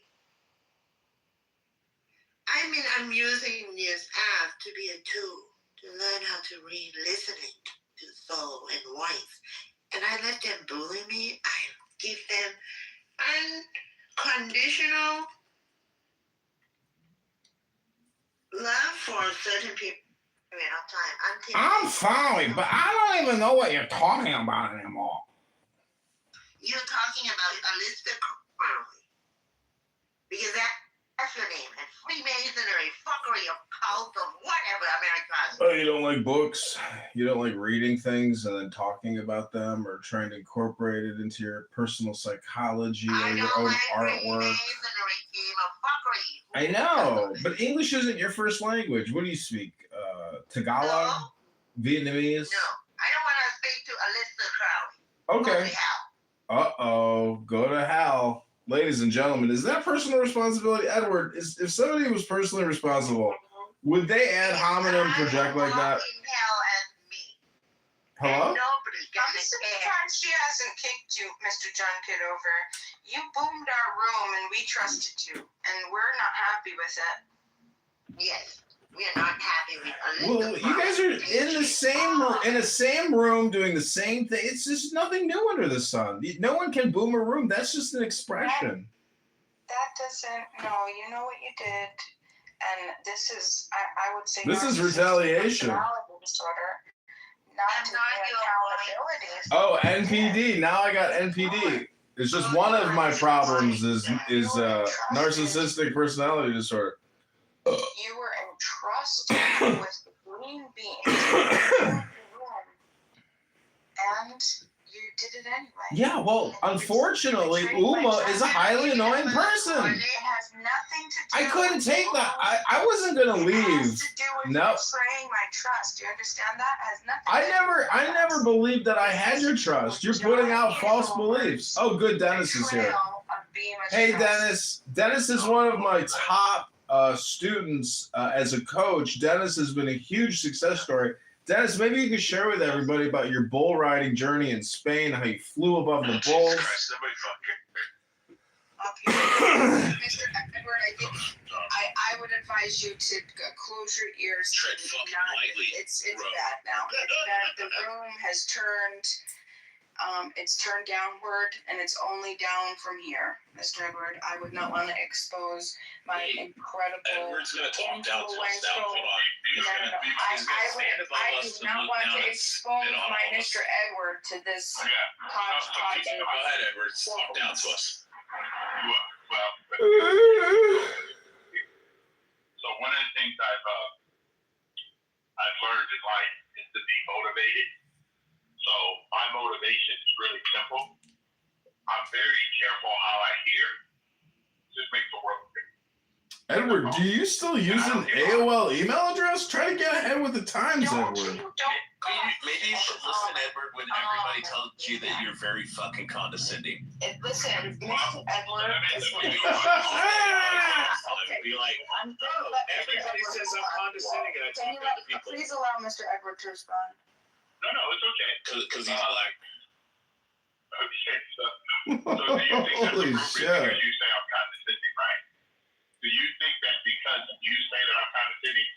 I'm using this app to be a tool to learn how to read listening to soul and voice. And I let them bully me. I give them unconditional love for a certain period of time. I'm sorry, but I don't even know what you're talking about anymore. You're talking about Aleister Crowley. Because that's your name. And Freemasonry, fuckery, of cult, of whatever America. Oh, you don't like books? You don't like reading things and then talking about them or trying to incorporate it into your personal psychology or your own artwork? I know, but English isn't your first language. What do you speak? Tagalog? Vietnamese? No, I don't want to speak to Aleister Crowley. Okay. Uh-oh, go to hell. Ladies and gentlemen, is that personal responsibility? Edward, if somebody was personally responsible, would they ad hominem project like that? Hello? Sometimes she hasn't kicked you, Mr. John Kitover. You boomed our room and we trusted you, and we're not happy with it. Yes, we are not happy with Aleister Well, you guys are in the same room doing the same thing. It's just nothing new under the sun. No one can boom a room. That's just an expression. That doesn't. No, you know what you did, and this is. I would say. This is retaliation. Disorder. Not accountability. Oh, NPD. Now I got NPD. It's just one of my problems is narcissistic personality disorder. You were entrusted with the green bean, and you did it anyway. Yeah, well, unfortunately, Uma is a highly annoying person. It has nothing to do. I couldn't take that. I wasn't gonna leave. It has to do with No. betraying my trust. Do you understand that? It has nothing. I never believed that I had your trust. You're putting out false beliefs. Oh, good, Dennis is here. Hey, Dennis. Dennis is one of my top students as a coach. Dennis has been a huge success story. Dennis, maybe you could share with everybody about your bull riding journey in Spain, how you flew above the bulls. Mr. Edward, I would advise you to close your ears. It's bad now. It's bad. The room has turned. It's turned downward, and it's only down from here, Mr. Edward. I would not want to expose my incredible, Edward's gonna talk down to us now. Hold on. I do not want to expose my Mr. Edward to this hodgepodge. Go ahead, Edward. Talk down to us. Well, so one of the things I've learned in life is to be motivated. So my motivation is really simple. I'm very careful how I hear. Just makes the world bigger. Edward, do you still use an AOL email address? Try to get ahead with the times, Edward. Maybe you should listen, Edward, when everybody tells you that you're very fucking condescending. Listen, Mr. Edward is Maybe you should be like, everybody says I'm condescending and I talk about the people. Please allow Mr. Edward to respond. No, it's okay. Because he's black. Okay, so do you think that's Holy appropriate shit. because you say I'm condescending, right? Do you think that because you say that I'm condescending,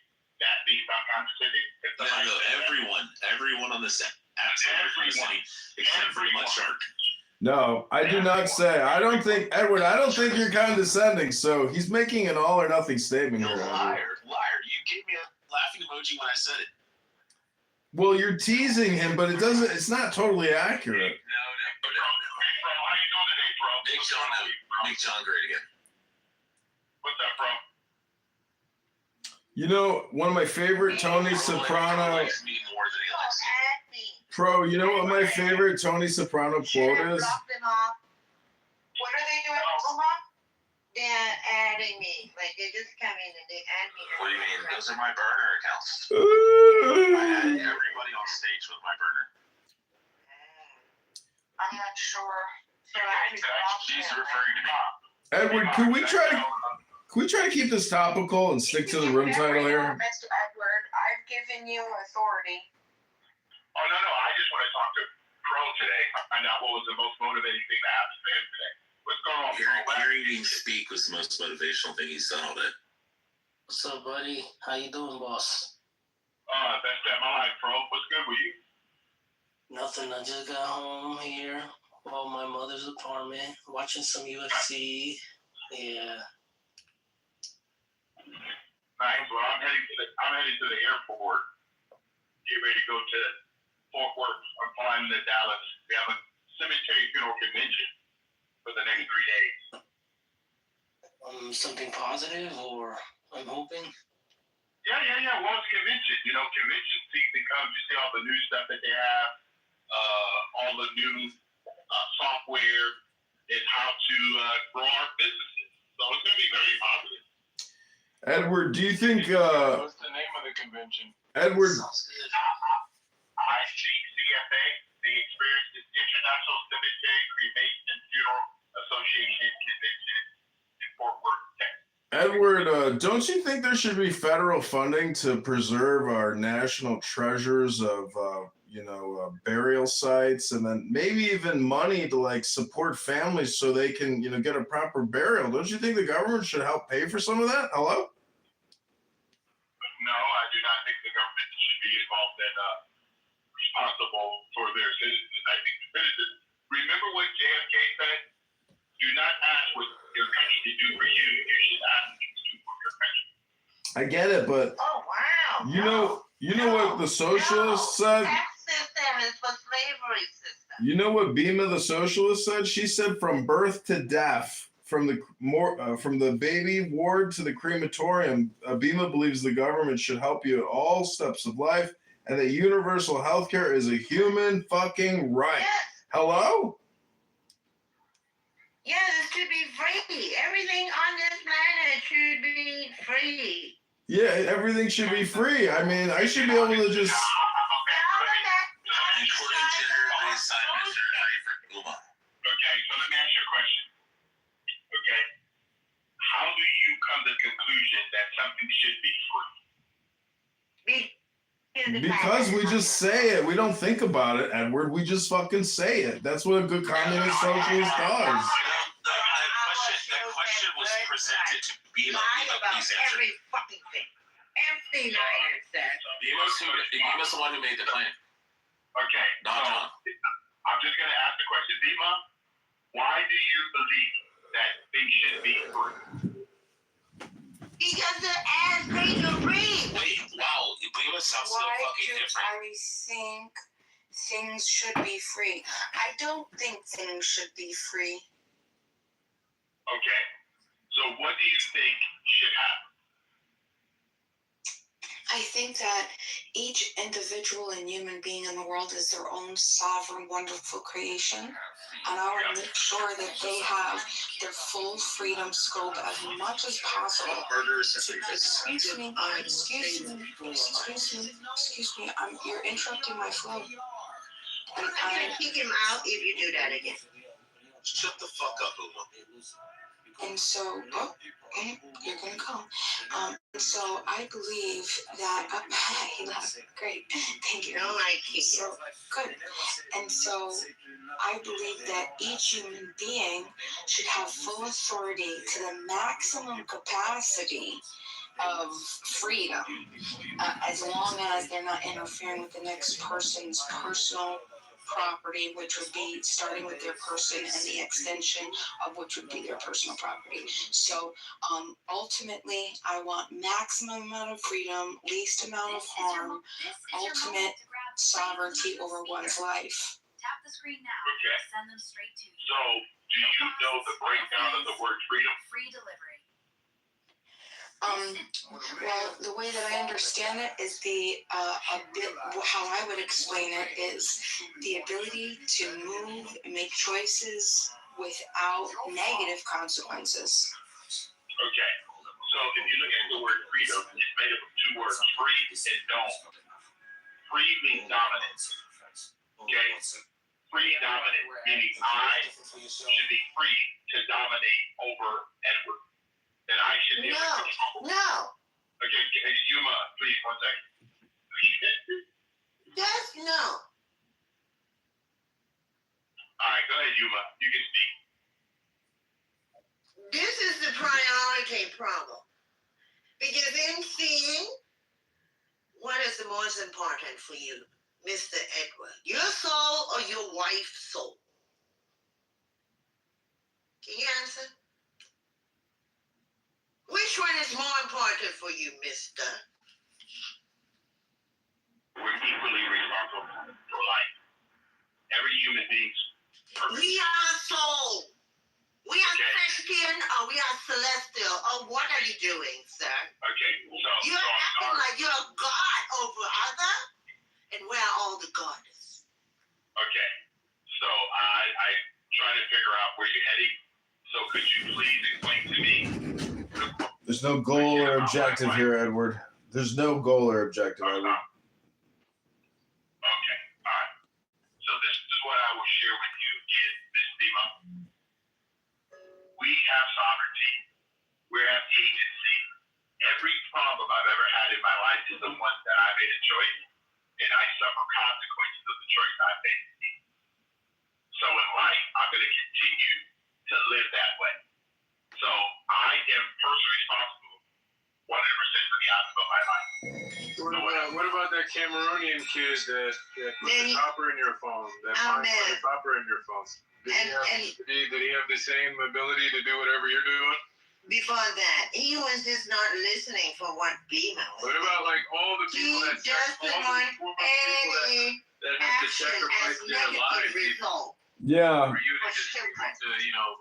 that means I'm condescending? No, everyone on this absolutely condescending except for my shark. No, I do not say. I don't think, Edward, I don't think you're condescending. So he's making an all or nothing statement here. Edward. Liar. You gave me a laughing emoji when I said it. Well, you're teasing him, but it's not totally accurate. No. Make John great again. What's up, bro? You know, one of my favorite Tony Soprano. Pro, you know what my favorite Tony Soprano quote is? What are they doing, Omaha? They're adding me. Like, they just come in and they add me. What do you mean? Those are my burner accounts. I had everybody on stage with my burner. I'm not sure. She's referring to me. Edward, can we try to keep this topical and stick to the room title here? Mr. Edward, I've given you authority. Oh, no. I just want to talk to Pro today. Find out what was the most motivating thing that happened to him today. What's going on, Pro? Hearing me speak was the most motivational thing he's done all day. What's up, buddy? How you doing, boss? That's that my life, Pro. What's good with you? Nothing. I just got home here, well, my mother's apartment, watching some UFC. Yeah. Nice. Well, I'm heading to the airport. Get ready to go to Fort Worth. I'm flying to Dallas. We have a cemetery funeral convention for the next 3 days. Something positive, or I'm hoping. Yeah. Well, it's convention. You know, convention season comes. You see all the new stuff that they have, all the new software, and how to grow our businesses. So it's going to be very positive. Edward, do you think? What's the name of the convention? Edward. ICCFA, the International Cemetery Cremation Funeral Association Convention in Fort Worth, Texas. Edward, don't you think there should be federal funding to preserve our national treasures of, burial sites, and then maybe even money to support families so they can, get a proper burial? Don't you think the government should help pay for some of that? Hello? No, I do not think the government should be involved in responsible for their citizens. I think the citizens, remember what JFK said? Do not ask what your country can do for you. You should ask what you can do for your country. I get it, but you know what the socialists said? That system is for slavery system. You know what Bima the socialist said? She said from birth to death, from the baby ward to the crematorium, Bima believes the government should help you at all steps of life, and that universal health care is a human fucking right. Yes. Hello? Yeah, it should be free. Everything on this planet should be free. Yeah, everything should be free. I mean, I should be able to just... Okay, so let me ask you a question. Okay, how do you come to the conclusion that something should be free? Because we just say it. We don't think about it, Edward. We just fucking say it. That's what a good communist socialist does. That question was presented to Bima. Please answer. Every fucking thing. Everything I have said. Bima's the one who made the plan. Okay, Not John. I'm just going to ask the question. Bima, why do you believe that things should be free? Because the ass paid to read. Wait, wow. Bima sounds so fucking different. I think things should be free? I don't think things should be free. Okay, so what do you think should happen? I think that each individual and human being in the world is their own sovereign, wonderful creation. And I want to make sure that they have their full freedom scope as much as possible. Excuse me, you're interrupting my flow. I'm going to kick him out if you do that again. Shut the fuck up, Uma. And so, you're gonna go. So I believe that he left. Great, thank you. No, I keep so good. And so I believe that each human being should have full authority to the maximum capacity of freedom, as long as they're not interfering with the next person's personal property, which would be starting with their person and the extension of which would be their personal property. So ultimately, I want maximum amount of freedom, least amount of harm, ultimate sovereignty over one's life. Tap the screen now. Okay. Send them straight to you. So, do you know the breakdown of the word freedom? Free delivery. Well, the way that I understand it is how I would explain it is the ability to move and make choices without negative consequences. Okay. So if you look at the word freedom, it's made up of two words, free and don't. Free means dominant. Okay? Free dominant, meaning I should be free to dominate over Edward. That I should be able to control. No. Okay, Yuma, please, 1 second. Just no. All right, go ahead, Yuma. You can speak. This is the priority problem. Because in seeing, what is the most important for you, Mr. Edward? Your soul or your wife's soul? Can you answer? Which one is more important for you, mister? We're equally responsible for life. Every human being's purpose. We are soul. We are Christian or we are celestial. Or what are you doing, sir? Okay, so you're acting like you're a god over other, and we're all the goddess. Okay, so I try to figure out where you're heading. So could you please explain to me? There's no goal or objective here, Edward. There's no goal or objective, Edward. Okay, all right. So this is what I will share with you is this Bima. We have sovereignty. We have agency. Every problem I've ever had in my life is the one that I made a choice, and I suffer consequences of the choice I made. So in life, I'm going to continue to live that way. So I am personally responsible 100% for the outcome of my life. What about that Cameroonian kid that put the copper in your phone? That put the copper in your phone. Did he have the same ability to do whatever you're doing? Before that, he was just not listening for what Bima was. What about like all the people that have to sacrifice their lives? Yeah. For you to just for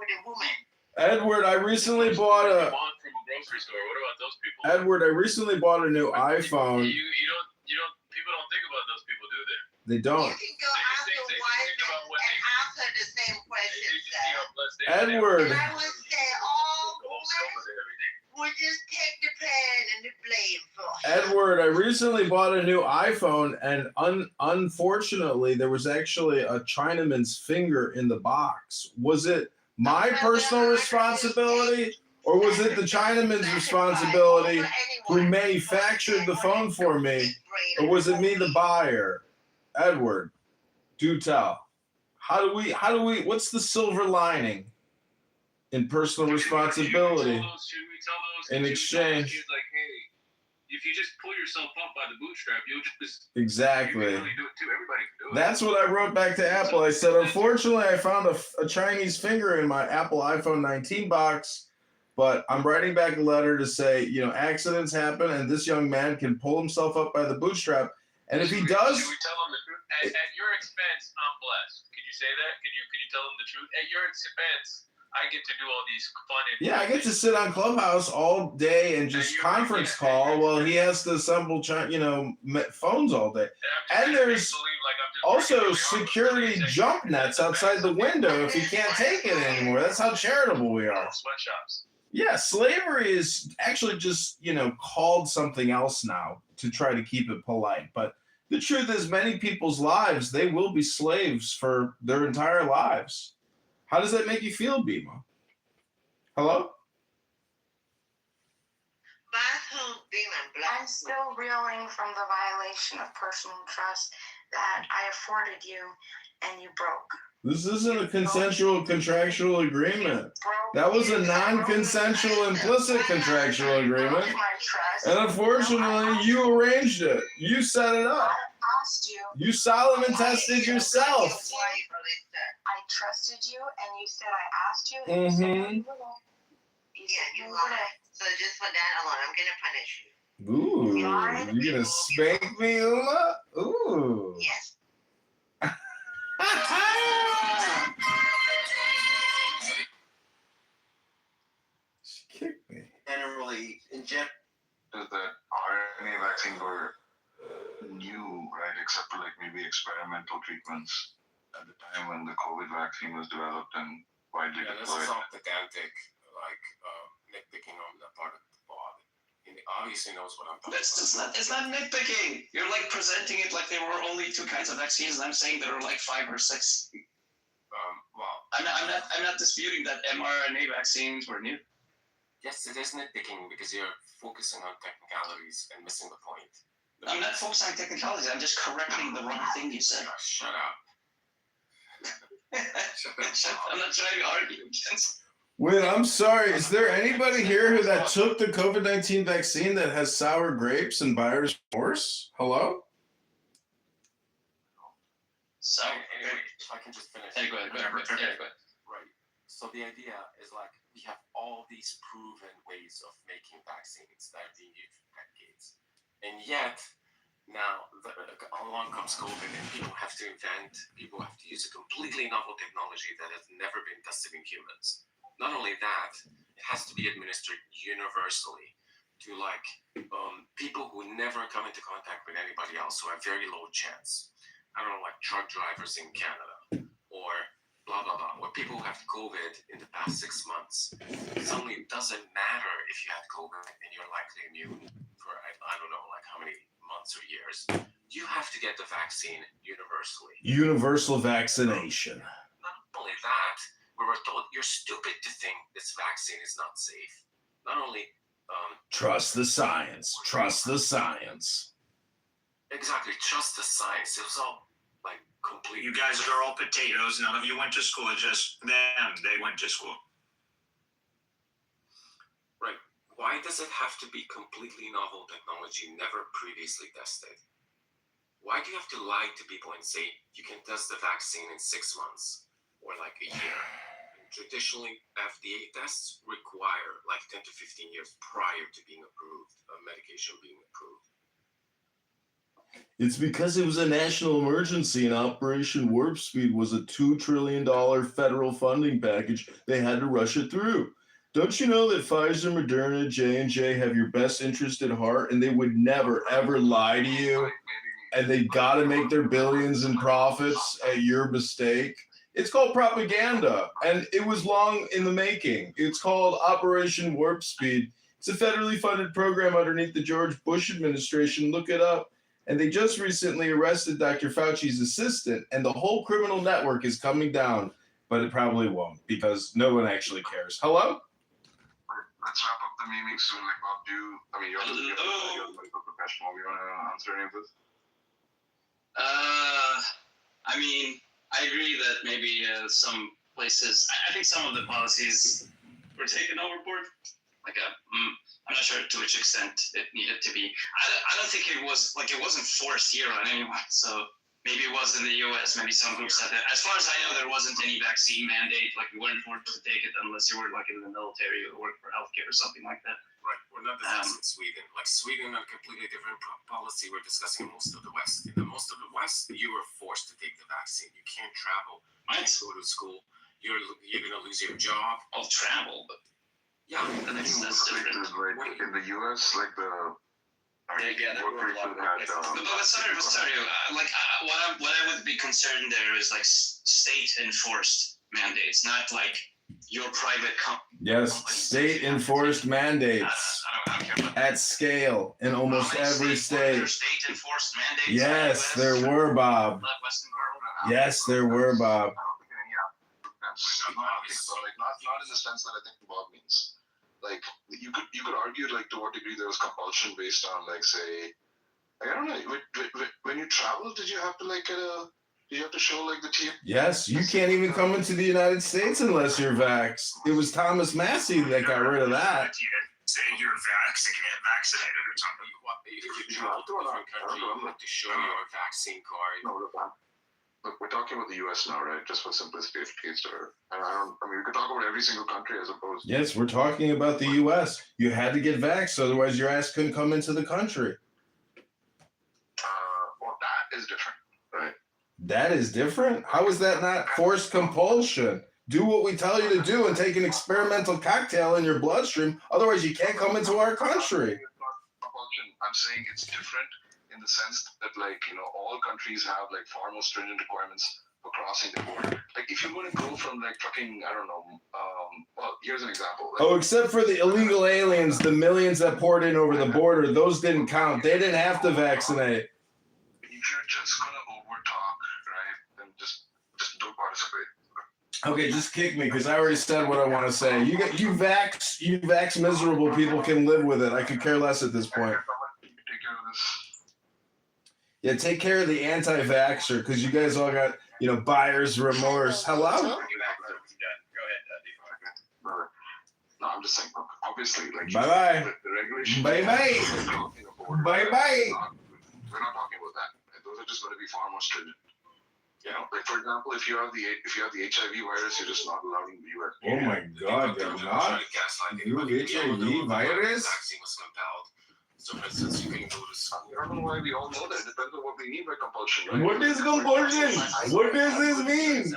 the woman. Edward, I recently bought a. From a grocery store. What about those people? Edward, I recently bought a new iPhone. People don't think about those people, do they? They don't. You can go ask your wife and ask her the same questions. Edward. And I would say, women would just take the blame and the blame for him. Edward, I recently bought a new iPhone, and unfortunately, there was actually a Chinaman's finger in the box. Was it my personal responsibility, or was it the Chinaman's responsibility who manufactured the phone for me, or was it me, the buyer? Edward, do tell. How do we? What's the silver lining in personal responsibility in exchange? Like, hey, if you just pull yourself up by the bootstrap, you'll just exactly. You can really do it too. Everybody can do it. That's what I wrote back to Apple. I said, unfortunately, I found a Chinese finger in my Apple iPhone 19 box, but I'm writing back a letter to say, accidents happen, and this young man can pull himself up by the bootstrap. And if he does, should we tell him the truth? At your expense, I'm blessed. Could you say that? Could you tell him the truth? At your expense, I get to do all these fun and Yeah, I get to sit on Clubhouse all day and just conference call while he has to assemble, phones all day. And there's also security jump nets outside the window if he can't take it anymore. That's how charitable we are. Sweatshops. Yeah, slavery is actually just, called something else now to try to keep it polite. But the truth is, many people's lives, they will be slaves for their entire lives. How does that make you feel, Bima? Hello? I'm still reeling from the violation of personal trust that I afforded you and you broke. This isn't a consensual contractual agreement. That was a non-consensual implicit contractual agreement. And unfortunately, you arranged it. You set it up. You Solomon tested yourself. I trusted you and you said I asked you. Mm-hmm. You said you would. So just for that alone, I'm gonna punish you. Ooh, you gonna spank me, Uma? Ooh. Yes. She kicked me. Generally, is that RNA vaccines were new, right? Except for like maybe experimental treatments at the time when the COVID vaccine was developed and widely This deployed. is all pedantic, nitpicking on that part of the pod. He obviously knows what I'm talking about. It's not nitpicking. You're like presenting it like there were only two kinds of vaccines, and I'm saying there were like 5 or 6. Well, I'm not disputing that mRNA vaccines were new. Yes, it is nitpicking because you're focusing on technicalities and missing the point. I'm not focusing on technicalities. I'm just correcting the wrong thing you said. Shut up. I'm not trying to argue against. Wait, I'm sorry. Is there anybody here that took the COVID-19 vaccine that has sour grapes and buyer's remorse? Hello? So, anyway, if I can just finish. Go ahead. Right. So the idea is like we have all these proven ways of making vaccines that have been used for decades. And yet, now along comes COVID and people have to use a completely novel technology that has never been tested in humans. Not only that, it has to be administered universally to people who never come into contact with anybody else, who have very low chance. I don't know, like truck drivers in Canada or blah, blah, blah, or people who have COVID in the past 6 months. Suddenly it doesn't matter if you had COVID and you're likely immune for, I don't know, like how many months or years. You have to get the vaccine universally. Universal vaccination. Not only that, we were told you're stupid to think this vaccine is not safe. Not only trust the science. Trust the science. Exactly, trust the science. It was all like complete. You guys are all potatoes. None of you went to school. Just them. They went to school. Right. Why does it have to be completely novel technology, never previously tested? Why do you have to lie to people and say you can test the vaccine in 6 months or like a year? And traditionally, FDA tests require like 10 to 15 years prior to being approved, a medication being approved. It's because it was a national emergency and Operation Warp Speed was a $2 trillion federal funding package. They had to rush it through. Don't you know that Pfizer, Moderna, J&J have your best interest at heart and they would never, ever lie to you? And they got to make their billions in profits at your mistake. It's called propaganda, and it was long in the making. It's called Operation Warp Speed. It's a federally funded program underneath the George Bush administration. Look it up. And they just recently arrested Dr. Fauci's assistant, and the whole criminal network is coming down. But it probably won't, because no one actually cares. Hello? Let's wrap up the meeting soon. Like, Bob, you're a medical professional. You want to answer any of this? I agree that maybe some places, I think some of the policies were taken overboard. I'm not sure to which extent it needed to be. I don't think it wasn't forced here on anyone. So maybe it was in the U.S. Maybe some groups said that. As far as I know, there wasn't any vaccine mandate. Like, you weren't forced to take it unless you were like in the military or worked for healthcare or something like that. Right. We're not discussing Sweden. Like Sweden, a completely different policy. We're discussing most of the West. In most of the West, you were forced to take the vaccine. You can't travel. You can't go to school. you're gonna lose your job. I'll travel, but yeah, that's different. Like in the US, like the But sorry. What I would be concerned there is like state enforced mandates, not like your private company. Yes, state enforced mandates at scale in almost every state. State enforced mandates. Yes, there were, Bob. Yes, there were, Bob. Not in the sense that I think Bob means. Like you could argue like to what degree there was compulsion based on like say I don't know when you travel did you have to show like the team? Yes, you can't even come into the United States unless you're vaxxed. It was Thomas Massey that got rid of that. Say you're vaccinated or something. If you travel to a different country, you have to show your vaccine card. Look, we're talking about the U.S. now, right? Just for simplicity of case, we could talk about every single country as opposed. Yes, we're talking about the U.S. You had to get vaxxed, otherwise your ass couldn't come into the country. Well, that is different, right? That is different? How is that not forced compulsion? Do what we tell you to do and take an experimental cocktail in your bloodstream, otherwise you can't come into our country. I'm saying it's different in the sense that, all countries have, far more stringent requirements for crossing the border. Like, if you want to go from, fucking, I don't know, well, here's an example. Except for the illegal aliens, the millions that poured in over the border, those didn't count. They didn't have to vaccinate. If you're just going to overtalk, right, then just don't participate. Okay, just kick me, because I already said what I want to say. You vax miserable people can live with it. I could care less at this point. Yeah, take care of the anti-vaxxer, because you guys all got, buyer's remorse. Hello? Go ahead, No, I'm just saying, obviously, bye-bye. The regulation. Bye-bye. Bye-bye. We're not talking about that. Those are just going to be far more stringent. For example, if you have the HIV virus, you're just not allowed in the US. Oh my God, you're not? You have HIV virus? Vaccine was compelled. So, for instance, you can go to school. I don't know why we all know that. It depends on what we mean by compulsion. Right? What is compulsion? What does this mean?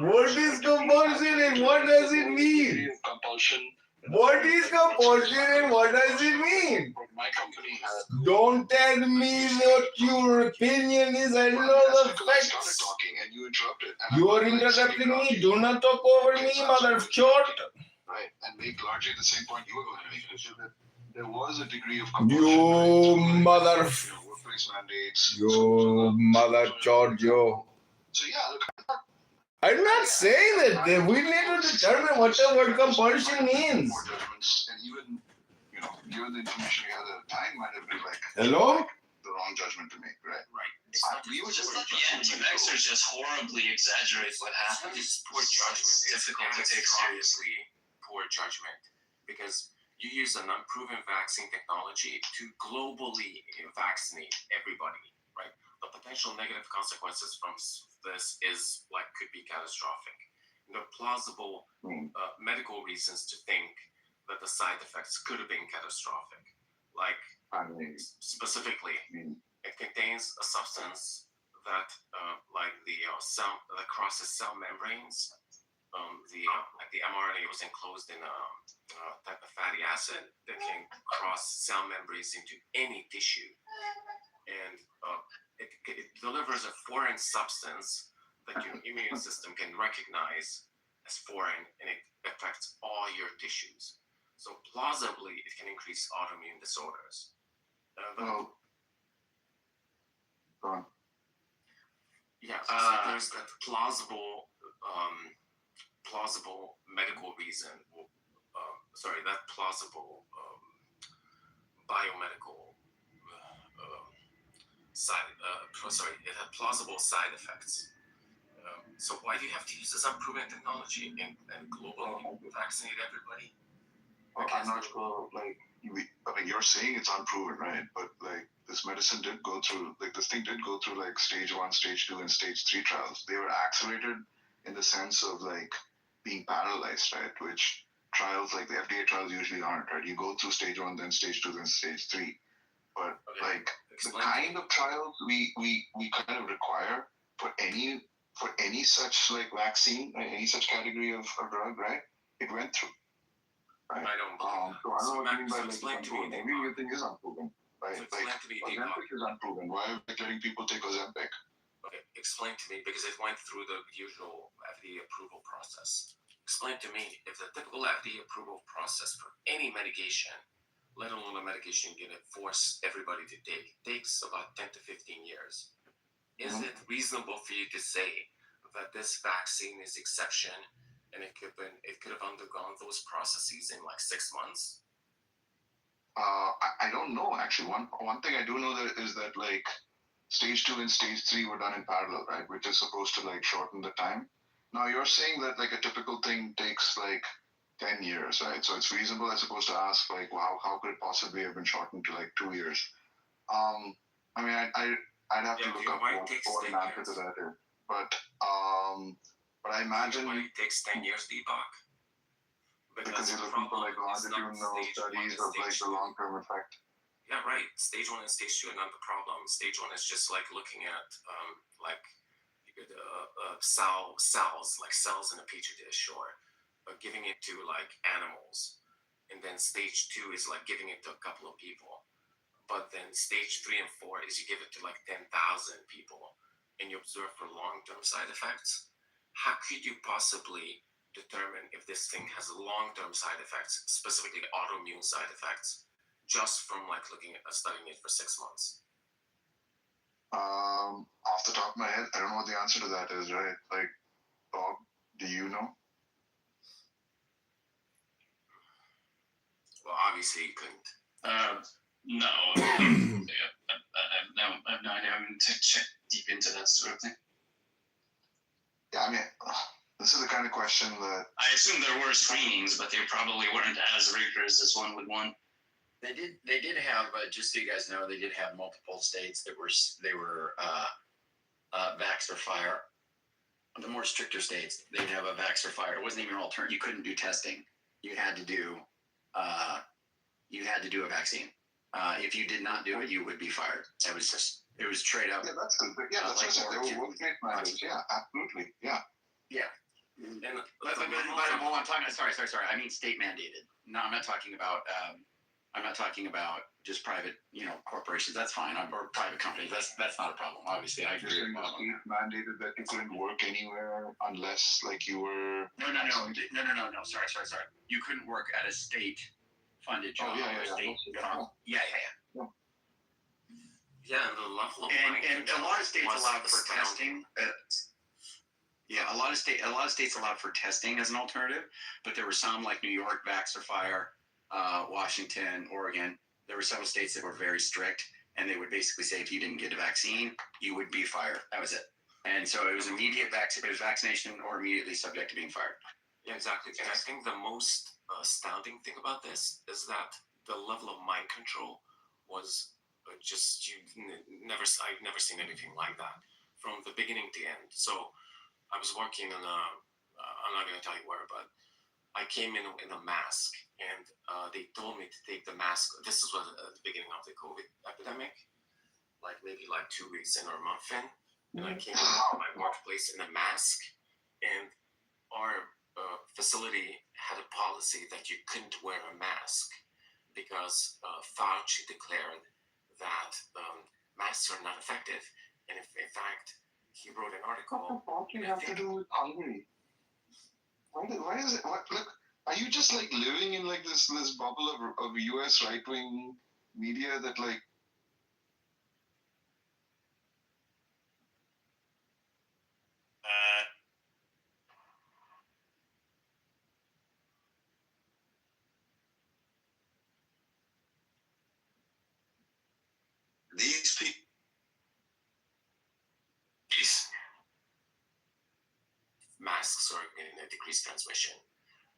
What is compulsion and what does it mean? Compulsion. What is compulsion and what does it mean? My company has. Don't tell me what your opinion is. I know the facts. Talking and you interrupted. You are interrupting me. Do not talk over me, mother short. Right, and make largely the same point you were going to make, which is that there was a degree of compulsion. You mother. Workplace mandates. You mother Giorgio. So yeah, look. I'm not saying that. We need to determine what the word compulsion means. And even, given the information we had at the time, might have been Hello? The wrong judgment to make, right? Right. It's just that the anti-vaxxers just horribly exaggerate what happened. It's poor judgment. It's difficult to take seriously. Poor judgment, because you use an unproven vaccine technology to globally vaccinate everybody, right? The potential negative consequences from this could be catastrophic. There are plausible medical reasons to think that the side effects could have been catastrophic. Specifically, it contains a substance that, that crosses cell membranes. The mRNA was enclosed in a type of fatty acid that can cross cell membranes into any tissue, and it delivers a foreign substance that your immune system can recognize as foreign, and it affects all your tissues. So plausibly, it can increase autoimmune disorders. There's that plausible medical reason. That plausible biomedical it had plausible side effects. So why do you have to use this unproven technology and globally vaccinate everybody? I'm not sure, you're saying it's unproven, right? But, this medicine did go through, this thing did go through, stage 1, stage 2, and stage 3 trials. They were accelerated in the sense of, being parallelized, right? Which trials, the FDA trials usually aren't, right? You go through stage 1, then stage 2, then stage 3. But, the kind of trials we kind of require for any for any such like vaccine, any such category of drug, right? It went through. Right? I don't believe So I don't know what you mean by so like explain to me, unproven. Every new thing is unproven. Right? So Like explain to me, Ozempic is unproven. Why are we letting people take Ozempic? Okay, explain to me, because it went through the usual FDA approval process. Explain to me if the typical FDA approval process for any medication, let alone a medication you're gonna force everybody to take, takes about 10 to 15 years. Is it reasonable for you to say that this vaccine is exception and it could have undergone those processes in like 6 months? I don't know actually. One thing I do know that is that like stage 2 and stage 3 were done in parallel, right? Which is supposed to like shorten the time. Now you're saying that like a typical thing takes like 10 years, right? So it's reasonable, I suppose, to ask like, wow, how could it possibly have been shortened to like 2 years? I mean, I'd have to look up what an answer to that is. But I imagine why it takes 10 years, Deepak? Because you're looking for like longitudinal studies of like the long-term effect. Yeah, right. Stage 1 and stage 2 are not the problem. Stage 1 is just like looking at like cells, like cells in a petri dish, or giving it to like animals. And then stage 2 is like giving it to a couple of people. But then stage 3 and 4 is you give it to like 10,000 people and you observe for long-term side effects. How could you possibly determine if this thing has long-term side effects, specifically autoimmune side effects, just from like looking at studying it for 6 months? Off the top of my head, I don't know what the answer to that is, right? Like, Bob, do you know? Well, obviously you couldn't. No. I have no idea. I haven't checked deep into that sort of thing. Yeah, I mean, this is the kind of question that I assume there were screenings, but they probably weren't as rigorous as one would want. They did have, just so you guys know, they did have multiple states that were vax or fire. The more stricter states, they'd have a vax or fire. It wasn't even an alternative. You couldn't do testing. You had to do a vaccine. If you did not do it, you would be fired. It was straight up. Yeah, that's good. Yeah, that's what I said. They were workplace mandates. Yeah, absolutely. Yeah. Yeah. And but I'm talking. Sorry. I mean state mandated. No, I'm not talking about. I'm not talking about just private, corporations. That's fine. Or private companies. That's not a problem. Obviously, I agree. Mandated that you couldn't work anywhere unless like you were. No. Sorry. You couldn't work at a state-funded job. Yeah. Yeah, the level of and a lot of states allowed for testing. A lot of states allowed for testing as an alternative, but there were some like New York, vax or fire, Washington, Oregon. There were several states that were very strict, and they would basically say if you didn't get a vaccine, you would be fired. That was it. And so it was immediate vaccination or immediately subject to being fired. Yeah, exactly. And I think the most astounding thing about this is that the level of mind control was just I've never seen anything like that from the beginning to end. So I was working in I'm not going to tell you where, but I came in a mask, and they told me to take the mask. This was at the beginning of the COVID epidemic, like maybe like 2 weeks in or a month in. And I came into my workplace in a mask, and our facility had a policy that you couldn't wear a mask because Fauci declared that masks are not effective. And if, in fact, he wrote an article. What do you have to do with Hungary? Why is it? Look, are you just like living in like this bubble of U.S. right-wing media that like? These people. Masks are going to decrease transmission,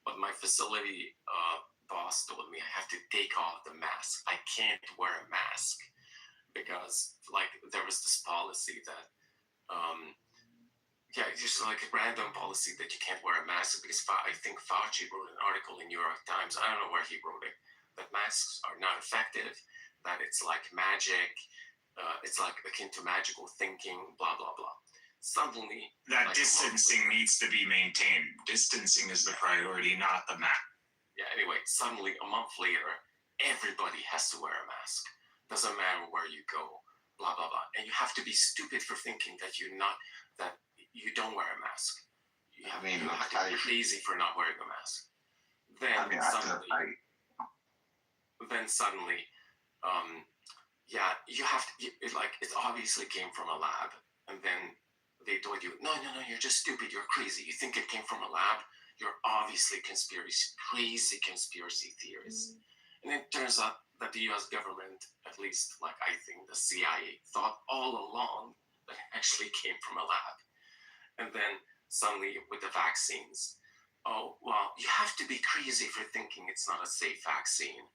but my facility boss told me I have to take off the mask. I can't wear a mask because like there was this policy that just like a random policy that you can't wear a mask because I think Fauci wrote an article in New York Times. I don't know where he wrote it, that masks are not effective, that it's like magic, it's like akin to magical thinking, blah blah blah. suddenly That like, distancing needs to be maintained. Distancing is the priority, not the map. Yeah, anyway, suddenly a month later, everybody has to wear a mask. Doesn't matter where you go, blah, blah, blah. And you have to be stupid for thinking that that you don't wear a mask. You have to be crazy for not wearing a mask. Then suddenly, you have to, it obviously came from a lab. And then they told you, no, you're just stupid. You're crazy. You think it came from a lab? You're obviously crazy conspiracy theorists. And it turns out that the US government, at least I think the CIA, thought all along that it actually came from a lab. And then suddenly with the vaccines, oh, well, you have to be crazy for thinking it's not a safe vaccine.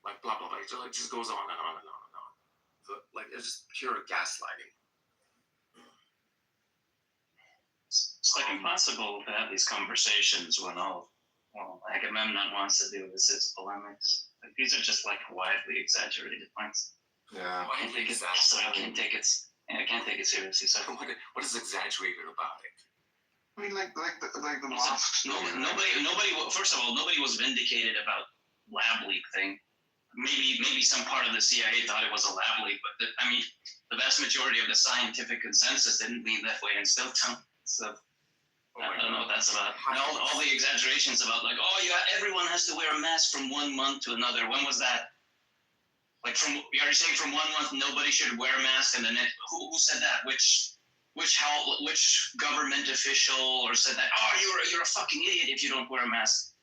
Blah, blah, blah. It just goes on and on and on and on. So, it's just pure gaslighting. It's impossible to have these conversations when Agamemnon wants to do this is polemics. These are just widely exaggerated points. Yeah. I can't take it. So I can't take it. I can't take it seriously. So what is exaggerated about it? I mean, like the mosques. Nobody. First of all, nobody was vindicated about lab leak thing. Maybe some part of the CIA thought it was a lab leak, but the vast majority of the scientific consensus didn't lean that way and still don't. So. I don't know what that's about. And all the exaggerations about everyone has to wear a mask from 1 month to another. When was that? You're saying from 1 month nobody should wear a mask, and then who said that? Which government official or said that? Oh, you're a fucking idiot if you don't wear a mask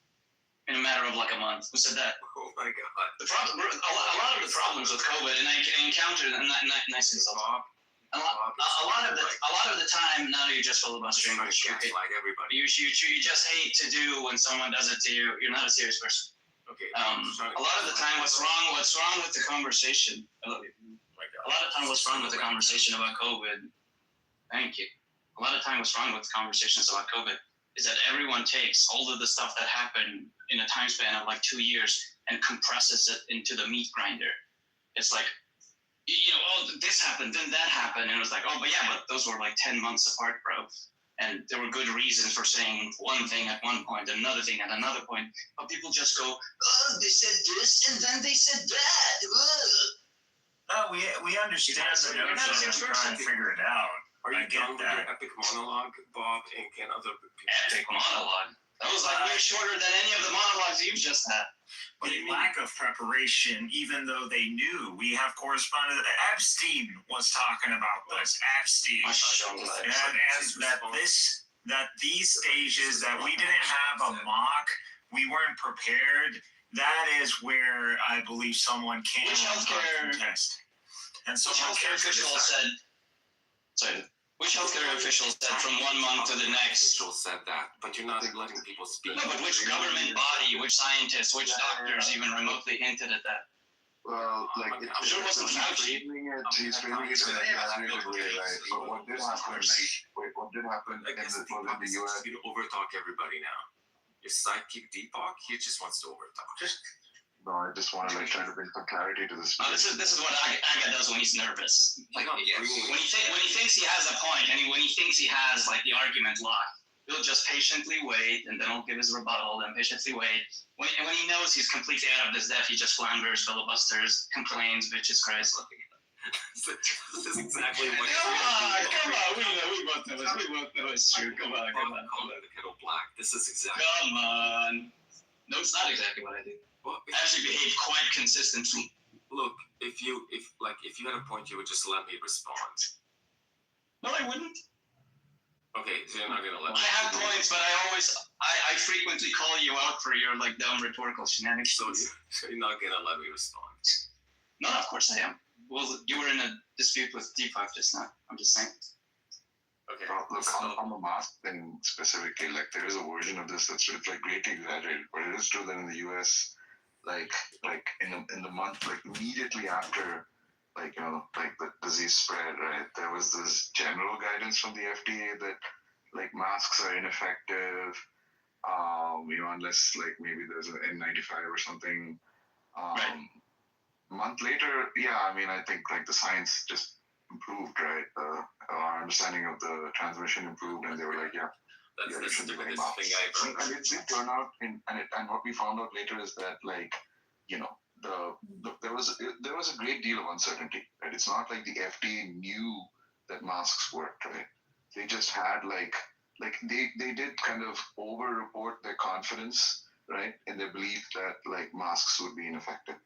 in a matter of a month. Who said that? Oh my god. The problem, a lot of the problems with COVID, and I encountered, and I said something. A lot of the time, now you're just filibustering. Like everybody. You just hate to do when someone does it to you. You're not a serious person. Okay. A lot of the time, what's wrong with the conversation? A lot of time, what's wrong with the conversation about COVID? Thank you. A lot of time, what's wrong with the conversations about COVID is that everyone takes all of the stuff that happened in a time span of 2 years and compresses it into the meat grinder. It's this happened, then that happened, and it was but those were 10 months apart, bro. And there were good reasons for saying one thing at one point, another thing at another point. But people just go, oh, they said this, and then they said that. No, we understand the notion and try and figure it out. Are you done with your epic monologue, Bob, and can other people epic monologue? That was way shorter than any of the monologues you've just had. The lack of preparation, even though they knew, we have correspondent Epstein was talking about this. Epstein, and that these stages that we didn't have a mock, we weren't prepared. That is where I believe someone can contest. And someone which healthcare official said from 1 month to the next? Official said that, but you're not letting people speak. No, but which government body, which scientists, which doctors even remotely hinted at that? Well, I'm sure it wasn't Fauci. He's framing it in an exaggerated way, right? But what did happen in the US? You overtalk everybody now. Your sidekick Deepak, he just wants to overtalk. No, I just want to try to bring some clarity to this. This is what Aga does when he's nervous. When he thinks he has a point, and when he thinks he has the argument locked, he'll just patiently wait, and then he'll give his rebuttal, then patiently wait. When he knows he's completely out of this depth, he just flounders, filibusters, complains, bitches, cries. This is exactly what. Come on, we both know it's true. Come on. The kettle black. This is exactly. Come on. No, it's not exactly what I do. I actually behave quite consistently. Look, if you had a point, you would just let me respond. No, I wouldn't. Okay, so you're not gonna let me. I have points, but I frequently call you out for your dumb rhetorical shenanigans. So you're not gonna let me respond. No, of course I am. Well, you were in a dispute with D5 just now. I'm just saying. Okay. Look, on the mask thing specifically, there is a version of this that's greatly exaggerated, but it is true that in the US, in the month, immediately after, the disease spread, right, there was this general guidance from the FDA that, masks are ineffective, unless, maybe there's an N95 or something. Right. A month later, I think, the science just improved, right? Our understanding of the transmission improved, and they were like, yeah, That's should the be wearing stupidest thing masks. I've And it did turn out, and what we found out later is that, like, there was a great deal of uncertainty, right? It's not like the FDA knew that masks worked, right? They just had like they did kind of over-report their confidence, right, in their belief that like masks would be ineffective.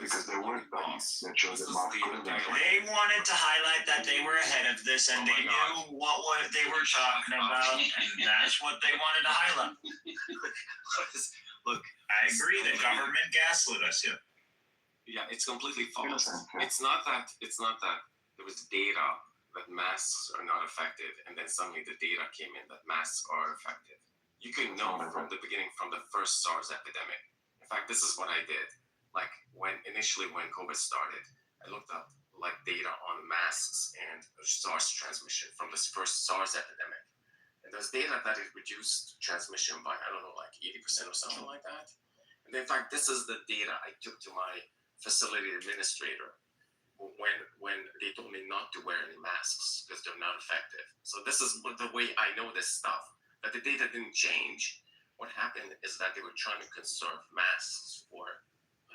Because there were studies that showed that masks could have been effective. They wanted to highlight that they were ahead of this and they knew what they were talking about, and that's what they wanted to highlight. Look, I agree. The government gaslit us. Yeah. Yeah, it's completely false. It's not that there was data that masks are not effective, and then suddenly the data came in that masks are effective. You can know from the beginning, from the first SARS epidemic. In fact, this is what I did. Like when COVID started, I looked up like data on masks and SARS transmission from this first SARS epidemic. And there's data that it reduced transmission by, I don't know, like 80% or something like that. And in fact, this is the data I took to my facility administrator when they told me not to wear any masks because they're not effective. So this is the way I know this stuff, that the data didn't change. What happened is that they were trying to conserve masks for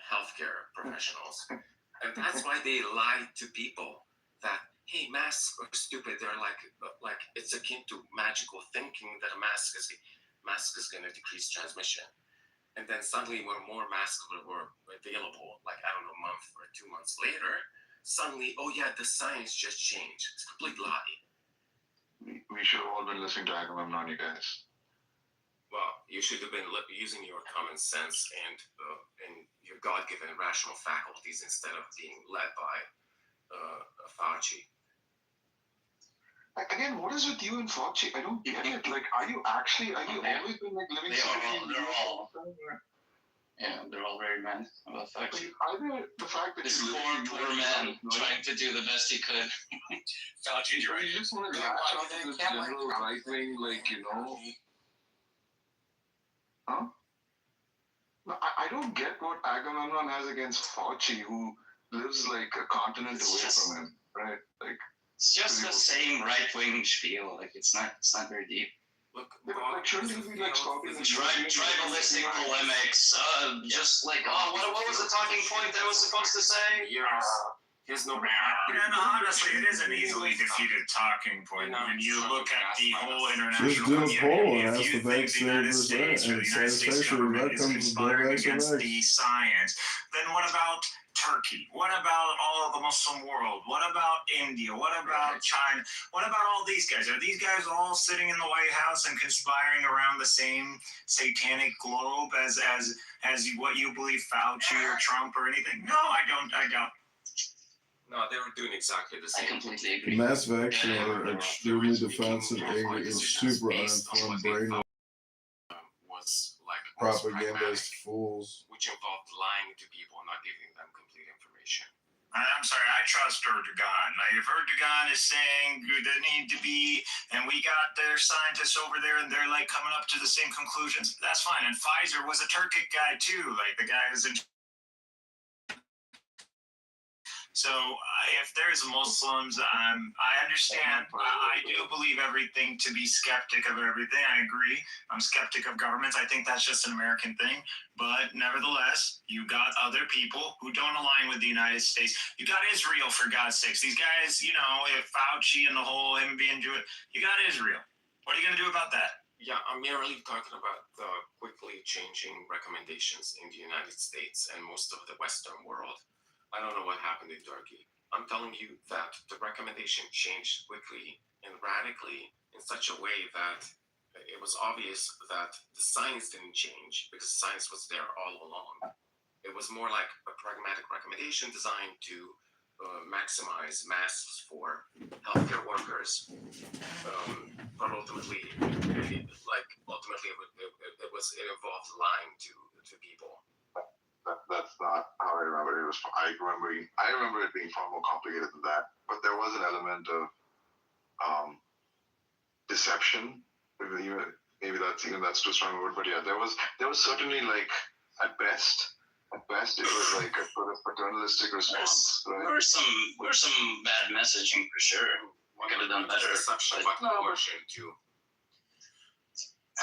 healthcare professionals. And that's why they lied to people that, hey, masks are stupid. They're like it's akin to magical thinking that a mask is going to decrease transmission. And then suddenly when more masks were available, like, I don't know, a month or 2 months later, suddenly, oh yeah, the science just changed. It's a complete lie. We should have all been listening to Agamemnon, you guys. Well, you should have been using your common sense and your God-given rational faculties instead of being led by Fauci. Like, again, what is with you and Fauci? I don't get it. Like, are you always been like living they're all very mad about Fauci. Either the fact that this poor man trying to do the best he could. Fauci's right. You just want to latch on to this general right wing, like, huh? No, I don't get what Agamemnon has against Fauci, who lives like a continent away from him, right? Like, it's just the same right-wing spiel. Like, it's not very deep. Look, shouldn't he be like tribalistic polemics? Just like, what was the talking point that I was supposed to say? Here's no. Honestly, it is an easily defeated talking point when you look at the whole international just do a poll and ask If you the think the United States or the United States government is conspiring against the science, then what about Turkey? What about all of the Muslim world? What about India? What about China? What about all these guys? Are these guys all sitting in the White House and conspiring around the same satanic globe as what you believe, Fauci or Trump or anything? No, I don't. No, they were doing exactly the same. I completely agree. Mass vaccine are extremely defensive, angry, and super uninformed brain was like propagandist fools. Which involved lying to people and not giving them complete information. I'm sorry, I trust Erdogan. Like, if Erdogan is saying there need to be, and we got their scientists over there and they're like coming up to the same conclusions, that's fine. And Pfizer was a Turkic guy too. Like, the guy is in. So if there's Muslims, I understand. I do believe everything to be skeptic of everything. I agree. I'm skeptic of governments. I think that's just an American thing. But nevertheless, you got other people who don't align with the United States. You got Israel, for God's sakes. These guys, if Fauci and the whole him being Jewish, you got Israel. What are you going to do about that? Yeah, I'm merely talking about the quickly changing recommendations in the United States and most of the Western world. I don't know what happened in Turkey. I'm telling you that the recommendation changed quickly and radically in such a way that it was obvious that the science didn't change because science was there all along. It was more like a pragmatic recommendation designed to maximize masks for healthcare workers, but ultimately, it involved lying to people. That's not how I remember it. I remember it being far more complicated than that. But there was an element of deception. Maybe that's too strong a word. But yeah, there was certainly, like, at best, At best, it was like a sort of paternalistic response. There were some bad messaging for sure. Could have done better. Coercion too.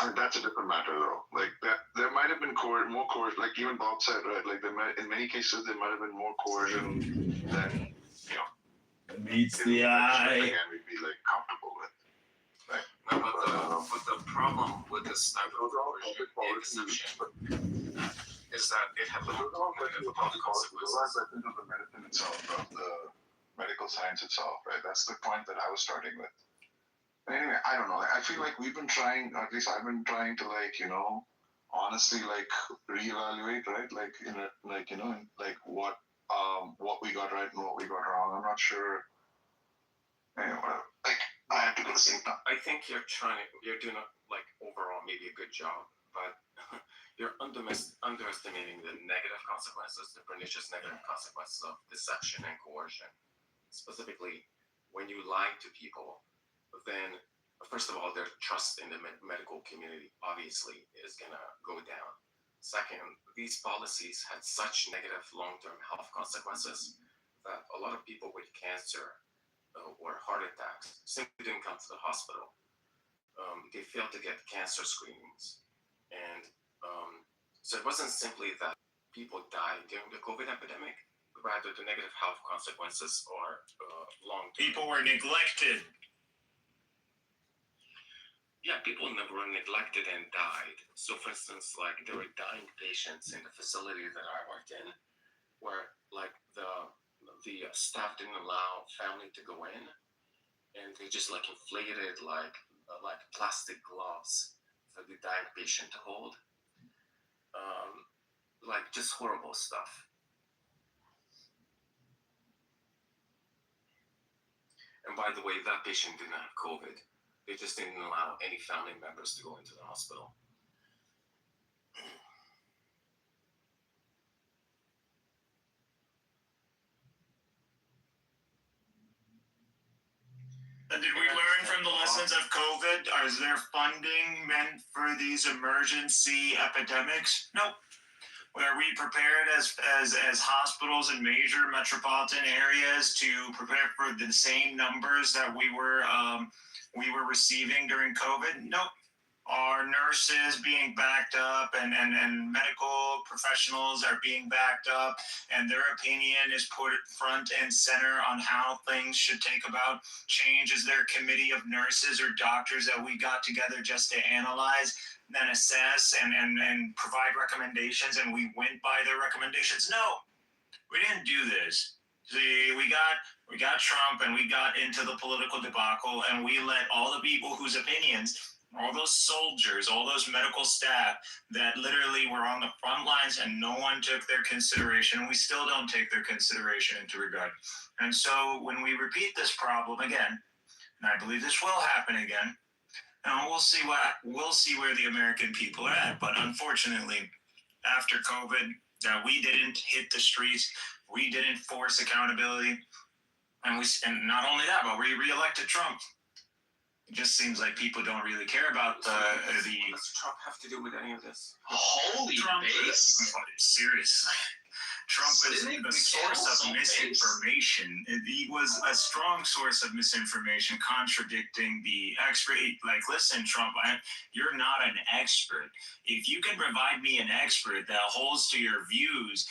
And that's a different matter, though. Like that, there might have been more coercion. Like even Bob said, right? Like in many cases, there might have been more coercion than meets the eye. Again, we'd be like comfortable with. Right. No, but the problem with this type of coercion and deception is that it had long-term consequences. Of the medicine itself, of the medical science itself, right? That's the point that I was starting with. Anyway, I don't know. I feel like we've been trying, or at least I've been trying to honestly reevaluate, right? What we got right and what we got wrong. I'm not sure. Anyway, whatever. I have to go to sleep now. I think you're doing overall maybe a good job, but you're underestimating the negative consequences, the pernicious negative consequences of deception and coercion. Specifically, when you lie to people, then first of all, their trust in the medical community obviously is gonna go down. Second, these policies had such negative long-term health consequences that a lot of people with cancer or heart attacks simply didn't come to the hospital. They failed to get cancer screenings. And so it wasn't simply that people died during the COVID epidemic, rather the negative health consequences are long-term. People were neglected. Yeah, people were neglected and died. So for instance, there were dying patients in the facility that I worked in where the staff didn't allow family to go in, and they just inflated plastic gloves for the dying patient to hold. Just horrible stuff. And by the way, that patient didn't have COVID. They just didn't allow any family members to go into the hospital. And did we learn from the lessons of COVID? Is there funding meant for these emergency epidemics? Nope. Are we prepared as hospitals in major metropolitan areas to prepare for the same numbers that we were receiving during COVID? Nope. Are nurses being backed up and medical professionals are being backed up, and their opinion is put front and center on how things should take about change? Is there a committee of nurses or doctors that we got together just to analyze, then assess and provide recommendations, and we went by their recommendations? No, we didn't do this. See, we got Trump and we got into the political debacle, and we let all the people whose opinions, all those soldiers, all those medical staff that literally were on the front lines, and no one took their consideration, and we still don't take their consideration into regard. And so when we repeat this problem again, and I believe this will happen again, and we'll see where the American people are at. But unfortunately, after COVID, we didn't hit the streets, we didn't force accountability, and not only that, but we reelected Trump. It just seems like people don't really care about What does Trump have to do with any of this? Holy base! Seriously. Trump is the source of misinformation. He was a strong source of misinformation, contradicting the expert. Listen, Trump, you're not an expert. If you can provide me an expert that holds to your views,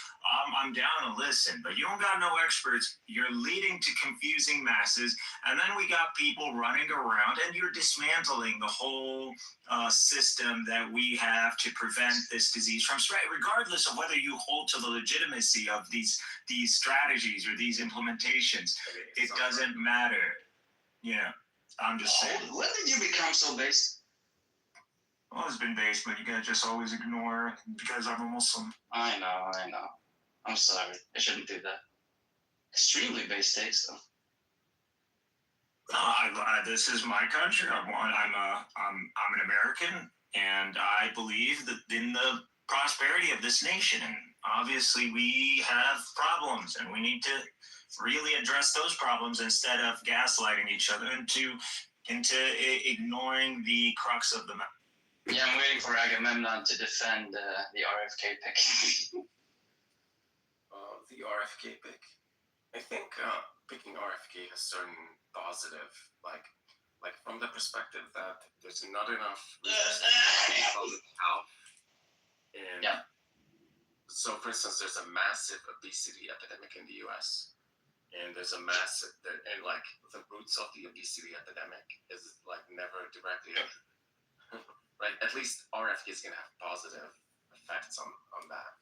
I'm down to listen. But you don't got no experts. You're leading to confusing masses. And then we got people running around, and you're dismantling the whole system that we have to prevent this disease from spread, regardless of whether you hold to the legitimacy of these strategies or these implementations. It doesn't matter. Yeah, I'm just saying. When did you become so based? Well, it's been based, but you gotta just always ignore because I'm a Muslim. I know. I'm sorry. I shouldn't do that. Extremely base takes, though. This is my country. I'm an American, and I believe that in the prosperity of this nation. And obviously, we have problems, and we need to really address those problems instead of gaslighting each other into ignoring the crux of the matter. Yeah, I'm waiting for Agamemnon to defend the RFK pick. the RFK pick, I think picking RFK has certain positive, like from the perspective that there's not enough resources from the South. And so, for instance, there's a massive obesity epidemic in the U.S. And there's a massive, and like the roots of the obesity epidemic is like never directly, right? At least RFK is going to have positive effects on that.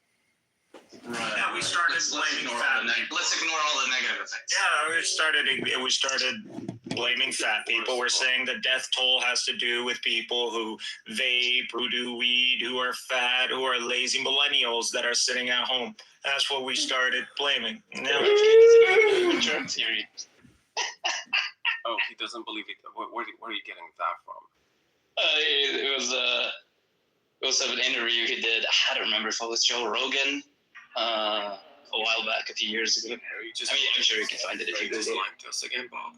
Right. Yeah, we started blaming fat people. Let's ignore all the negative effects. Yeah, we started blaming fat people. We're saying the death toll has to do with people who vape, who do weed, who are fat, who are lazy millennials that are sitting at home. That's what we started blaming. Now, germ theory. Oh, he doesn't believe it. Where are you getting that from? It was an interview he did. I don't remember if it was Joe Rogan a while back, a few years ago. I'm sure you can find it if you Google it. Lying to us again, Bob.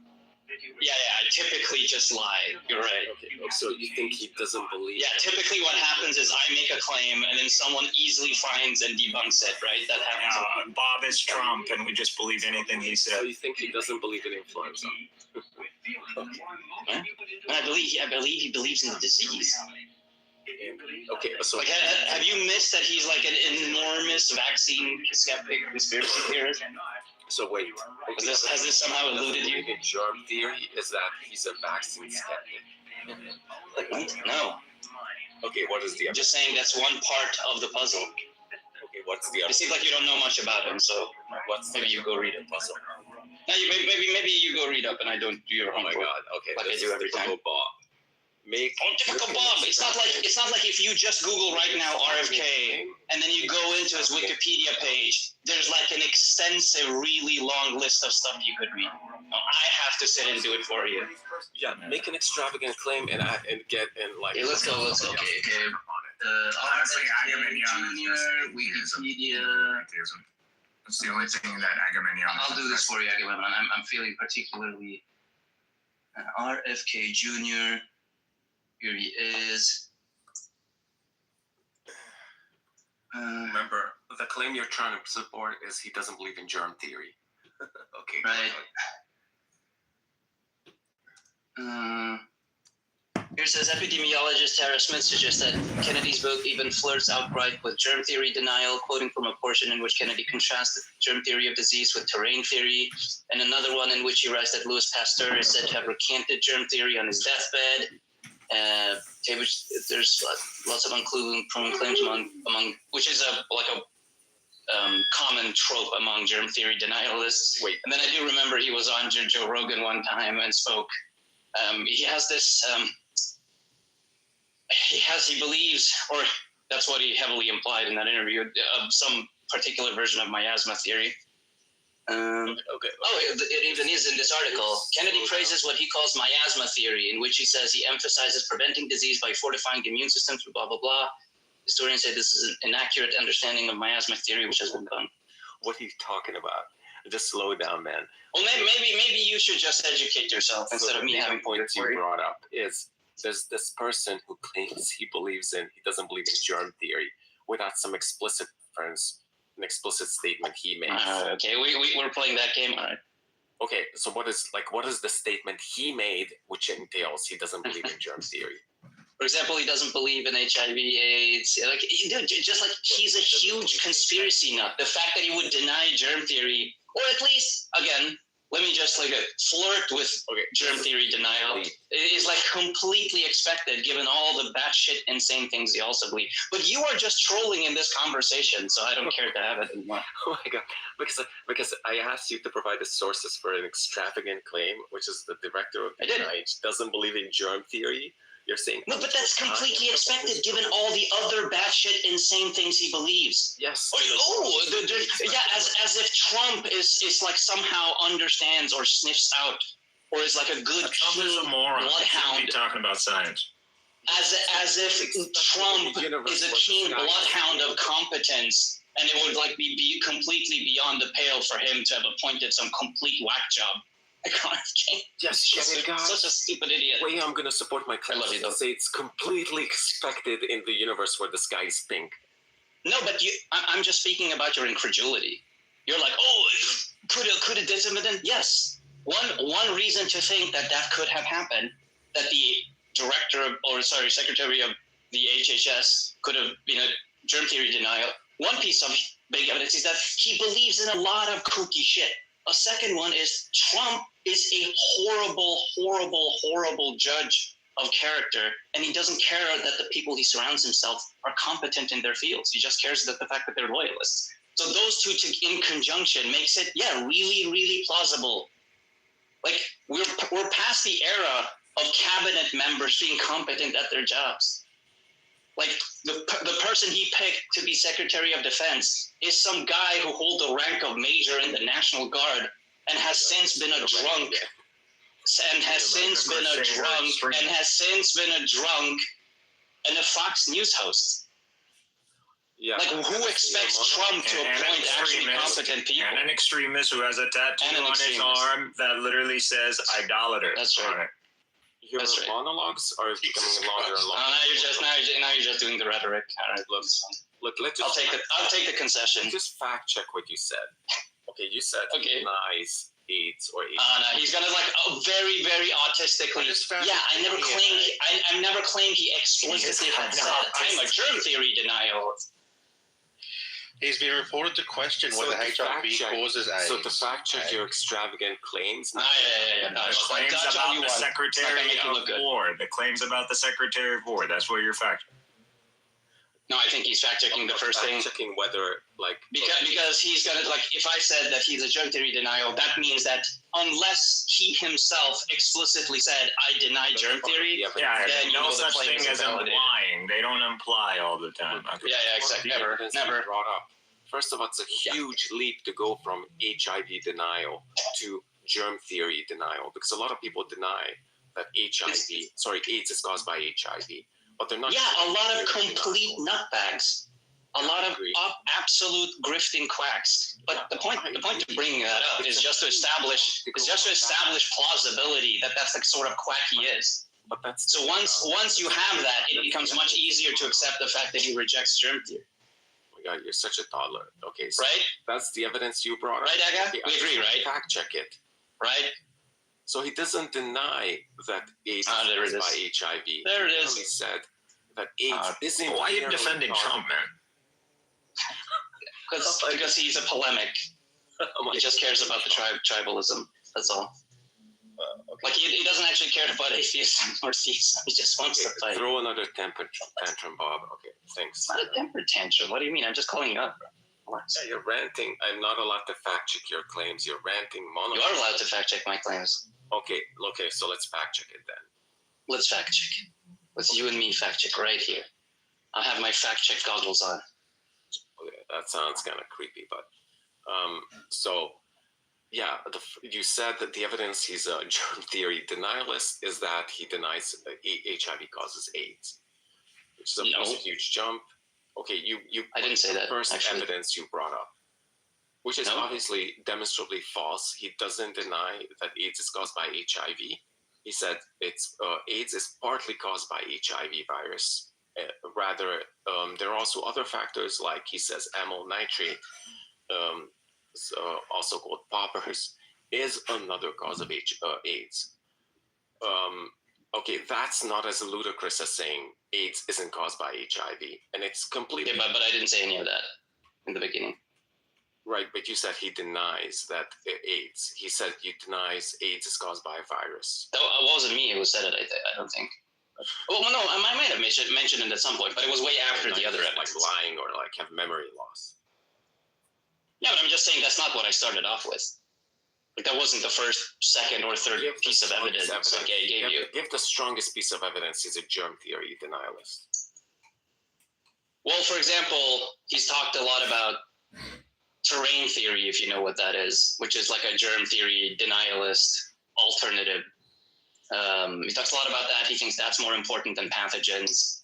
Yeah, I typically just lie. You're right. Okay. So you think he doesn't believe? Yeah, typically what happens is I make a claim and then someone easily finds and debunks it, right? That happens. Bob is Trump, and we just believe anything he said. So you think he doesn't believe in influenza? Okay. Huh? I believe he believes in the disease. Okay, so like, have you missed that he's like an enormous vaccine skeptic, conspiracy theorist? So wait, has this somehow eluded you? The germ theory is that he's a vaccine skeptic. What? No. Okay, what is the other? Just saying that's one part of the puzzle. Okay, what's the other? It seems like you don't know much about him, so maybe you go read a puzzle. No, maybe you go read up and I don't do your homework. Oh my God! Okay, like I do every time. Bob. Typical Bob. It's not like if you just Google right now RFK and then you go into his Wikipedia page. There's like an extensive, really long list of stuff you could read. No, I have to sit and do it for you. Yeah, make an extravagant claim and get in like. Okay, let's go. Okay. Honestly, Junior, Wikipedia. That's the only thing that Agamemnon. I'll do this for you, Agamemnon. I'm feeling particularly RFK Jr. Here he is. Remember, the claim you're trying to support is he doesn't believe in germ theory. Okay. Right. Here says epidemiologist Tara Smith suggests that Kennedy's book even flirts outright with germ theory denial, quoting from a portion in which Kennedy contrasted germ theory of disease with terrain theory, and another one in which he writes that Louis Pasteur is said to have recanted germ theory on his deathbed. There's lots of unproven claims among which is a common trope among germ theory denialists. Wait, and then I do remember he was on Joe Rogan one time and spoke. He has this. He believes, or that's what he heavily implied in that interview, of some particular version of miasma theory. Okay. Oh, it even is in this article. Kennedy praises what he calls miasma theory, in which he says he emphasizes preventing disease by fortifying the immune system through blah, blah, blah. Historians say this is an inaccurate understanding of miasma theory, which has been done. What are you talking about? Just slow down, man. Well, maybe you should just educate yourself instead of me having points you brought up is there's this person who claims he doesn't believe in germ theory without some explicit reference. An explicit statement he made. Okay, we're playing that game. All right. Okay, so what is the statement he made which entails he doesn't believe in germ theory? For example, he doesn't believe in HIV/AIDS. Like, just like he's a huge conspiracy nut. The fact that he would deny germ theory, or at least, again, let me just flirt with germ theory denial. It is completely expected given all the batshit insane things he also believe. But you are just trolling in this conversation, so I don't care to have it anymore. Oh my God, because I asked you to provide the sources for an extravagant claim, which is the director of the NIH doesn't believe in germ theory. You're saying no, but that's completely expected given all the other batshit insane things he believes. Yes. As if Trump is like somehow understands or sniffs out or is like a good bloodhound. Talking about science. As if Trump is a keen bloodhound of competence, and it would be completely beyond the pale for him to have appointed some complete whack job. Yes, such a stupid idiot. The way I'm going to support my claim is to say it's completely expected in the universe where the sky is pink. No, but I'm just speaking about your incredulity. you're like, oh, could have did something? Yes. One reason to think that could have happened, that the secretary of the HHS could have been a germ theory denial. One piece of big evidence is that he believes in a lot of kooky shit. A second one is Trump is a horrible, horrible, horrible judge of character, and he doesn't care that the people he surrounds himself are competent in their fields. He just cares about the fact that they're loyalists. So those two in conjunction makes it, really, really plausible. Like, we're past the era of cabinet members being competent at their jobs. Like, the person he picked to be Secretary of Defense is some guy who holds the rank of Major in the National Guard and has since been a drunk. And has since been a drunk and a Fox News host. Yeah. Like, who expects Trump to appoint actually competent people? And an extremist who has a tattoo on his arm that literally says idolater. That's right. Your monologues are becoming longer and longer. Now you're just doing the rhetoric. All right, look. Let's I'll take the concession. Just fact check what you said. Okay, you said nice AIDS or AIDS. No, he's gonna very, very autistically. I never claimed he explicitly had said I'm a germ theory denial. He's been reported to question whether HIV causes AIDS. So to fact check your extravagant claims. The claims about the Secretary of War. The claims about the Secretary of War. That's what you're fact checking. No, I think he's fact checking the first thing. Checking whether because he's gonna if I said that he's a germ theory denial, that means that unless he himself explicitly said I deny germ theory, then no such thing as implying. They don't imply all the time. Okay. Yeah, exactly. Never brought up. First of all, it's a huge leap to go from HIV denial to germ theory denial, because a lot of people deny that AIDS is caused by HIV, but they're not. Yeah, a lot of complete nutbags, a lot of absolute grifting quacks. But the point of bringing that up is just to establish plausibility that that's the sort of quack he is. But that's so once you have that, it becomes much easier to accept the fact that he rejects germ theory. God, you're such a toddler. Okay, so right? That's the evidence you brought up. Right, Aga? Okay, we agree, right? Fact check it. Right? So he doesn't deny that AIDS is by HIV. There it is. He said that AIDS isn't. Why are you defending Trump, man? Because he's a polemic. He just cares about the tribalism. That's all. Like he doesn't actually care about atheism or theism. He just wants to fight. Throw another temper tantrum, Bob. Okay, thanks. It's not a temper tantrum. What do you mean? I'm just calling you up, bro. Yeah, you're ranting. I'm not allowed to fact check your claims. You're ranting monologues. You are allowed to fact check my claims. Okay, so let's fact check it then. Let's fact check it. Let's you and me fact check right here. I have my fact check goggles on. Okay, that sounds kind of creepy, but yeah, you said that the evidence he's a germ theory denialist is that he denies HIV causes AIDS, which is a huge jump. Okay, I didn't say that. First actually. Evidence you brought up, which is obviously demonstrably false. He doesn't deny that AIDS is caused by HIV. He said AIDS is partly caused by HIV virus. Rather, there are also other factors, like he says amyl nitrate, also called poppers, is another cause of AIDS. Okay, that's not as ludicrous as saying AIDS isn't caused by HIV, and it's completely. Yeah, but I didn't say any of that in the beginning. Right, but you said he denies that AIDS. He said he denies AIDS is caused by a virus. That wasn't me who said it. I don't think. Well, no, I might have mentioned it at some point, but it was way after the other evidence. Like lying or like have memory loss. Yeah, but I'm just saying that's not what I started off with. Like that wasn't the first, second, or third piece of evidence I gave you. Give the strongest piece of evidence he's a germ theory denialist. Well, for example, he's talked a lot about terrain theory, if you know what that is, which is like a germ theory denialist alternative. He talks a lot about that. He thinks that's more important than pathogens.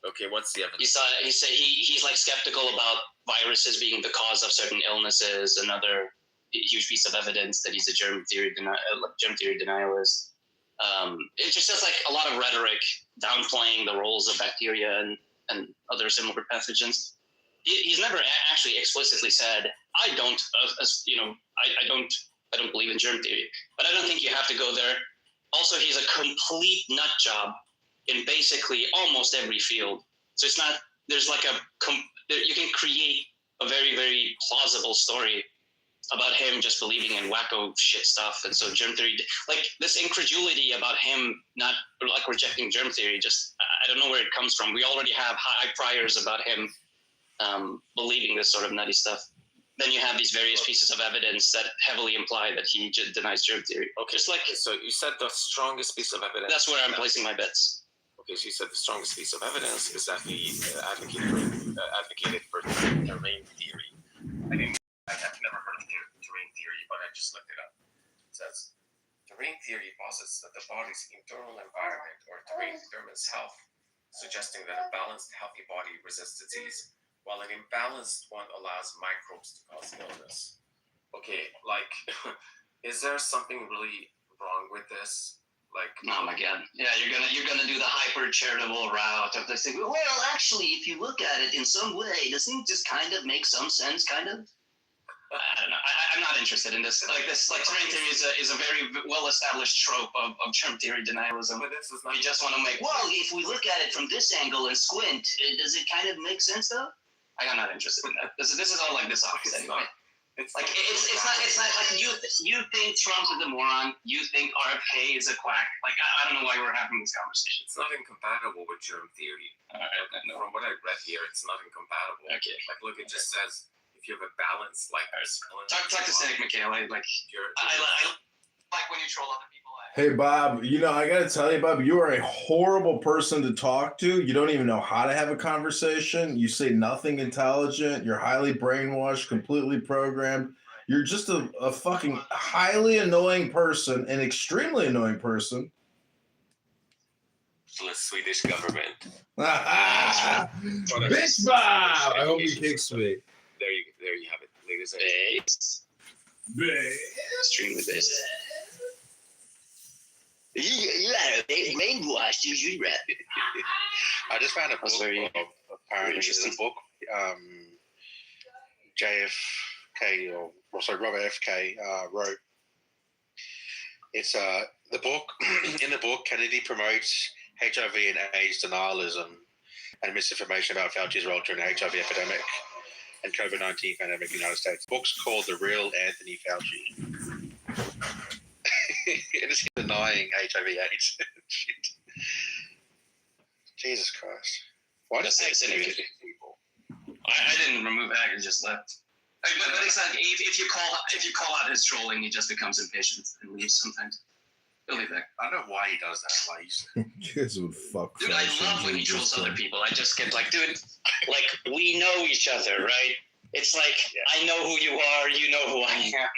Okay, what's the evidence? He's like skeptical about viruses being the cause of certain illnesses. Another huge piece of evidence that he's a germ theory denialist. It's just like a lot of rhetoric downplaying the roles of bacteria and other similar pathogens. he's never actually explicitly said, I don't, I don't believe in germ theory, but I don't think you have to go there. Also, he's a complete nut job in basically almost every field. So it's not, there's like you can create a very, very plausible story about him just believing in wacko shit stuff. And so germ theory, like this incredulity about him not like rejecting germ theory, just, I don't know where it comes from. We already have high priors about him believing this sort of nutty stuff. Then you have these various pieces of evidence that heavily imply that he denies germ theory. Okay, just like, so you said the strongest piece of evidence. That's where I'm placing my bets. Okay, so you said the strongest piece of evidence is that he advocated for terrain theory. I've never heard of terrain theory, but I just looked it up. It says, terrain theory posits that the body's internal environment or terrain determines health, suggesting that a balanced, healthy body resists disease, while an imbalanced one allows microbes to cause illness. Okay, like, is there something really wrong with this? Like, oh my god, yeah, you're gonna do the hyper charitable route of this thing. Well, actually, if you look at it in some way, doesn't it just kind of make some sense? Kind of. I don't know. I'm not interested in this. Like terrain theory is a very well established trope of germ theory denialism. But this is not. You just want to make. Well, if we look at it from this angle and squint, does it kind of make sense though? I'm not interested in that. This is all like this office anyway. It's not like you think Trump is a moron. You think RFK is a quack. Like I don't know why we're having this conversation. It's not incompatible with germ theory. From what I read here, it's not incompatible. Okay. Like look, it just says if you have a balance like this. Talk to Cynic Mikhail. I like when you troll other people. Hey, Bob, I got to tell you, Bob, you are a horrible person to talk to. You don't even know how to have a conversation. You say nothing intelligent. You're highly brainwashed, completely programmed. You're just a fucking highly annoying person, an extremely annoying person. To the Swedish government. Bitch Bob! I hope he kicks me. There you have it, ladies and gentlemen. Extremely based. You are brainwashed, you rap. I just found a book, apparently interesting book. Robert F. K. wrote. It's the book. In the book, Kennedy promotes HIV and AIDS denialism and misinformation about Fauci's role during the HIV epidemic and COVID-19 pandemic in the United States. The book's called The Real Anthony Fauci. It's denying HIV/AIDS. Shit. Jesus Christ! Why does that say people? I didn't remove that; I just left. But it's like if you call out his trolling, he just becomes impatient and leaves sometimes. He'll leave that. I don't know why he does that. Like, you guys would fuck. Dude, I love when he trolls other people. I just get like, dude, like we know each other, right? It's like I know who you are, you know who I am.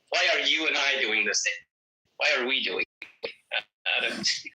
Why are you and I doing this thing? Why are we doing it?